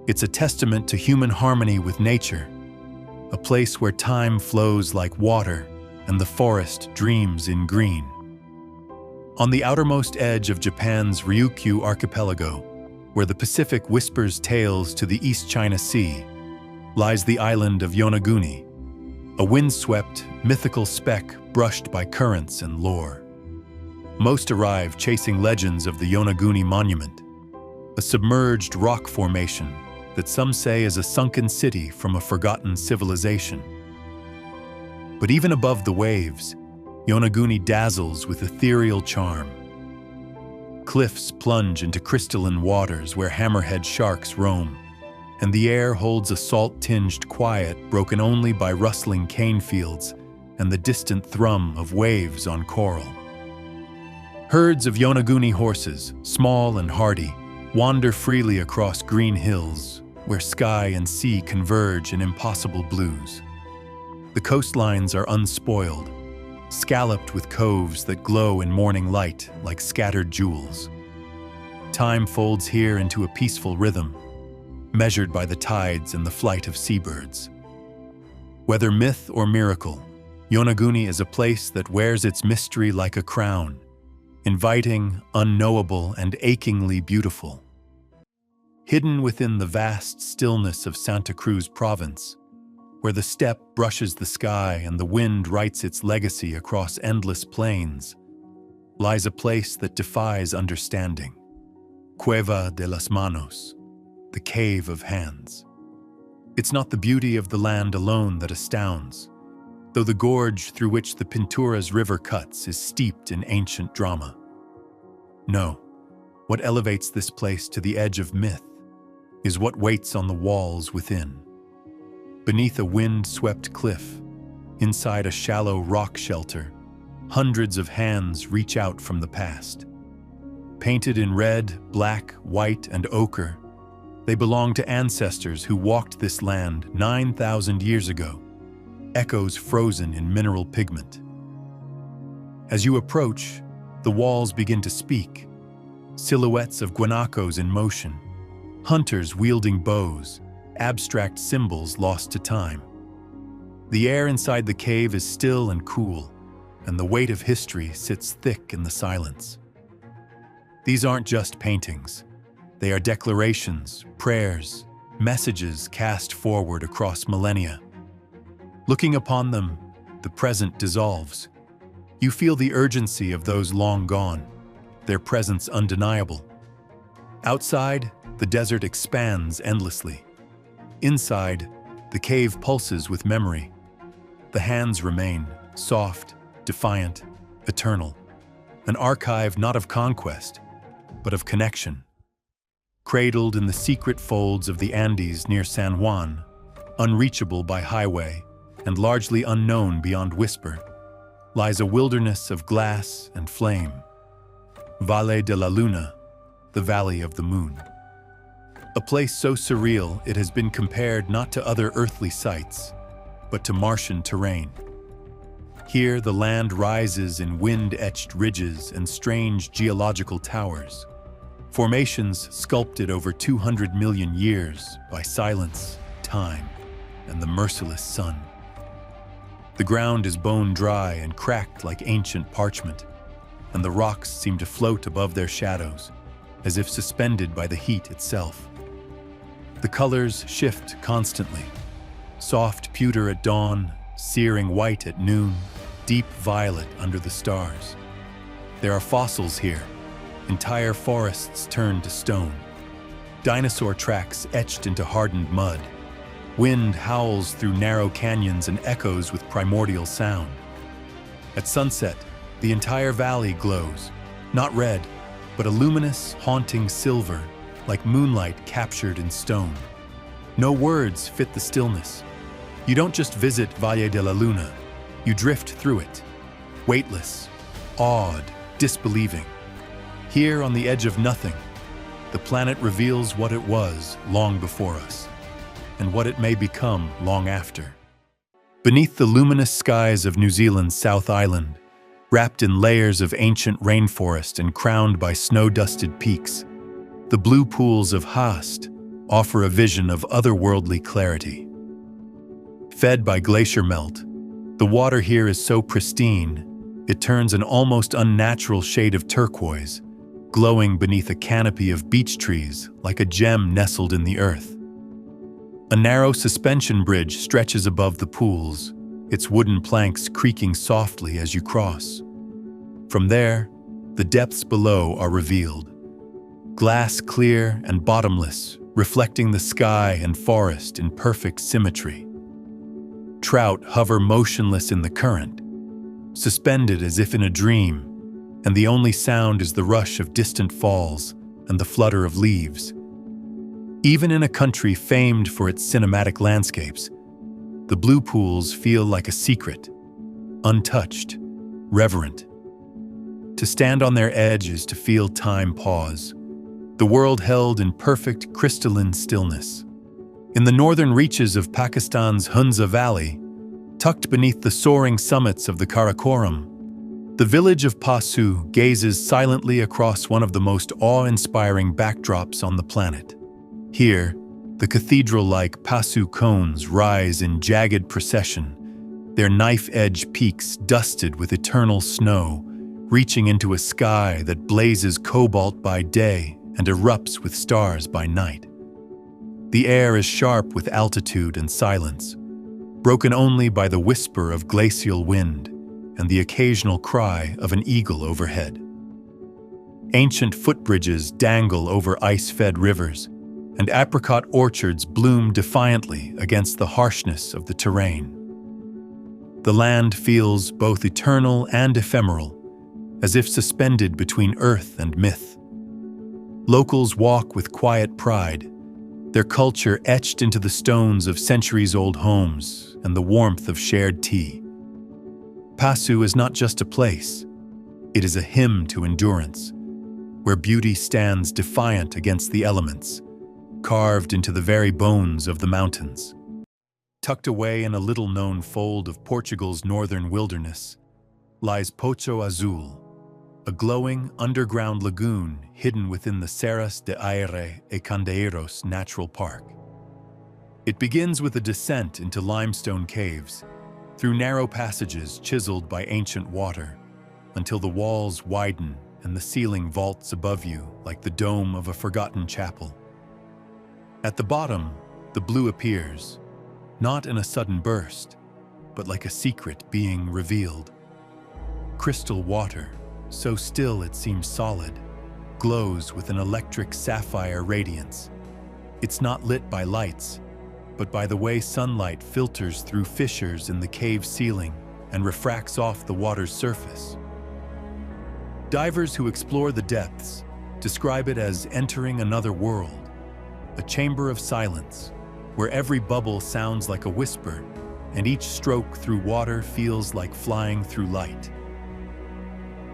It's a testament to human harmony with nature, a place where time flows like water and the forest dreams in green. On the outermost edge of Japan's Ryukyu archipelago, where the Pacific whispers tales to the East China Sea, lies the island of Yonaguni, a windswept, mythical speck brushed by currents and lore. Most arrive chasing legends of the Yonaguni Monument, a submerged rock formation that some say is a sunken city from a forgotten civilization. But even above the waves, Yonaguni dazzles with ethereal charm. Cliffs plunge into crystalline waters where hammerhead sharks roam, and the air holds a salt-tinged quiet broken only by rustling cane fields and the distant thrum of waves on coral. Herds of Yonaguni horses, small and hardy, wander freely across green hills where sky and sea converge in impossible blues. The coastlines are unspoiled, scalloped with coves that glow in morning light like scattered jewels. Time folds here into a peaceful rhythm, measured by the tides and the flight of seabirds. Whether myth or miracle, Yonaguni is a place that wears its mystery like a crown, inviting, unknowable, and achingly beautiful. Hidden within the vast stillness of Santa Cruz province, where the steppe brushes the sky and the wind writes its legacy across endless plains, lies a place that defies understanding. Cueva de las Manos, the Cave of Hands. It's not the beauty of the land alone that astounds, though the gorge through which the Pinturas River cuts is steeped in ancient drama. No, what elevates this place to the edge of myth is what waits on the walls within. Beneath a wind-swept cliff, inside a shallow rock shelter, hundreds of hands reach out from the past. Painted in red, black, white, and ochre, they belong to ancestors who walked this land 9,000 years ago, echoes frozen in mineral pigment. As you approach, the walls begin to speak, silhouettes of guanacos in motion, hunters wielding bows, abstract symbols lost to time. The air inside the cave is still and cool, and the weight of history sits thick in the silence. These aren't just paintings. They are declarations, prayers, messages cast forward across millennia. Looking upon them, the present dissolves. You feel the urgency of those long gone, their presence undeniable. Outside, the desert expands endlessly. Inside, the cave pulses with memory. The hands remain, soft, defiant, eternal. An archive not of conquest, but of connection. Cradled in the secret folds of the Andes near San Juan, unreachable by highway and largely unknown beyond whisper, lies a wilderness of glass and flame. Valle de la Luna, the Valley of the Moon. A place so surreal it has been compared not to other earthly sights, but to Martian terrain. Here the land rises in wind-etched ridges and strange geological towers, formations sculpted over 200 million years by silence, time, and the merciless sun. The ground is bone dry and cracked like ancient parchment, and the rocks seem to float above their shadows, as if suspended by the heat itself. The colors shift constantly. Soft pewter at dawn, searing white at noon, deep violet under the stars. There are fossils here, entire forests turned to stone. Dinosaur tracks etched into hardened mud. Wind howls through narrow canyons and echoes with primordial sound. At sunset, the entire valley glows, not red, but a luminous, haunting silver, like moonlight captured in stone. No words fit the stillness. You don't just visit Valle de la Luna, you drift through it, weightless, awed, disbelieving. Here on the edge of nothing, the planet reveals what it was long before us. and what it may become long after. Beneath the luminous skies of New Zealand's South Island, wrapped in layers of ancient rainforest and crowned by snow-dusted peaks, the blue pools of Haast offer a vision of otherworldly clarity. Fed by glacier melt, the water here is so pristine, it turns an almost unnatural shade of turquoise, glowing beneath a canopy of beech trees like a gem nestled in the earth. A narrow suspension bridge stretches above the pools, its wooden planks creaking softly as you cross. From there, the depths below are revealed, glass clear and bottomless, reflecting the sky and forest in perfect symmetry. Trout hover motionless in the current, suspended as if in a dream, and the only sound is the rush of distant falls and the flutter of leaves. Even in a country famed for its cinematic landscapes, the blue pools feel like a secret, untouched, reverent. To stand on their edge is to feel time pause, the world held in perfect crystalline stillness. In the northern reaches of Pakistan's Hunza Valley, tucked beneath the soaring summits of the Karakoram, the village of Pasu gazes silently across one of the most awe-inspiring backdrops on the planet. Here, the cathedral-like Pasu cones rise in jagged procession, their knife-edge peaks dusted with eternal snow, reaching into a sky that blazes cobalt by day and erupts with stars by night. The air is sharp with altitude and silence, broken only by the whisper of glacial wind and the occasional cry of an eagle overhead. Ancient footbridges dangle over ice-fed rivers, and apricot orchards bloom defiantly against the harshness of the terrain. The land feels both eternal and ephemeral, as if suspended between earth and myth. Locals walk with quiet pride, their culture etched into the stones of centuries-old homes and the warmth of shared tea. Pasu is not just a place, it is a hymn to endurance, where beauty stands defiant against the elements, carved into the very bones of the mountains. Tucked away in a little-known fold of Portugal's northern wilderness lies Poço Azul, a glowing underground lagoon hidden within the Serras de Aire e Candeeiros Natural Park. It begins with a descent into limestone caves, through narrow passages chiseled by ancient water, until the walls widen and the ceiling vaults above you like the dome of a forgotten chapel. At the bottom, the blue appears, not in a sudden burst, but like a secret being revealed. Crystal water, so still it seems solid, glows with an electric sapphire radiance. It's not lit by lights, but by the way sunlight filters through fissures in the cave ceiling and refracts off the water's surface. Divers who explore the depths describe it as entering another world, a chamber of silence, where every bubble sounds like a whisper and each stroke through water feels like flying through light.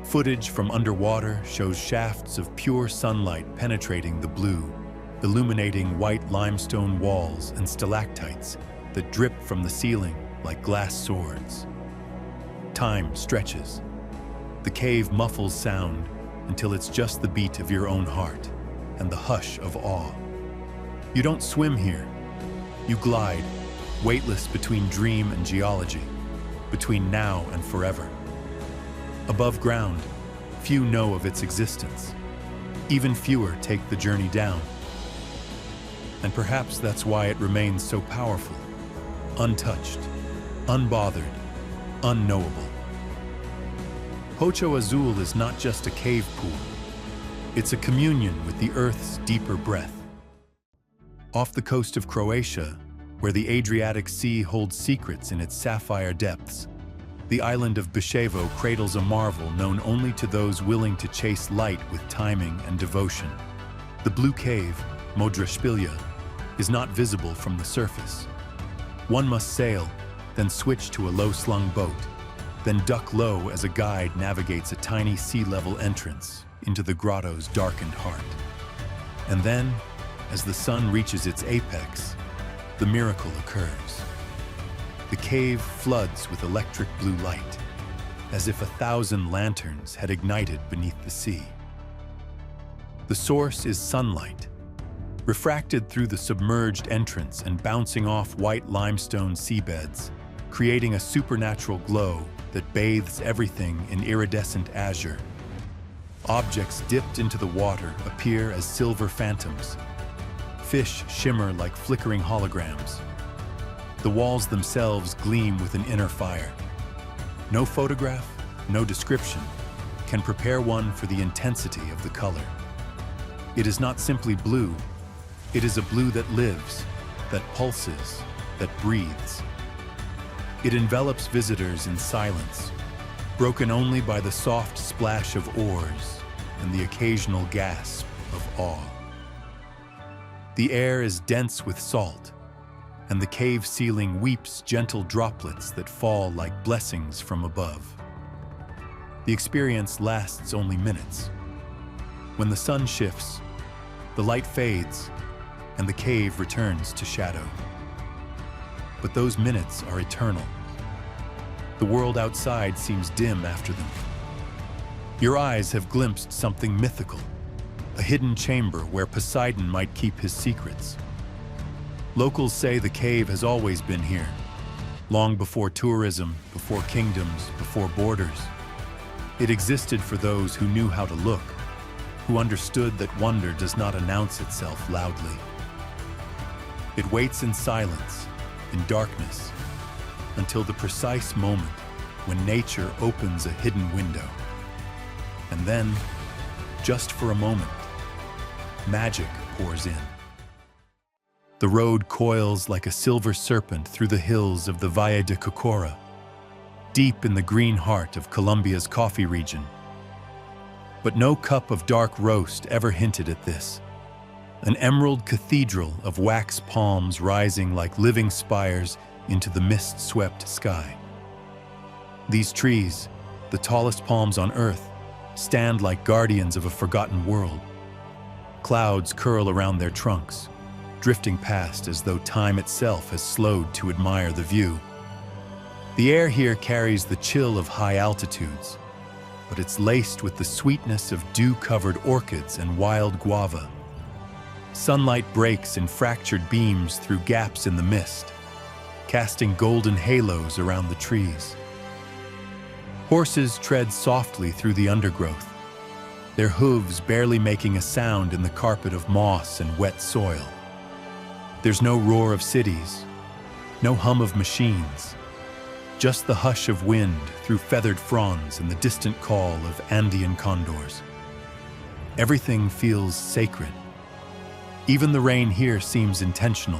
Footage from underwater shows shafts of pure sunlight penetrating the blue, illuminating white limestone walls and stalactites that drip from the ceiling like glass swords. Time stretches. The cave muffles sound until it's just the beat of your own heart and the hush of awe. You don't swim here. You glide, weightless between dream and geology, between now and forever. Above ground, few know of its existence. Even fewer take the journey down. And perhaps that's why it remains so powerful, untouched, unbothered, unknowable. Poço Azul is not just a cave pool. It's a communion with the Earth's deeper breath. Off the coast of Croatia, where the Adriatic Sea holds secrets in its sapphire depths, the island of Bishevo cradles a marvel known only to those willing to chase light with timing and devotion. The blue cave, Modra Špilja, is not visible from the surface. One must sail, then switch to a low-slung boat, then duck low as a guide navigates a tiny sea-level entrance into the grotto's darkened heart. And then, as the sun reaches its apex, the miracle occurs. The cave floods with electric blue light, as if 1,000 lanterns had ignited beneath the sea. The source is sunlight, refracted through the submerged entrance and bouncing off white limestone seabeds, creating a supernatural glow that bathes everything in iridescent azure. Objects dipped into the water appear as silver phantoms. Fish shimmer like flickering holograms. The walls themselves gleam with an inner fire. No photograph, no description can prepare one for the intensity of the color. It is not simply blue, it is a blue that lives, that pulses, that breathes. It envelops visitors in silence, broken only by the soft splash of oars and the occasional gasp of awe. The air is dense with salt, and the cave ceiling weeps gentle droplets that fall like blessings from above. The experience lasts only minutes. When the sun shifts, the light fades, and the cave returns to shadow. But those minutes are eternal. The world outside seems dim after them. Your eyes have glimpsed something mythical, a hidden chamber where Poseidon might keep his secrets. Locals say the cave has always been here, long before tourism, before kingdoms, before borders. It existed for those who knew how to look, who understood that wonder does not announce itself loudly. It waits in silence, in darkness, until the precise moment when nature opens a hidden window. And then, just for a moment, magic pours in. The road coils like a silver serpent through the hills of the Valle de Cocora, deep in the green heart of Colombia's coffee region. But no cup of dark roast ever hinted at this. An emerald cathedral of wax palms rising like living spires into the mist-swept sky. These trees, the tallest palms on earth, stand like guardians of a forgotten world. Clouds curl around their trunks, drifting past as though time itself has slowed to admire the view. The air here carries the chill of high altitudes, but it's laced with the sweetness of dew-covered orchids and wild guava. Sunlight breaks in fractured beams through gaps in the mist, casting golden halos around the trees. Horses tread softly through the undergrowth, their hooves barely making a sound in the carpet of moss and wet soil. There's no roar of cities, no hum of machines, just the hush of wind through feathered fronds and the distant call of Andean condors. Everything feels sacred. Even the rain here seems intentional,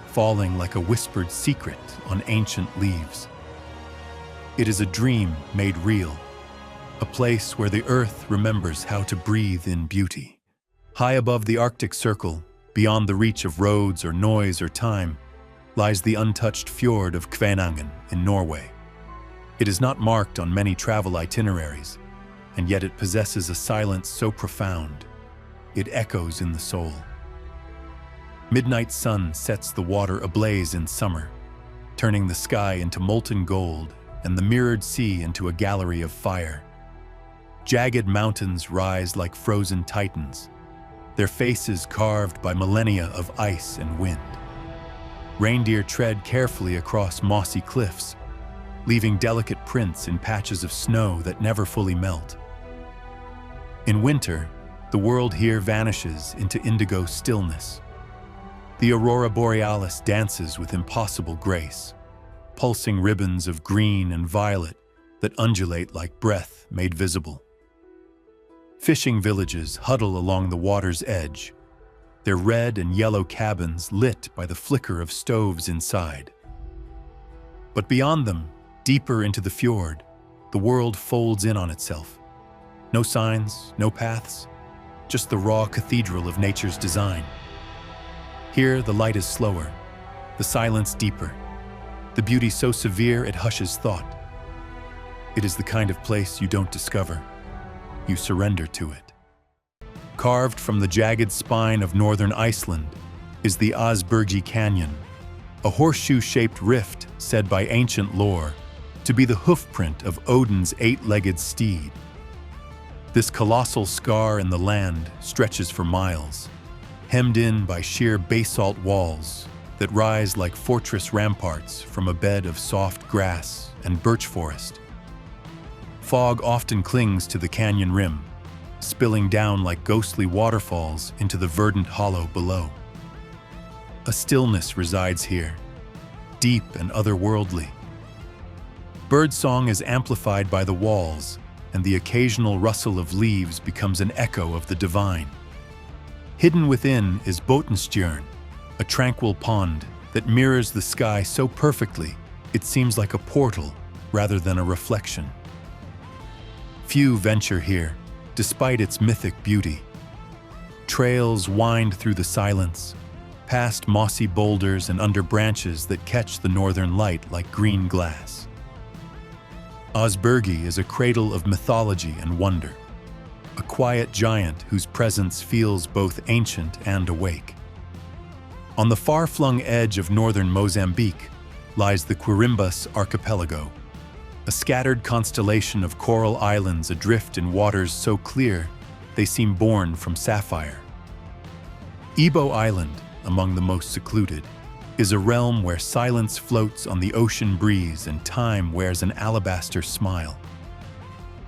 falling like a whispered secret on ancient leaves. It is a dream made real, a place where the earth remembers how to breathe in beauty. High above the Arctic Circle, beyond the reach of roads or noise or time, lies the untouched fjord of Kvænangen in Norway. It is not marked on many travel itineraries, and yet it possesses a silence so profound, it echoes in the soul. Midnight sun sets the water ablaze in summer, turning the sky into molten gold and the mirrored sea into a gallery of fire. Jagged mountains rise like frozen titans, their faces carved by millennia of ice and wind. Reindeer tread carefully across mossy cliffs, leaving delicate prints in patches of snow that never fully melt. In winter, the world here vanishes into indigo stillness. The aurora borealis dances with impossible grace, pulsing ribbons of green and violet that undulate like breath made visible. Fishing villages huddle along the water's edge, their red and yellow cabins lit by the flicker of stoves inside. But beyond them, deeper into the fjord, the world folds in on itself. No signs, no paths, just the raw cathedral of nature's design. Here, the light is slower, the silence deeper, the beauty so severe it hushes thought. It is the kind of place you don't discover, you surrender to it. Carved from the jagged spine of northern Iceland is the Aspergi Canyon, a horseshoe-shaped rift said by ancient lore to be the hoofprint of Odin's eight-legged steed. This colossal scar in the land stretches for miles, hemmed in by sheer basalt walls that rise like fortress ramparts from a bed of soft grass and birch forest. Fog often clings to the canyon rim, spilling down like ghostly waterfalls into the verdant hollow below. A stillness resides here, deep and otherworldly. Birdsong is amplified by the walls, and the occasional rustle of leaves becomes an echo of the divine. Hidden within is Botenstjørn, a tranquil pond that mirrors the sky so perfectly it seems like a portal rather than a reflection. Few venture here, despite its mythic beauty. Trails wind through the silence, past mossy boulders and under branches that catch the northern light like green glass. Osbergi is a cradle of mythology and wonder, a quiet giant whose presence feels both ancient and awake. On the far-flung edge of northern Mozambique lies the Quirimbas archipelago, a scattered constellation of coral islands adrift in waters so clear they seem born from sapphire. Ebo Island, among the most secluded, is a realm where silence floats on the ocean breeze and time wears an alabaster smile.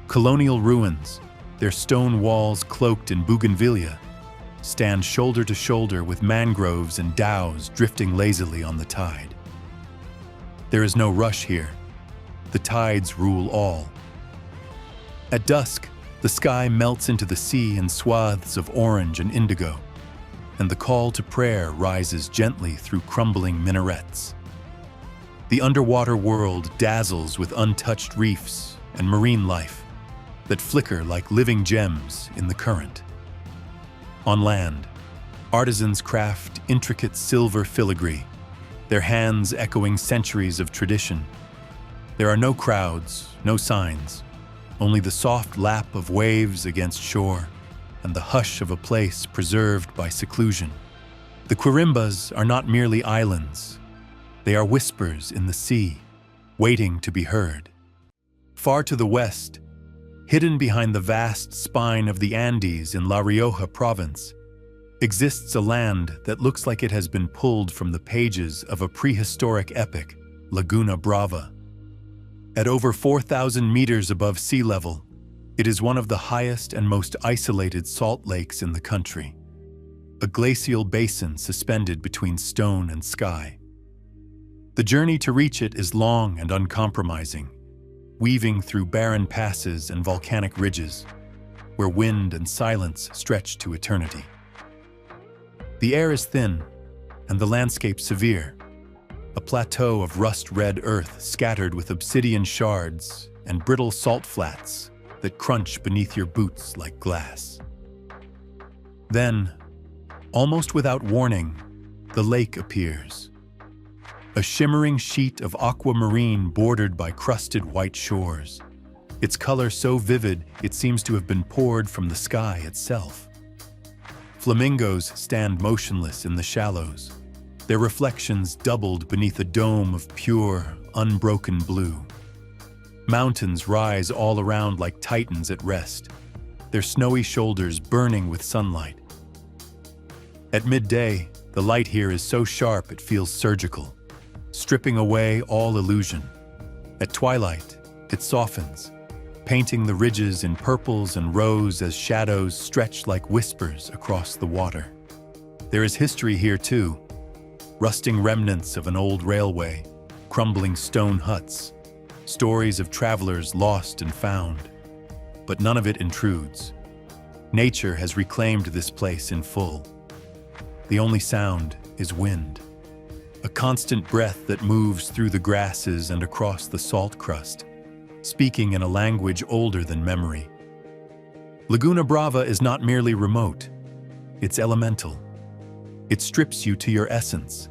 Colonial ruins, their stone walls cloaked in bougainvillea, stand shoulder to shoulder with mangroves and dhows drifting lazily on the tide. There is no rush here. The tides rule all. At dusk, the sky melts into the sea in swaths of orange and indigo, and the call to prayer rises gently through crumbling minarets. The underwater world dazzles with untouched reefs and marine life that flicker like living gems in the current. On land, artisans craft intricate silver filigree, their hands echoing centuries of tradition. There are no crowds, no signs, only the soft lap of waves against shore and the hush of a place preserved by seclusion. The Quirimbas are not merely islands. They are whispers in the sea, waiting to be heard. Far to the west, hidden behind the vast spine of the Andes in La Rioja province, exists a land that looks like it has been pulled from the pages of a prehistoric epic, Laguna Brava. At over 4,000 meters above sea level, it is one of the highest and most isolated salt lakes in the country, a glacial basin suspended between stone and sky. The journey to reach it is long and uncompromising, weaving through barren passes and volcanic ridges, where wind and silence stretch to eternity. The air is thin, and the landscape severe, a plateau of rust-red earth scattered with obsidian shards and brittle salt flats that crunch beneath your boots like glass. Then, almost without warning, the lake appears. A shimmering sheet of aquamarine bordered by crusted white shores. Its color so vivid it seems to have been poured from the sky itself. Flamingos stand motionless in the shallows, their reflections doubled beneath a dome of pure, unbroken blue. Mountains rise all around like titans at rest, their snowy shoulders burning with sunlight. At midday, the light here is so sharp it feels surgical, stripping away all illusion. At twilight, it softens, painting the ridges in purples and rose as shadows stretch like whispers across the water. There is history here too, rusting remnants of an old railway, crumbling stone huts, stories of travelers lost and found, but none of it intrudes. Nature has reclaimed this place in full. The only sound is wind, a constant breath that moves through the grasses and across the salt crust, speaking in a language older than memory. Laguna Brava is not merely remote, it's elemental. It strips you to your essence,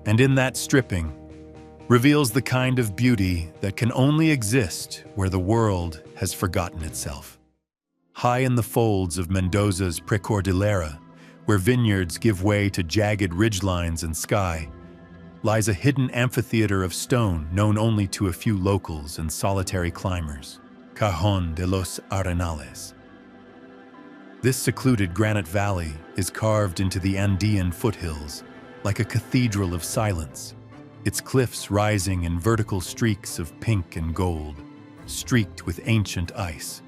and in that stripping, reveals the kind of beauty that can only exist where the world has forgotten itself. High in the folds of Mendoza's Precordillera, where vineyards give way to jagged ridgelines and sky, lies a hidden amphitheater of stone known only to a few locals and solitary climbers, Cajón de los Arenales. This secluded granite valley is carved into the Andean foothills like a cathedral of silence, its cliffs rising in vertical streaks of pink and gold, streaked with ancient ice.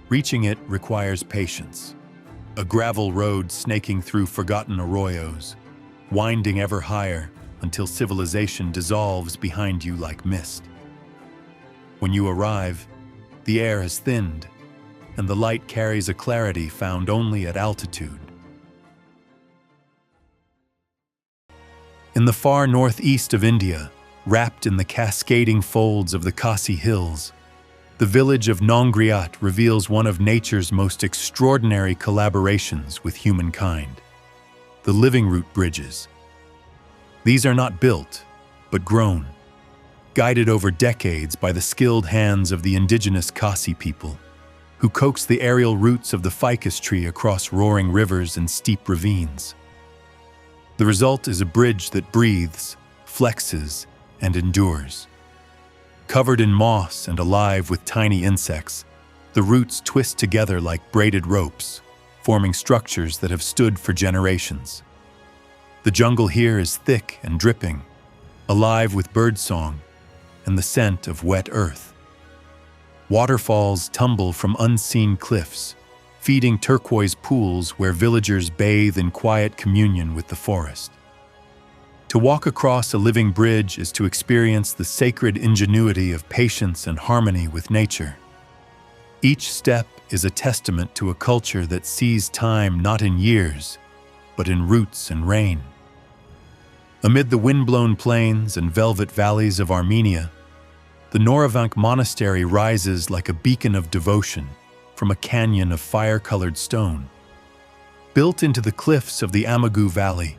Reaching it requires patience, a gravel road snaking through forgotten arroyos, winding ever higher until civilization dissolves behind you like mist. When you arrive, the air has thinned, and the light carries a clarity found only at altitude. In the far northeast of India, wrapped in the cascading folds of the Khasi Hills, the village of Nongriat reveals one of nature's most extraordinary collaborations with humankind: the living root bridges. These are not built, but grown, guided over decades by the skilled hands of the indigenous Khasi people, who coax the aerial roots of the ficus tree across roaring rivers and steep ravines. The result is a bridge that breathes, flexes, and endures. Covered in moss and alive with tiny insects, the roots twist together like braided ropes, forming structures that have stood for generations. The jungle here is thick and dripping, alive with birdsong and the scent of wet earth. Waterfalls tumble from unseen cliffs, feeding turquoise pools where villagers bathe in quiet communion with the forest. To walk across a living bridge is to experience the sacred ingenuity of patience and harmony with nature. Each step is a testament to a culture that sees time not in years, but in roots and rain. Amid the wind-blown plains and velvet valleys of Armenia, the Noravank Monastery rises like a beacon of devotion from a canyon of fire-colored stone. Built into the cliffs of the Amagu Valley,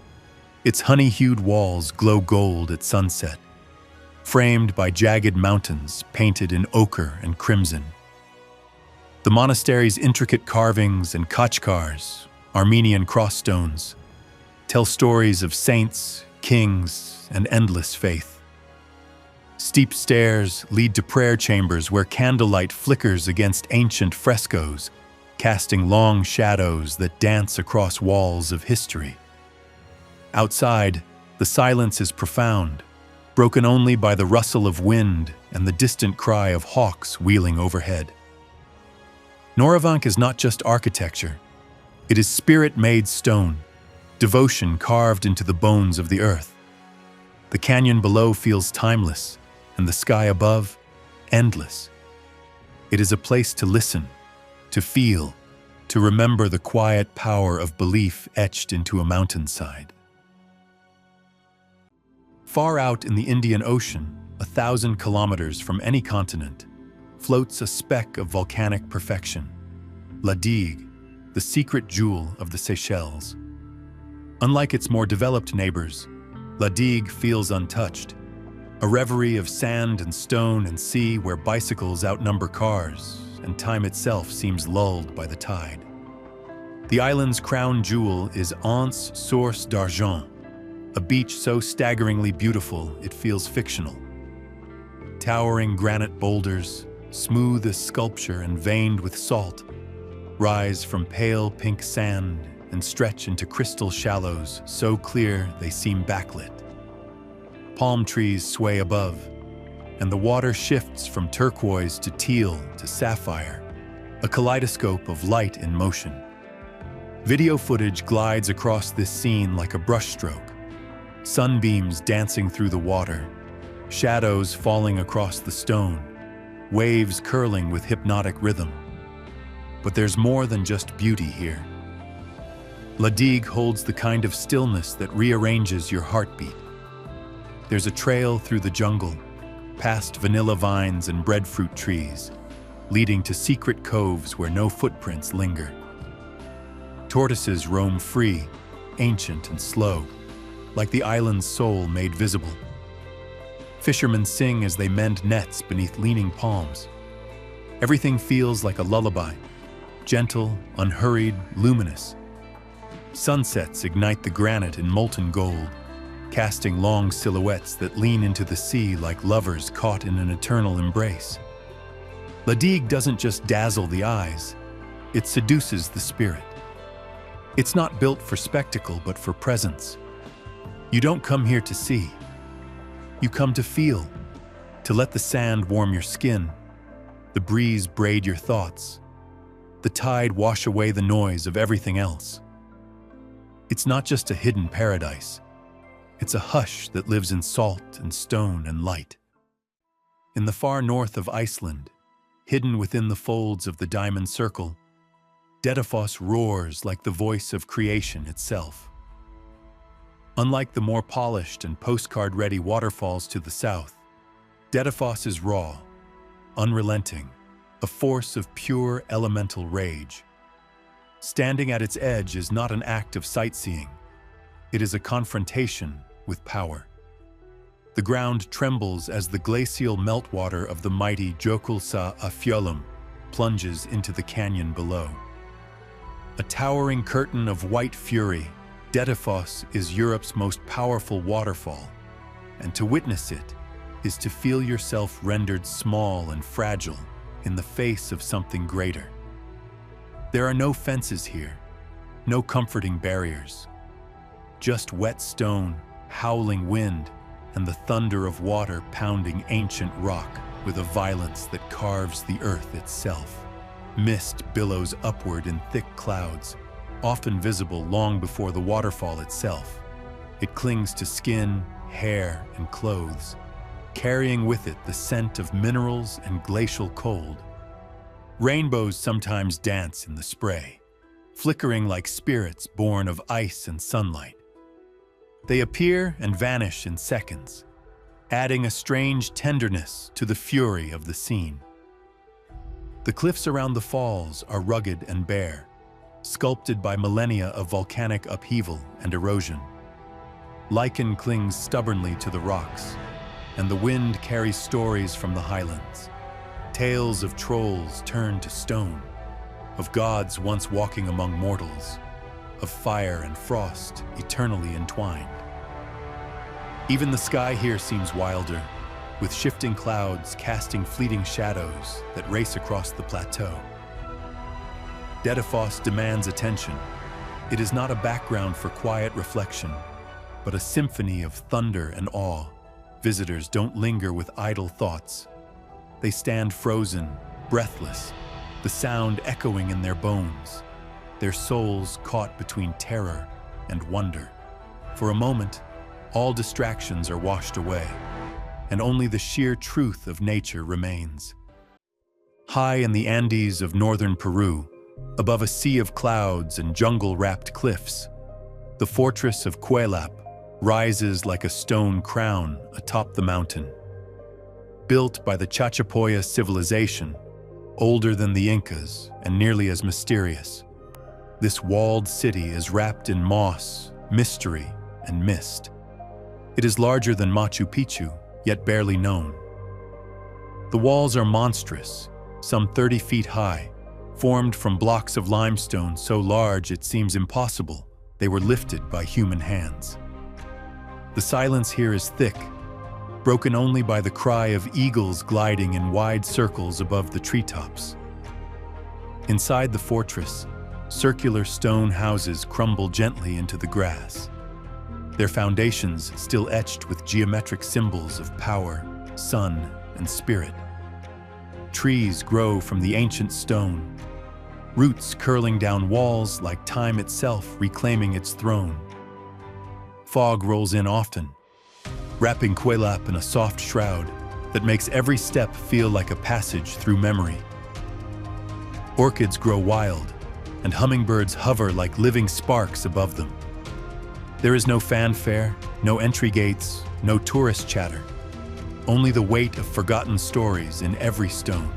its honey-hued walls glow gold at sunset, framed by jagged mountains painted in ochre and crimson. The monastery's intricate carvings and khachkars, Armenian crossstones, tell stories of saints, kings, and endless faith. Steep stairs lead to prayer chambers where candlelight flickers against ancient frescoes, casting long shadows that dance across walls of history. Outside, the silence is profound, broken only by the rustle of wind and the distant cry of hawks wheeling overhead. Noravank is not just architecture. It is spirit-made stone, devotion carved into the bones of the earth. The canyon below feels timeless, and the sky above, endless. It is a place to listen, to feel, to remember the quiet power of belief etched into a mountainside. Far out in the Indian Ocean, 1,000 kilometers from any continent, floats a speck of volcanic perfection, La Digue, the secret jewel of the Seychelles. Unlike its more developed neighbors, La Digue feels untouched, a reverie of sand and stone and sea where bicycles outnumber cars and time itself seems lulled by the tide. The island's crown jewel is Anse Source d'Argent, a beach so staggeringly beautiful it feels fictional. Towering granite boulders, smooth as sculpture and veined with salt, rise from pale pink sand and stretch into crystal shallows so clear they seem backlit. Palm trees sway above, and the water shifts from turquoise to teal to sapphire, a kaleidoscope of light in motion. Video footage glides across this scene like a brushstroke, sunbeams dancing through the water, shadows falling across the stone, waves curling with hypnotic rhythm. But there's more than just beauty here. La Digue holds the kind of stillness that rearranges your heartbeat. There's a trail through the jungle, past vanilla vines and breadfruit trees, leading to secret coves where no footprints linger. Tortoises roam free, ancient and slow, like the island's soul made visible. Fishermen sing as they mend nets beneath leaning palms. Everything feels like a lullaby, gentle, unhurried, luminous. Sunsets ignite the granite in molten gold, casting long silhouettes that lean into the sea like lovers caught in an eternal embrace. La Digue doesn't just dazzle the eyes, it seduces the spirit. It's not built for spectacle, but for presence. You don't come here to see. You come to feel, to let the sand warm your skin, the breeze braid your thoughts, the tide wash away the noise of everything else. It's not just a hidden paradise. It's a hush that lives in salt and stone and light. In the far north of Iceland, hidden within the folds of the Diamond Circle, Dettifoss roars like the voice of creation itself. Unlike the more polished and postcard-ready waterfalls to the south, Dettifoss is raw, unrelenting, a force of pure elemental rage. Standing at its edge is not an act of sightseeing. It is a confrontation with power. The ground trembles as the glacial meltwater of the mighty Jökulsá á Fjöllum plunges into the canyon below. A towering curtain of white fury, Dettifoss is Europe's most powerful waterfall, and to witness it is to feel yourself rendered small and fragile in the face of something greater. There are no fences here, no comforting barriers, just wet stone, howling wind, and the thunder of water pounding ancient rock with a violence that carves the earth itself. Mist billows upward in thick clouds, often visible long before the waterfall itself. It clings to skin, hair, and clothes, carrying with it the scent of minerals and glacial cold. Rainbows sometimes dance in the spray, flickering like spirits born of ice and sunlight. They appear and vanish in seconds, adding a strange tenderness to the fury of the scene. The cliffs around the falls are rugged and bare, sculpted by millennia of volcanic upheaval and erosion. Lichen clings stubbornly to the rocks, and the wind carries stories from the highlands. Tales of trolls turned to stone, of gods once walking among mortals, of fire and frost eternally entwined. Even the sky here seems wilder, with shifting clouds casting fleeting shadows that race across the plateau. Dettifoss demands attention. It is not a background for quiet reflection, but a symphony of thunder and awe. Visitors don't linger with idle thoughts. They stand frozen, breathless, the sound echoing in their bones, their souls caught between terror and wonder. For a moment, all distractions are washed away, and only the sheer truth of nature remains. High in the Andes of northern Peru, above a sea of clouds and jungle-wrapped cliffs, the fortress of Cuelap rises like a stone crown atop the mountain. Built by the Chachapoya civilization, older than the Incas and nearly as mysterious, this walled city is wrapped in moss, mystery, and mist. It is larger than Machu Picchu, yet barely known. The walls are monstrous, some 30 feet high, formed from blocks of limestone so large it seems impossible they were lifted by human hands. The silence here is thick, broken only by the cry of eagles gliding in wide circles above the treetops. Inside the fortress, circular stone houses crumble gently into the grass, their foundations still etched with geometric symbols of power, sun, and spirit. Trees grow from the ancient stone, roots curling down walls like time itself reclaiming its throne. Fog rolls in often, wrapping Cuelap in a soft shroud that makes every step feel like a passage through memory. Orchids grow wild, and hummingbirds hover like living sparks above them. There is no fanfare, no entry gates, no tourist chatter, only the weight of forgotten stories in every stone.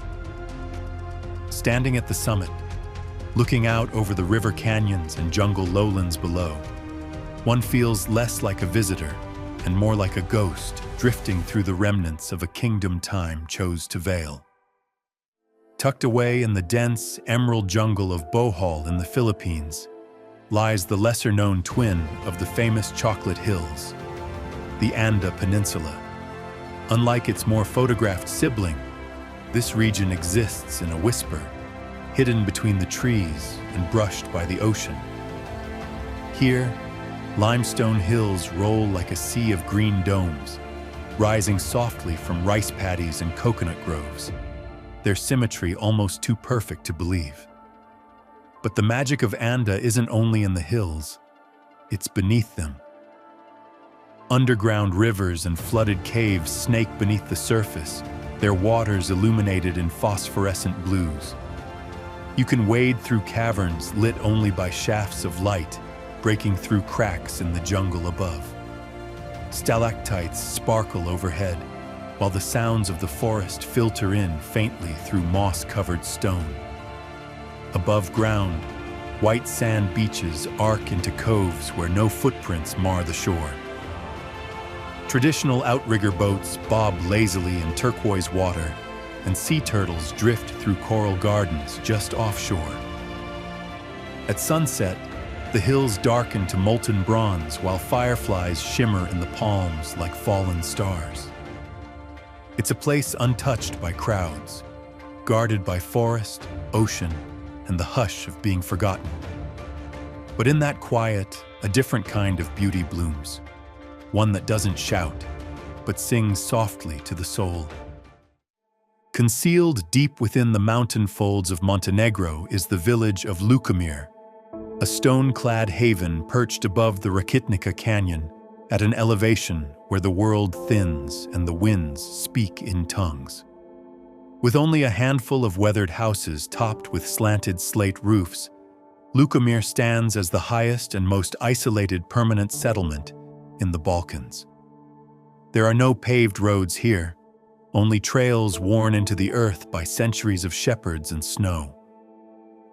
Standing at the summit, looking out over the river canyons and jungle lowlands below, one feels less like a visitor and more like a ghost drifting through the remnants of a kingdom time chose to veil. Tucked away in the dense, emerald jungle of Bohol in the Philippines lies the lesser-known twin of the famous Chocolate Hills. the Anda Peninsula. Unlike its more photographed sibling, this region exists in a whisper, hidden between the trees and brushed by the ocean. Here, limestone hills roll like a sea of green domes, rising softly from rice paddies and coconut groves, their symmetry almost too perfect to believe. But the magic of Anda isn't only in the hills, it's beneath them. Underground rivers and flooded caves snake beneath the surface, their waters illuminated in phosphorescent blues. You can wade through caverns lit only by shafts of light, breaking through cracks in the jungle above. Stalactites sparkle overhead, while the sounds of the forest filter in faintly through moss-covered stone. Above ground, white sand beaches arc into coves where no footprints mar the shore. Traditional outrigger boats bob lazily in turquoise water, and sea turtles drift through coral gardens just offshore. At sunset, the hills darken to molten bronze while fireflies shimmer in the palms like fallen stars. It's a place untouched by crowds, guarded by forest, ocean, and the hush of being forgotten. But in that quiet, a different kind of beauty blooms, one that doesn't shout, but sings softly to the soul. Concealed deep within the mountain folds of Montenegro is the village of Ljukomir, a stone-clad haven perched above the Rakitnica Canyon at an elevation where the world thins and the winds speak in tongues. With only a handful of weathered houses topped with slanted slate roofs, Ljukomir stands as the highest and most isolated permanent settlement in the Balkans. There are no paved roads here, only trails worn into the earth by centuries of shepherds and snow.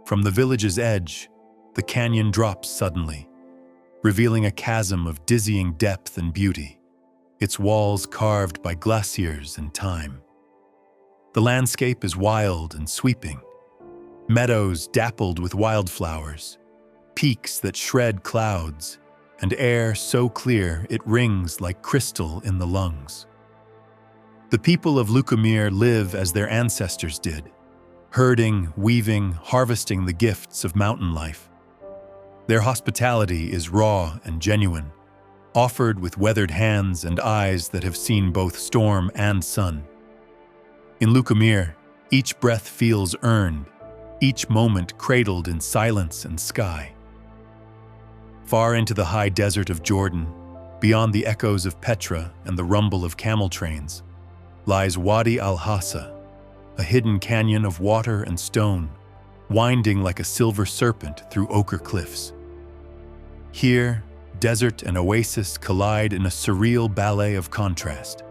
From the village's edge, the canyon drops suddenly, revealing a chasm of dizzying depth and beauty, its walls carved by glaciers and time. The landscape is wild and sweeping, meadows dappled with wildflowers, peaks that shred clouds, and air so clear it rings like crystal in the lungs. The people of Ljukomir live as their ancestors did, herding, weaving, harvesting the gifts of mountain life. Their hospitality is raw and genuine, offered with weathered hands and eyes that have seen both storm and sun. In Ljukomir, each breath feels earned, each moment cradled in silence and sky. Far into the high desert of Jordan, beyond the echoes of Petra and the rumble of camel trains, lies Wadi al-Hassa, a hidden canyon of water and stone, winding like a silver serpent through ochre cliffs. Here, desert and oasis collide in a surreal ballet of contrast.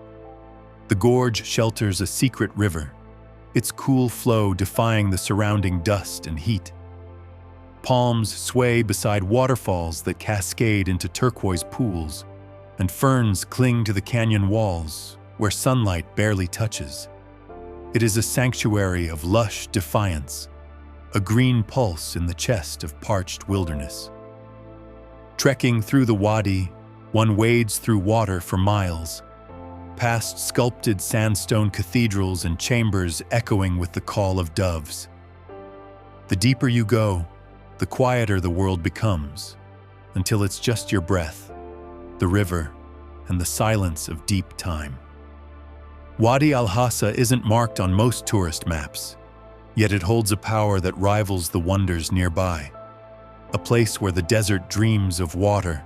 The gorge shelters a secret river, its cool flow defying the surrounding dust and heat. Palms sway beside waterfalls that cascade into turquoise pools, and ferns cling to the canyon walls, where sunlight barely touches. It is a sanctuary of lush defiance, a green pulse in the chest of parched wilderness. Trekking through the wadi, one wades through water for miles, past sculpted sandstone cathedrals and chambers echoing with the call of doves. The deeper you go, the quieter the world becomes, until it's just your breath, the river, and the silence of deep time. Wadi al-Hassa isn't marked on most tourist maps, yet it holds a power that rivals the wonders nearby. A place where the desert dreams of water,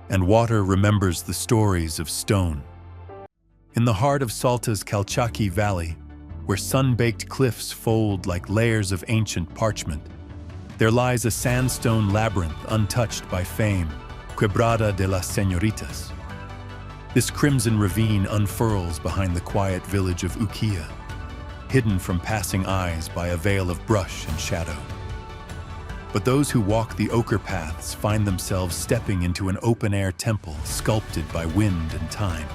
and water remembers the stories of stone. In the heart of Salta's Kalchaki Valley, where sun-baked cliffs fold like layers of ancient parchment, there lies a sandstone labyrinth untouched by fame, Quebrada de las Señoritas. This crimson ravine unfurls behind the quiet village of Ukiah, hidden from passing eyes by a veil of brush and shadow. But those who walk the ochre paths find themselves stepping into an open-air temple sculpted by wind and time.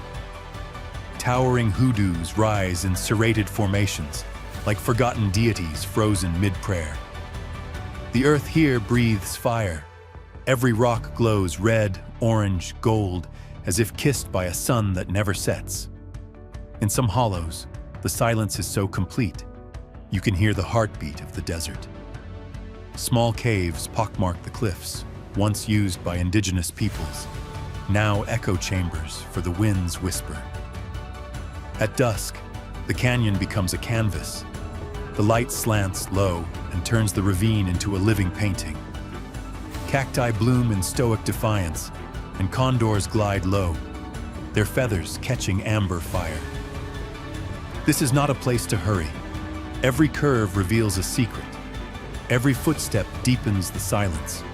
Towering hoodoos rise in serrated formations, like forgotten deities frozen mid-prayer. The earth here breathes fire. Every rock glows red, orange, gold, as if kissed by a sun that never sets. In some hollows, the silence is so complete, you can hear the heartbeat of the desert. Small caves pockmark the cliffs, once used by indigenous peoples, now echo chambers for the wind's whisper. At dusk, the canyon becomes a canvas. The light slants low and turns the ravine into a living painting. Cacti bloom in stoic defiance, and condors glide low, their feathers catching amber fire. This is not a place to hurry. Every curve reveals a secret. Every footstep deepens the silence.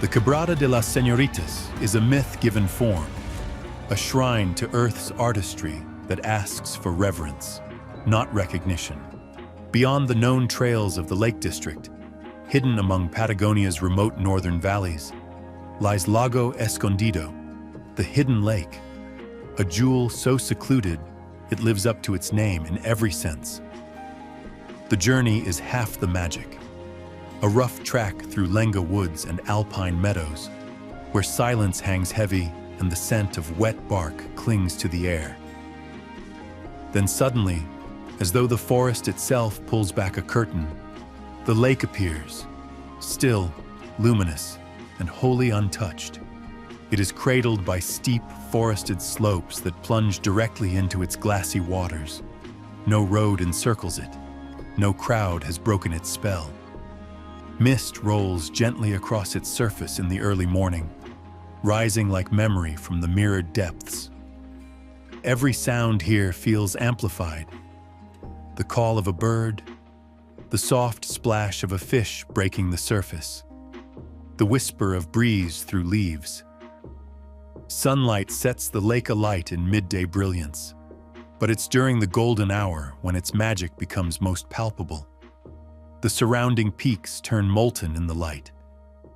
The Quebrada de las Señoritas is a myth given form, a shrine to Earth's artistry that asks for reverence, not recognition. Beyond the known trails of the Lake District, hidden among Patagonia's remote northern valleys, lies Lago Escondido, the hidden lake, a jewel so secluded it lives up to its name in every sense. The journey is half the magic, a rough track through Lenga woods and alpine meadows, where silence hangs heavy and the scent of wet bark clings to the air. Then suddenly, as though the forest itself pulls back a curtain, the lake appears, still, luminous, and wholly untouched. It is cradled by steep, forested slopes that plunge directly into its glassy waters. No road encircles it. No crowd has broken its spell. Mist rolls gently across its surface in the early morning, rising like memory from the mirrored depths. Every sound here feels amplified. The call of a bird, the soft splash of a fish breaking the surface, the whisper of breeze through leaves. Sunlight sets the lake alight in midday brilliance, but it's during the golden hour when its magic becomes most palpable. The surrounding peaks turn molten in the light,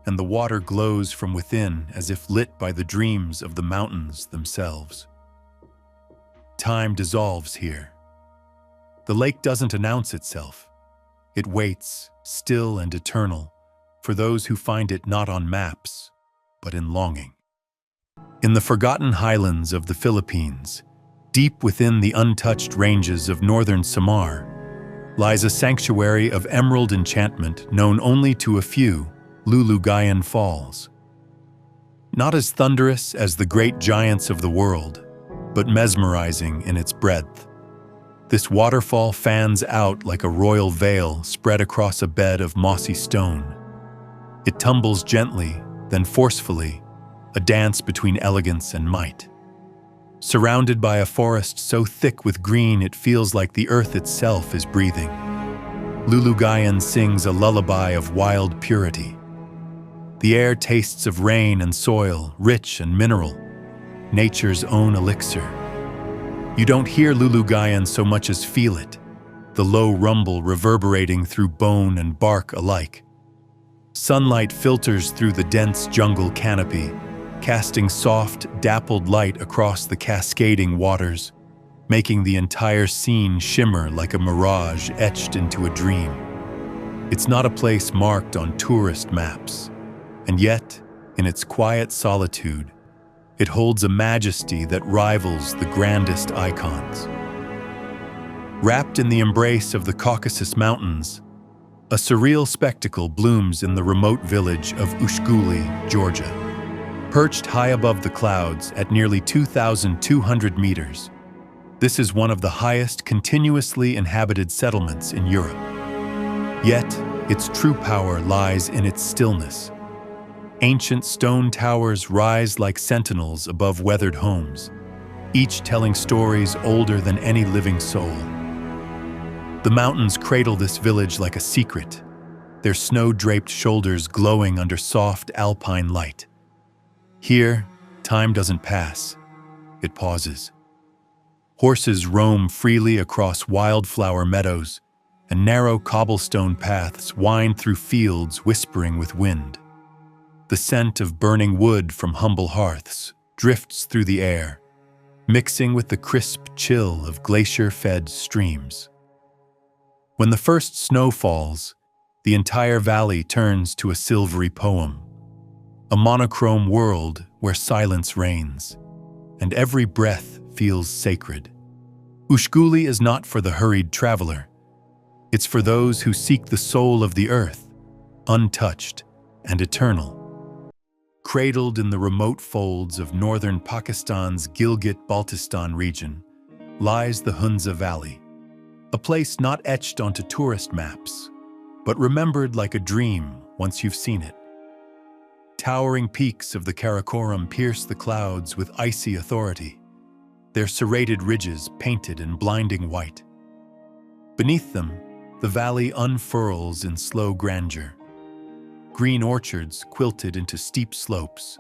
and the water glows from within as if lit by the dreams of the mountains themselves. Time dissolves here. The lake doesn't announce itself. It waits, still and eternal, for those who find it not on maps, but in longing. In the forgotten highlands of the Philippines, deep within the untouched ranges of northern Samar, lies a sanctuary of emerald enchantment known only to a few, Lulugayan Falls. Not as thunderous as the great giants of the world, but mesmerizing in its breadth. This waterfall fans out like a royal veil spread across a bed of mossy stone. It tumbles gently, then forcefully, a dance between elegance and might. Surrounded by a forest so thick with green it feels like the earth itself is breathing. Lulugayan sings a lullaby of wild purity. The air tastes of rain and soil, rich and mineral, nature's own elixir. You don't hear Lulugayan so much as feel it, the low rumble reverberating through bone and bark alike. Sunlight filters through the dense jungle canopy, casting soft, dappled light across the cascading waters, making the entire scene shimmer like a mirage etched into a dream. It's not a place marked on tourist maps, and yet, in its quiet solitude, it holds a majesty that rivals the grandest icons. Wrapped in the embrace of the Caucasus Mountains, a surreal spectacle blooms in the remote village of Ushguli, Georgia. Perched high above the clouds at nearly 2,200 meters, this is one of the highest continuously inhabited settlements in Europe. Yet, its true power lies in its stillness. Ancient stone towers rise like sentinels above weathered homes, each telling stories older than any living soul. The mountains cradle this village like a secret, their snow-draped shoulders glowing under soft alpine light. Here, time doesn't pass, it pauses. Horses roam freely across wildflower meadows, and narrow cobblestone paths wind through fields whispering with wind. The scent of burning wood from humble hearths drifts through the air, mixing with the crisp chill of glacier-fed streams. When the first snow falls, the entire valley turns to a silvery poem. a monochrome world where silence reigns, and every breath feels sacred. Ushguli is not for the hurried traveler. It's for those who seek the soul of the earth, untouched and eternal. Cradled in the remote folds of northern Pakistan's Gilgit-Baltistan region lies the Hunza Valley, a place not etched onto tourist maps, but remembered like a dream once you've seen it. Towering peaks of the Karakoram pierce the clouds with icy authority, their serrated ridges painted in blinding white. Beneath them, the valley unfurls in slow grandeur. Green orchards quilted into steep slopes,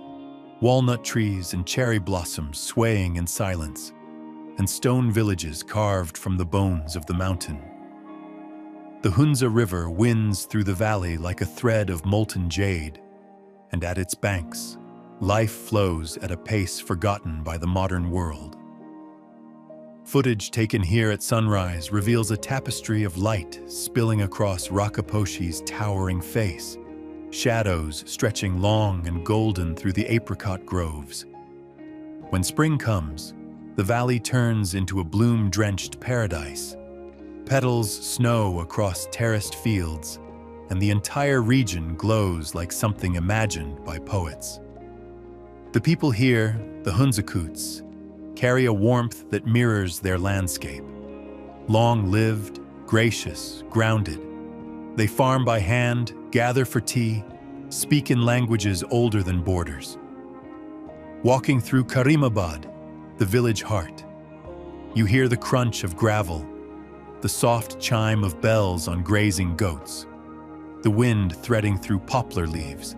walnut trees and cherry blossoms swaying in silence, and stone villages carved from the bones of the mountain. The Hunza River winds through the valley like a thread of molten jade, and at its banks, life flows at a pace forgotten by the modern world. Footage taken here at sunrise reveals a tapestry of light spilling across Rakaposhi's towering face, shadows stretching long and golden through the apricot groves. When spring comes, the valley turns into a bloom-drenched paradise. Petals snow across terraced fields, and the entire region glows like something imagined by poets. The people here, the Hunzakuts, carry a warmth that mirrors their landscape. Long-lived, gracious, grounded. They farm by hand, gather for tea, speak in languages older than borders. Walking through Karimabad, the village heart, you hear the crunch of gravel, the soft chime of bells on grazing goats, the wind threading through poplar leaves.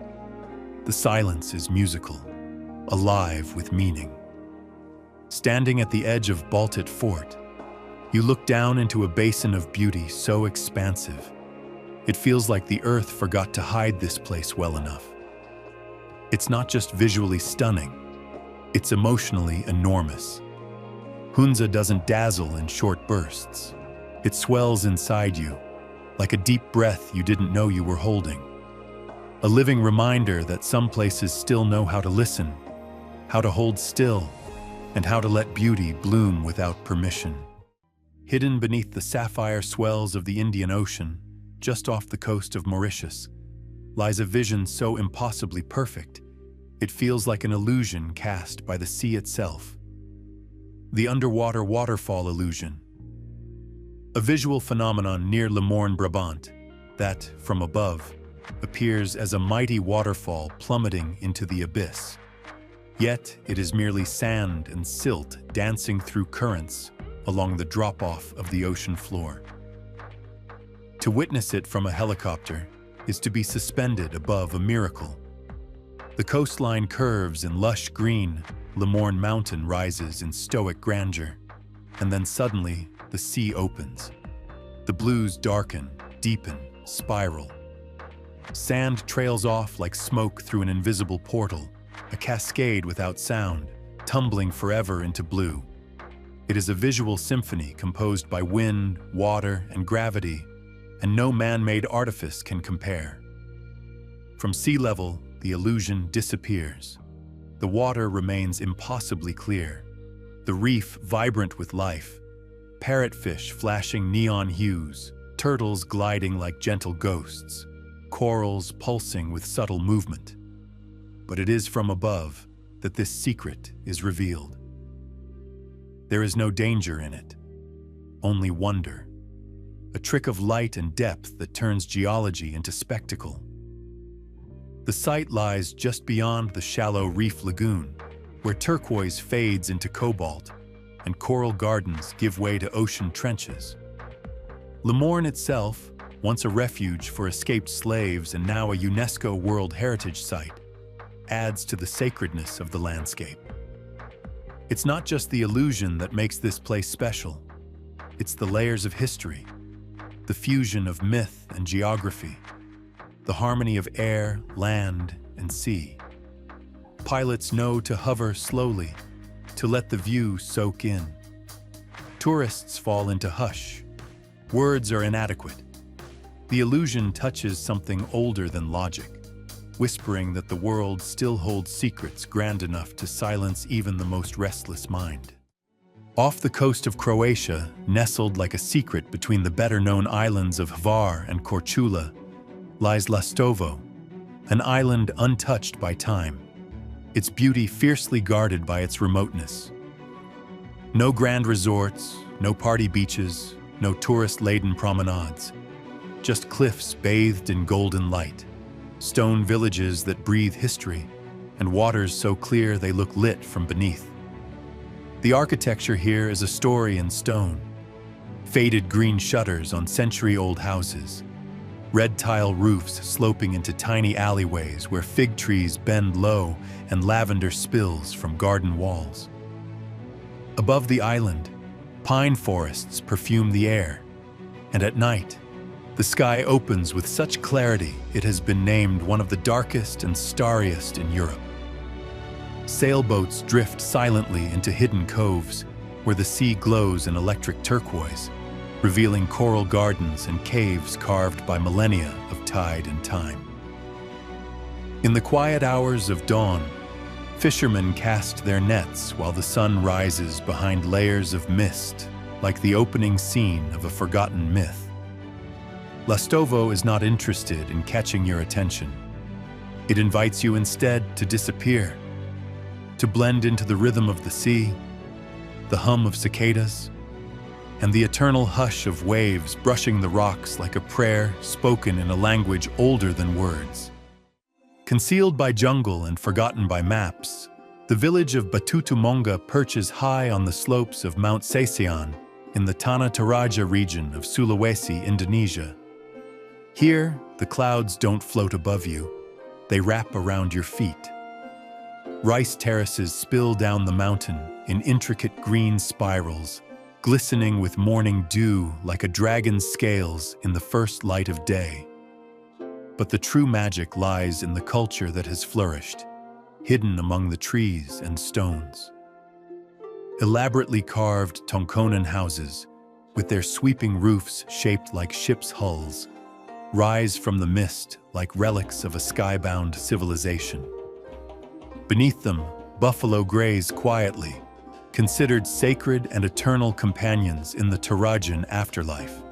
The silence is musical, alive with meaning. Standing at the edge of Baltit Fort, you look down into a basin of beauty so expansive. It feels like the earth forgot to hide this place well enough. It's not just visually stunning, it's emotionally enormous. Hunza doesn't dazzle in short bursts. It swells inside you, like a deep breath you didn't know you were holding. A living reminder that some places still know how to listen, how to hold still, and how to let beauty bloom without permission. Hidden beneath the sapphire swells of the Indian Ocean, just off the coast of Mauritius, lies a vision so impossibly perfect, it feels like an illusion cast by the sea itself. The underwater waterfall illusion. A visual phenomenon near Le Morne, Brabant, that, from above, appears as a mighty waterfall plummeting into the abyss. Yet it is merely sand and silt dancing through currents along the drop-off of the ocean floor. To witness it from a helicopter is to be suspended above a miracle. The coastline curves in lush green, Le Morne Mountain rises in stoic grandeur, and then suddenly the sea opens. The blues darken, deepen, spiral. Sand trails off like smoke through an invisible portal, a cascade without sound, tumbling forever into blue. It is a visual symphony composed by wind, water, and gravity, and no man-made artifice can compare. From sea level, the illusion disappears. The water remains impossibly clear, the reef vibrant with life, parrotfish flashing neon hues, turtles gliding like gentle ghosts, corals pulsing with subtle movement. But it is from above that this secret is revealed. There is no danger in it, only wonder. A trick of light and depth that turns geology into spectacle. The site lies just beyond the shallow reef lagoon, where turquoise fades into cobalt and coral gardens give way to ocean trenches. Le Morne itself, once a refuge for escaped slaves and now a UNESCO World Heritage Site, adds to the sacredness of the landscape. It's not just the illusion that makes this place special. It's the layers of history, the fusion of myth and geography, the harmony of air, land, and sea. Pilots know to hover slowly, to let the view soak in. Tourists fall into hush. Words are inadequate. The illusion touches something older than logic. whispering that the world still holds secrets grand enough to silence even the most restless mind. Off the coast of Croatia, nestled like a secret between the better-known islands of Hvar and Korčula, lies Lastovo, an island untouched by time, its beauty fiercely guarded by its remoteness. No grand resorts, no party beaches, no tourist-laden promenades, just cliffs bathed in golden light, stone villages that breathe history, and waters so clear they look lit from beneath. The architecture here is a story in stone. Faded green shutters on century-old houses, red tile roofs sloping into tiny alleyways where fig trees bend low and lavender spills from garden walls. Above the island, pine forests perfume the air, and at night, the sky opens with such clarity it has been named one of the darkest and starriest in Europe. Sailboats drift silently into hidden coves where the sea glows in electric turquoise, revealing coral gardens and caves carved by millennia of tide and time. In the quiet hours of dawn, fishermen cast their nets while the sun rises behind layers of mist, like the opening scene of a forgotten myth. Lastovo is not interested in catching your attention. It invites you instead to disappear, to blend into the rhythm of the sea, the hum of cicadas, and the eternal hush of waves brushing the rocks like a prayer spoken in a language older than words. Concealed by jungle and forgotten by maps, the village of Batu Tumongga perches high on the slopes of Mount Sasian in the Tanah Toraja region of Sulawesi, Indonesia. Here, the clouds don't float above you, they wrap around your feet. Rice terraces spill down the mountain in intricate green spirals, glistening with morning dew like a dragon's scales in the first light of day. But the true magic lies in the culture that has flourished, hidden among the trees and stones. Elaborately carved Tongkonan houses, with their sweeping roofs shaped like ships' hulls, rise from the mist like relics of a skybound civilization. Beneath them, buffalo graze quietly, considered sacred and eternal companions in the Torajan afterlife.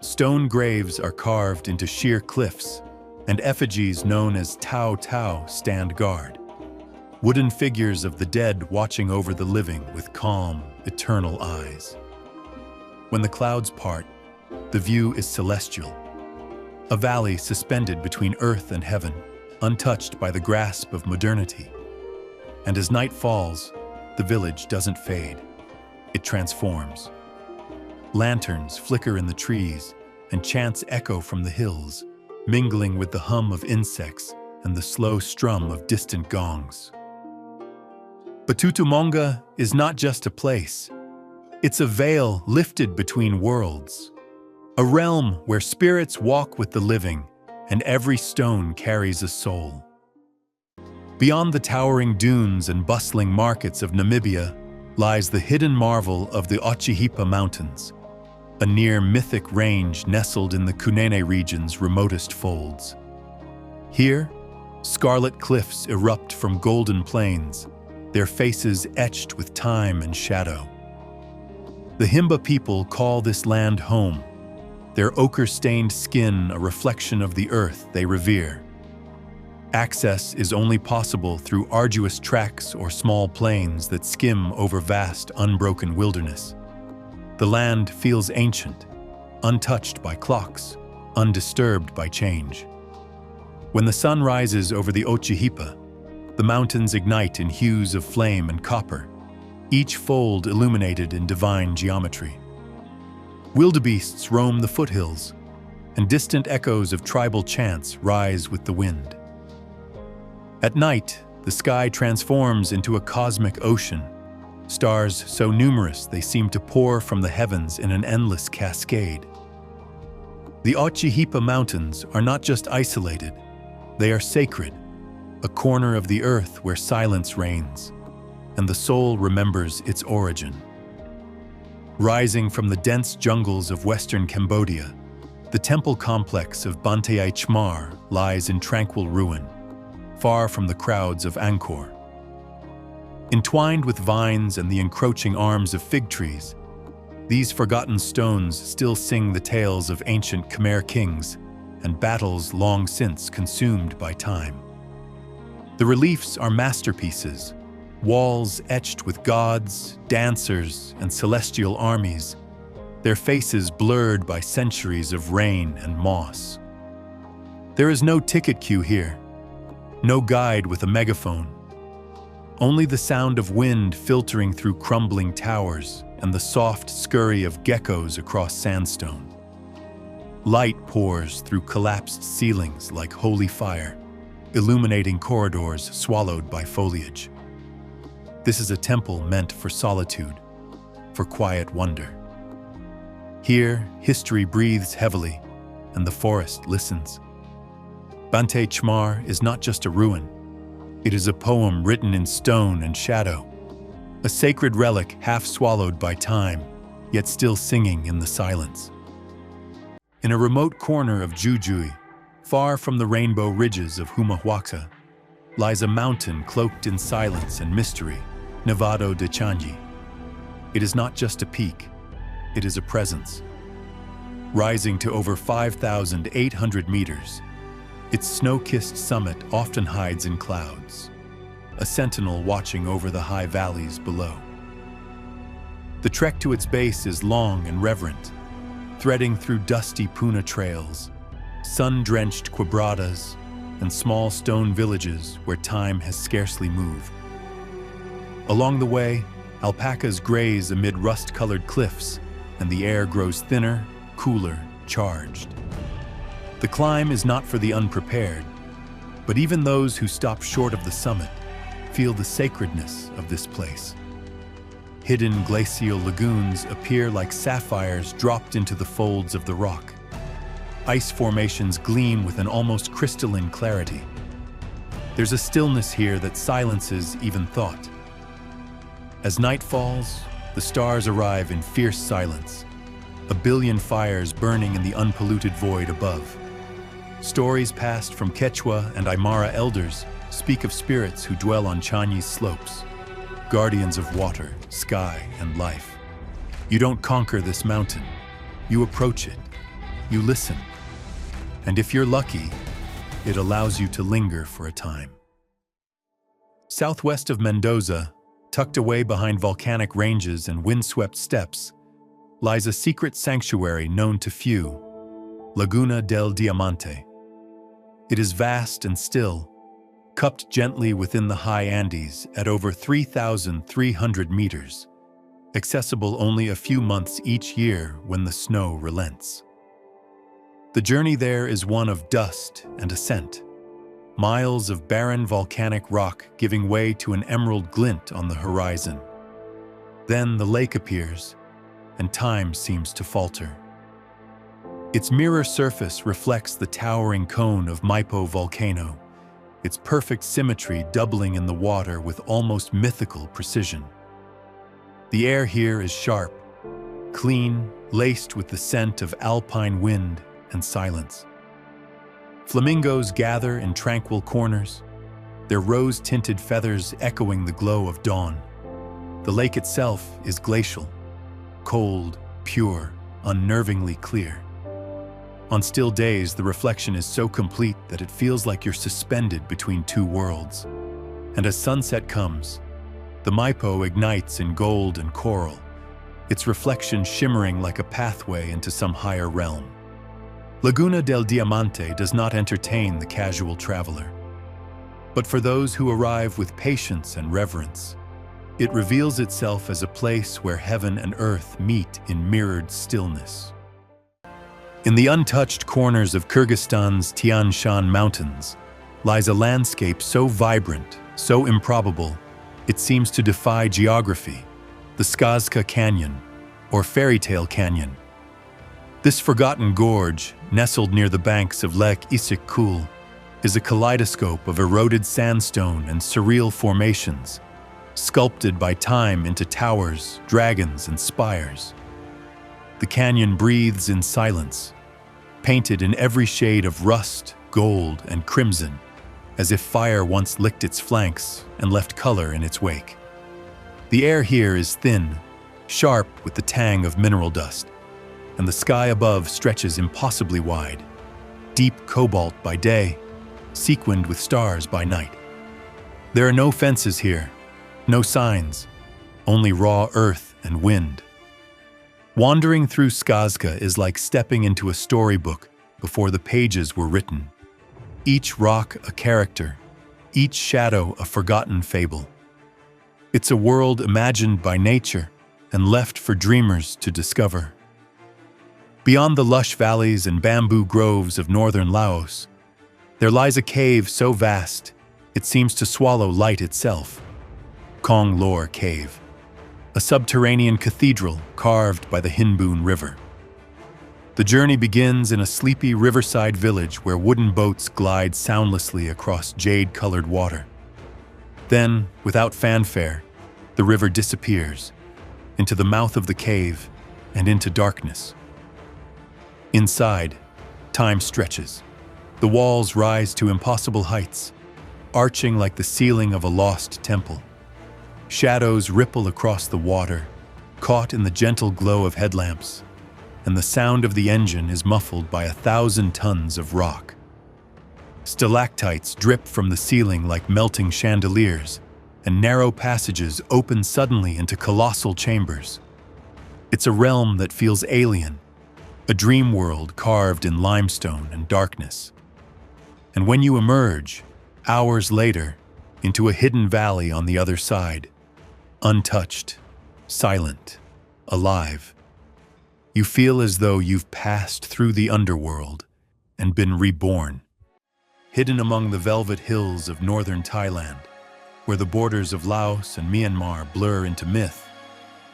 Stone graves are carved into sheer cliffs, and effigies known as Tau Tau stand guard. Wooden figures of the dead watching over the living with calm, eternal eyes. When the clouds part, the view is celestial. A valley suspended between earth and heaven, untouched by the grasp of modernity. And as night falls, the village doesn't fade. It transforms. Lanterns flicker in the trees, and chants echo from the hills, mingling with the hum of insects and the slow strum of distant gongs. Batu Tumongga is not just a place. It's a veil lifted between worlds. A realm where spirits walk with the living, and every stone carries a soul. Beyond the towering dunes and bustling markets of Namibia lies the hidden marvel of the Otshihipa Mountains, a near-mythic range nestled in the Kunene region's remotest folds. Here, scarlet cliffs erupt from golden plains, their faces etched with time and shadow. The Himba people call this land home, their ochre-stained skin a reflection of the earth they revere. Access is only possible through arduous treks or small plains that skim over vast, unbroken wilderness. The land feels ancient, untouched by clocks, undisturbed by change. When the sun rises over the Otshihipa, the mountains ignite in hues of flame and copper, each fold illuminated in divine geometry. Wildebeests roam the foothills, and distant echoes of tribal chants rise with the wind. At night, the sky transforms into a cosmic ocean, stars so numerous they seem to pour from the heavens in an endless cascade. The Otshihipa Mountains are not just isolated, they are sacred, a corner of the earth where silence reigns, and the soul remembers its origin. Rising from the dense jungles of western Cambodia, The temple complex of Banteay Chmar lies in tranquil ruin, far from the crowds of Angkor. Entwined with vines and the encroaching arms of fig trees, these forgotten stones still sing the tales of ancient Khmer kings and battles long since consumed by time. The reliefs are masterpieces, walls etched with gods, dancers, and celestial armies, their faces blurred by centuries of rain and moss. There is no ticket queue here, no guide with a megaphone, only the sound of wind filtering through crumbling towers and the soft scurry of geckos across sandstone. Light pours through collapsed ceilings like holy fire, illuminating corridors swallowed by foliage. This is a temple meant for solitude, for quiet wonder. Here, history breathes heavily, and the forest listens. Banteay Chmar is not just a ruin. It is a poem written in stone and shadow, a sacred relic half swallowed by time, yet still singing in the silence. In a remote corner of Jujui, far from the rainbow ridges of Humahuaca, lies a mountain cloaked in silence and mystery, Nevado de Changi. It is not just a peak, it is a presence. Rising to over 5,800 meters, its snow-kissed summit often hides in clouds, a sentinel watching over the high valleys below. The trek to its base is long and reverent, threading through dusty puna trails, sun-drenched quebradas, and small stone villages where time has scarcely moved. Along the way, alpacas graze amid rust-colored cliffs, and the air grows thinner, cooler, charged. The climb is not for the unprepared, but even those who stop short of the summit feel the sacredness of this place. Hidden glacial lagoons appear like sapphires dropped into the folds of the rock. Ice formations gleam with an almost crystalline clarity. There's a stillness here that silences even thought. As night falls, the stars arrive in fierce silence, a billion fires burning in the unpolluted void above. Stories passed from Quechua and Aymara elders speak of spirits who dwell on Chanyi's slopes, guardians of water, sky, and life. You don't conquer this mountain, you approach it, you listen, and if you're lucky, it allows you to linger for a time. Southwest of Mendoza, tucked away behind volcanic ranges and windswept steppes, lies a secret sanctuary known to few, Laguna del Diamante. It is vast and still, cupped gently within the high Andes at over 3,300 meters, accessible only a few months each year when the snow relents. The journey there is one of dust and ascent, miles of barren volcanic rock giving way to an emerald glint on the horizon. Then the lake appears, and time seems to falter. Its mirror surface reflects the towering cone of Maipo volcano, its perfect symmetry doubling in the water with almost mythical precision. The air here is sharp, clean, laced with the scent of alpine wind and silence. Flamingos gather in tranquil corners, their rose-tinted feathers echoing the glow of dawn. The lake itself is glacial, cold, pure, unnervingly clear. On still days, the reflection is so complete that it feels like you're suspended between two worlds. And as sunset comes, the Maipo ignites in gold and coral, its reflection shimmering like a pathway into some higher realm. Laguna del Diamante does not entertain the casual traveler. But for those who arrive with patience and reverence, it reveals itself as a place where heaven and earth meet in mirrored stillness. In the untouched corners of Kyrgyzstan's Tian Shan Mountains lies a landscape so vibrant, so improbable, it seems to defy geography, the Skazka Canyon, or Fairy Tale Canyon. This forgotten gorge, nestled near the banks of Lake Issyk-Kul, is a kaleidoscope of eroded sandstone and surreal formations, sculpted by time into towers, dragons, and spires. The canyon breathes in silence, painted in every shade of rust, gold, and crimson, as if fire once licked its flanks and left color in its wake. The air here is thin, sharp with the tang of mineral dust, and the sky above stretches impossibly wide, deep cobalt by day, sequined with stars by night. There are no fences here, no signs, only raw earth and wind. Wandering through Skazka is like stepping into a storybook before the pages were written. Each rock a character, each shadow a forgotten fable. It's a world imagined by nature and left for dreamers to discover. Beyond the lush valleys and bamboo groves of northern Laos, there lies a cave so vast it seems to swallow light itself. Kong Lor Cave, a subterranean cathedral carved by the Hinboon River. The journey begins in a sleepy riverside village where wooden boats glide soundlessly across jade-colored water. Then, without fanfare, the river disappears into the mouth of the cave and into darkness. Inside, time stretches. The walls rise to impossible heights, arching like the ceiling of a lost temple. Shadows ripple across the water, caught in the gentle glow of headlamps, and the sound of the engine is muffled by 1,000 tons of rock. Stalactites drip from the ceiling like melting chandeliers, and narrow passages open suddenly into colossal chambers. It's a realm that feels alien, a dream world carved in limestone and darkness. And when you emerge, hours later, into a hidden valley on the other side, untouched, silent, alive, you feel as though you've passed through the underworld and been reborn. Hidden among the velvet hills of northern Thailand, where the borders of Laos and Myanmar blur into myth,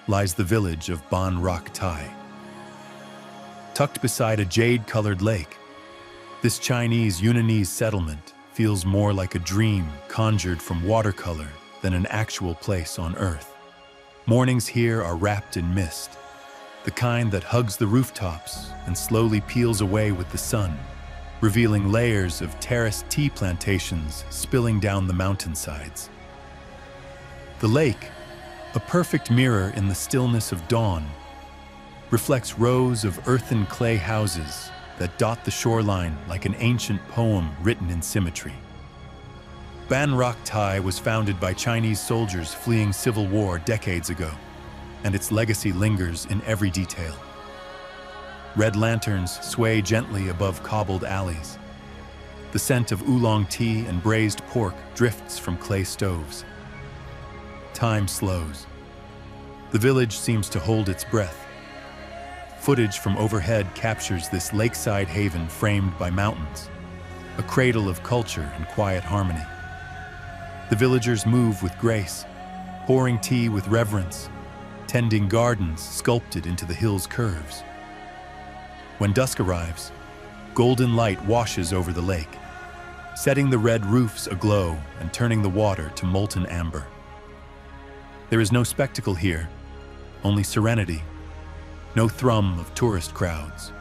lies the village of Ban Rak Thai. Tucked beside a jade-colored lake, this Chinese Yunanese settlement feels more like a dream conjured from watercolor than an actual place on Earth. Mornings here are wrapped in mist, the kind that hugs the rooftops and slowly peels away with the sun, revealing layers of terraced tea plantations spilling down the mountainsides. The lake, a perfect mirror in the stillness of dawn, reflects rows of earthen clay houses that dot the shoreline like an ancient poem written in symmetry. Ban Rak Thai was founded by Chinese soldiers fleeing civil war decades ago, and its legacy lingers in every detail. Red lanterns sway gently above cobbled alleys. The scent of oolong tea and braised pork drifts from clay stoves. Time slows. The village seems to hold its breath. Footage from overhead captures this lakeside haven framed by mountains, a cradle of culture and quiet harmony. The villagers move with grace, pouring tea with reverence, tending gardens sculpted into the hill's curves. When dusk arrives, golden light washes over the lake, setting the red roofs aglow and turning the water to molten amber. There is no spectacle here, only serenity. No thrum of tourist crowds,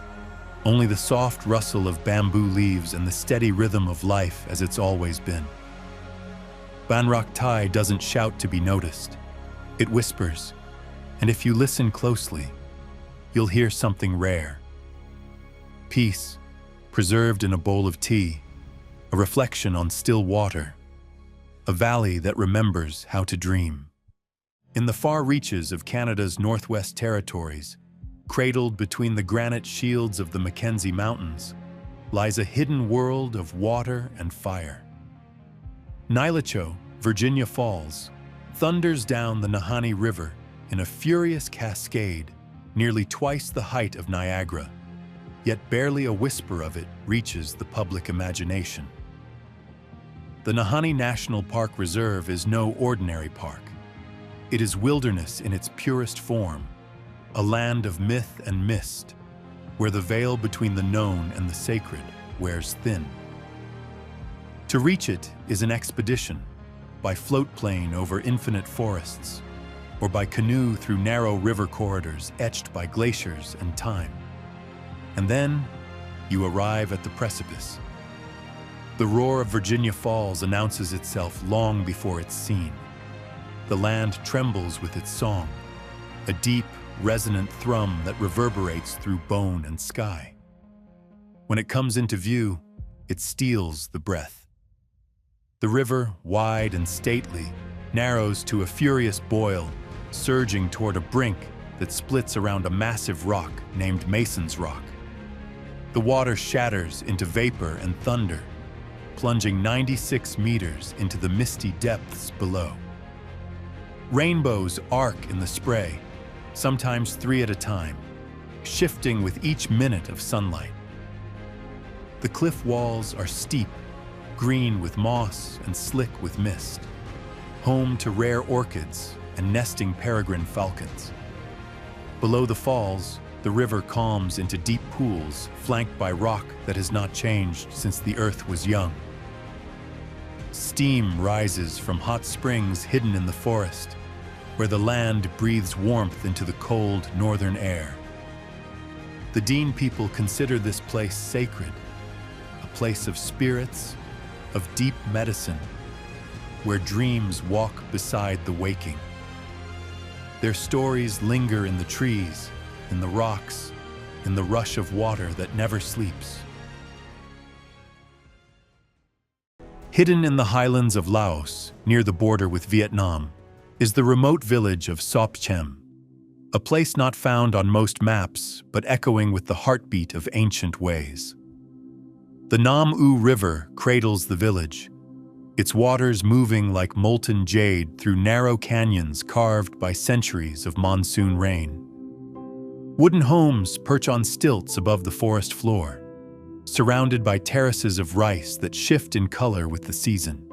only the soft rustle of bamboo leaves and the steady rhythm of life as it's always been. Ban Rak Thai doesn't shout to be noticed. It whispers, and if you listen closely, you'll hear something rare. Peace, preserved in a bowl of tea, a reflection on still water, a valley that remembers how to dream. In the far reaches of Canada's Northwest Territories, cradled between the granite shields of the Mackenzie Mountains, lies a hidden world of water and fire. Nilicho, Virginia Falls, thunders down the Nahanni River in a furious cascade nearly twice the height of Niagara, yet barely a whisper of it reaches the public imagination. The Nahanni National Park Reserve is no ordinary park. It is wilderness in its purest form, a land of myth and mist, where the veil between the known and the sacred wears thin. To reach it is an expedition, by float plane over infinite forests, or by canoe through narrow river corridors etched by glaciers and time. And then, you arrive at the precipice. The roar of Virginia Falls announces itself long before it's seen. The land trembles with its song, a deep, resonant thrum that reverberates through bone and sky. When it comes into view, it steals the breath. The river, wide and stately, narrows to a furious boil, surging toward a brink that splits around a massive rock named Mason's Rock. The water shatters into vapor and thunder, plunging 96 meters into the misty depths below. Rainbows arc in the spray, sometimes 3 at a time, shifting with each minute of sunlight. The cliff walls are steep, green with moss and slick with mist, home to rare orchids and nesting peregrine falcons. Below the falls, the river calms into deep pools flanked by rock that has not changed since the earth was young. Steam rises from hot springs hidden in the forest, where the land breathes warmth into the cold northern air. The Dean people consider this place sacred, a place of spirits, of deep medicine, where dreams walk beside the waking. Their stories linger in the trees, in the rocks, in the rush of water that never sleeps. Hidden in the highlands of Laos, near the border with Vietnam, is the remote village of Sop Chem, a place not found on most maps, but echoing with the heartbeat of ancient ways. The Nam U River cradles the village, its waters moving like molten jade through narrow canyons carved by centuries of monsoon rain. Wooden homes perch on stilts above the forest floor, surrounded by terraces of rice that shift in color with the season,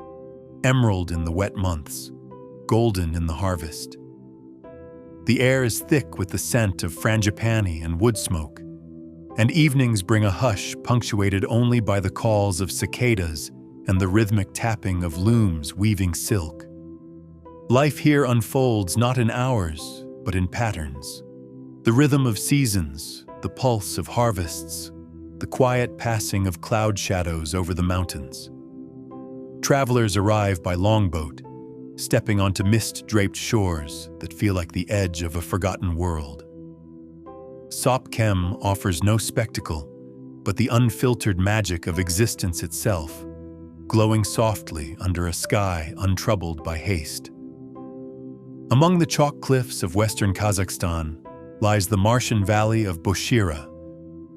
emerald in the wet months, golden in the harvest. The air is thick with the scent of frangipani and wood smoke, and evenings bring a hush punctuated only by the calls of cicadas and the rhythmic tapping of looms weaving silk. Life here unfolds not in hours, but in patterns. The rhythm of seasons, the pulse of harvests, the quiet passing of cloud shadows over the mountains. Travelers arrive by longboat, stepping onto mist-draped shores that feel like the edge of a forgotten world. Sop Chem offers no spectacle, but the unfiltered magic of existence itself, glowing softly under a sky untroubled by haste. Among the chalk cliffs of western Kazakhstan lies the Martian valley of Boshira,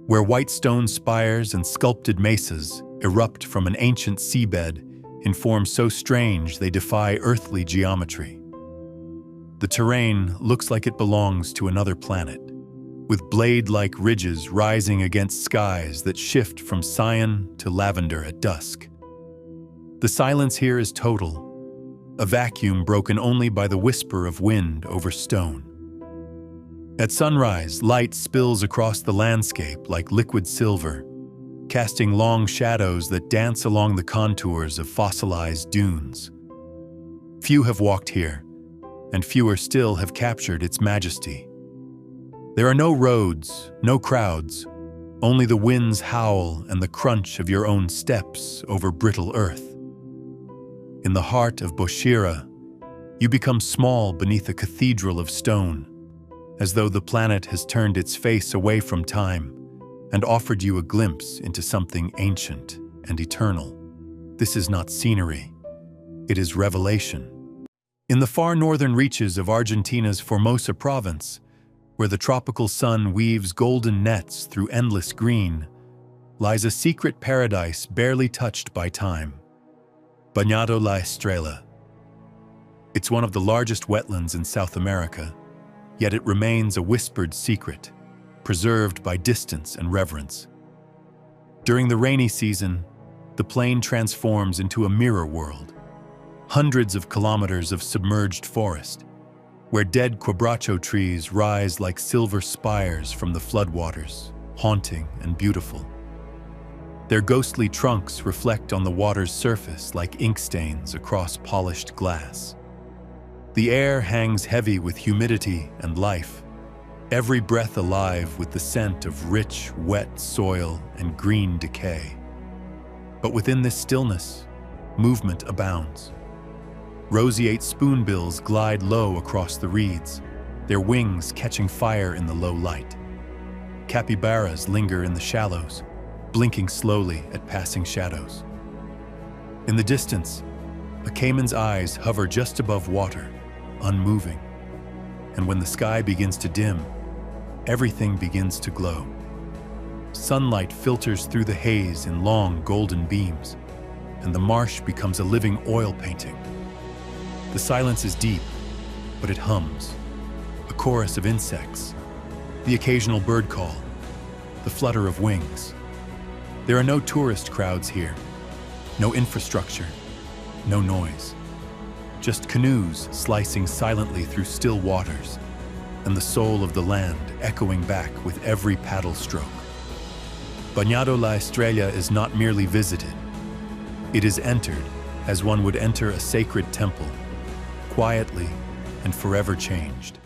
where white stone spires and sculpted mesas erupt from an ancient seabed in forms so strange they defy earthly geometry. The terrain looks like it belongs to another planet, with blade-like ridges rising against skies that shift from cyan to lavender at dusk. The silence here is total, a vacuum broken only by the whisper of wind over stone. At sunrise, light spills across the landscape like liquid silver, casting long shadows that dance along the contours of fossilized dunes. Few have walked here, and fewer still have captured its majesty. There are no roads, no crowds, only the wind's howl and the crunch of your own steps over brittle earth. In the heart of Boshira, you become small beneath a cathedral of stone, as though the planet has turned its face away from time and offered you a glimpse into something ancient and eternal. This is not scenery, it is revelation. In the far northern reaches of Argentina's Formosa province, where the tropical sun weaves golden nets through endless green, lies a secret paradise barely touched by time, Bañado La Estrella. It's one of the largest wetlands in South America, yet it remains a whispered secret, preserved by distance and reverence. During the rainy season, the plain transforms into a mirror world, hundreds of kilometers of submerged forest, where dead quebracho trees rise like silver spires from the floodwaters, haunting and beautiful. Their ghostly trunks reflect on the water's surface like ink stains across polished glass. The air hangs heavy with humidity and life, every breath alive with the scent of rich, wet soil and green decay. But within this stillness, movement abounds. Roseate spoonbills glide low across the reeds, their wings catching fire in the low light. Capybaras linger in the shallows, blinking slowly at passing shadows. In the distance, a caiman's eyes hover just above water, unmoving. And when the sky begins to dim, everything begins to glow. Sunlight filters through the haze in long golden beams, and the marsh becomes a living oil painting. The silence is deep, but it hums. A chorus of insects, the occasional bird call, the flutter of wings. There are no tourist crowds here, no infrastructure, no noise. Just canoes slicing silently through still waters, and the soul of the land echoing back with every paddle stroke. Bañado La Estrella is not merely visited. It is entered as one would enter a sacred temple, quietly and forever changed.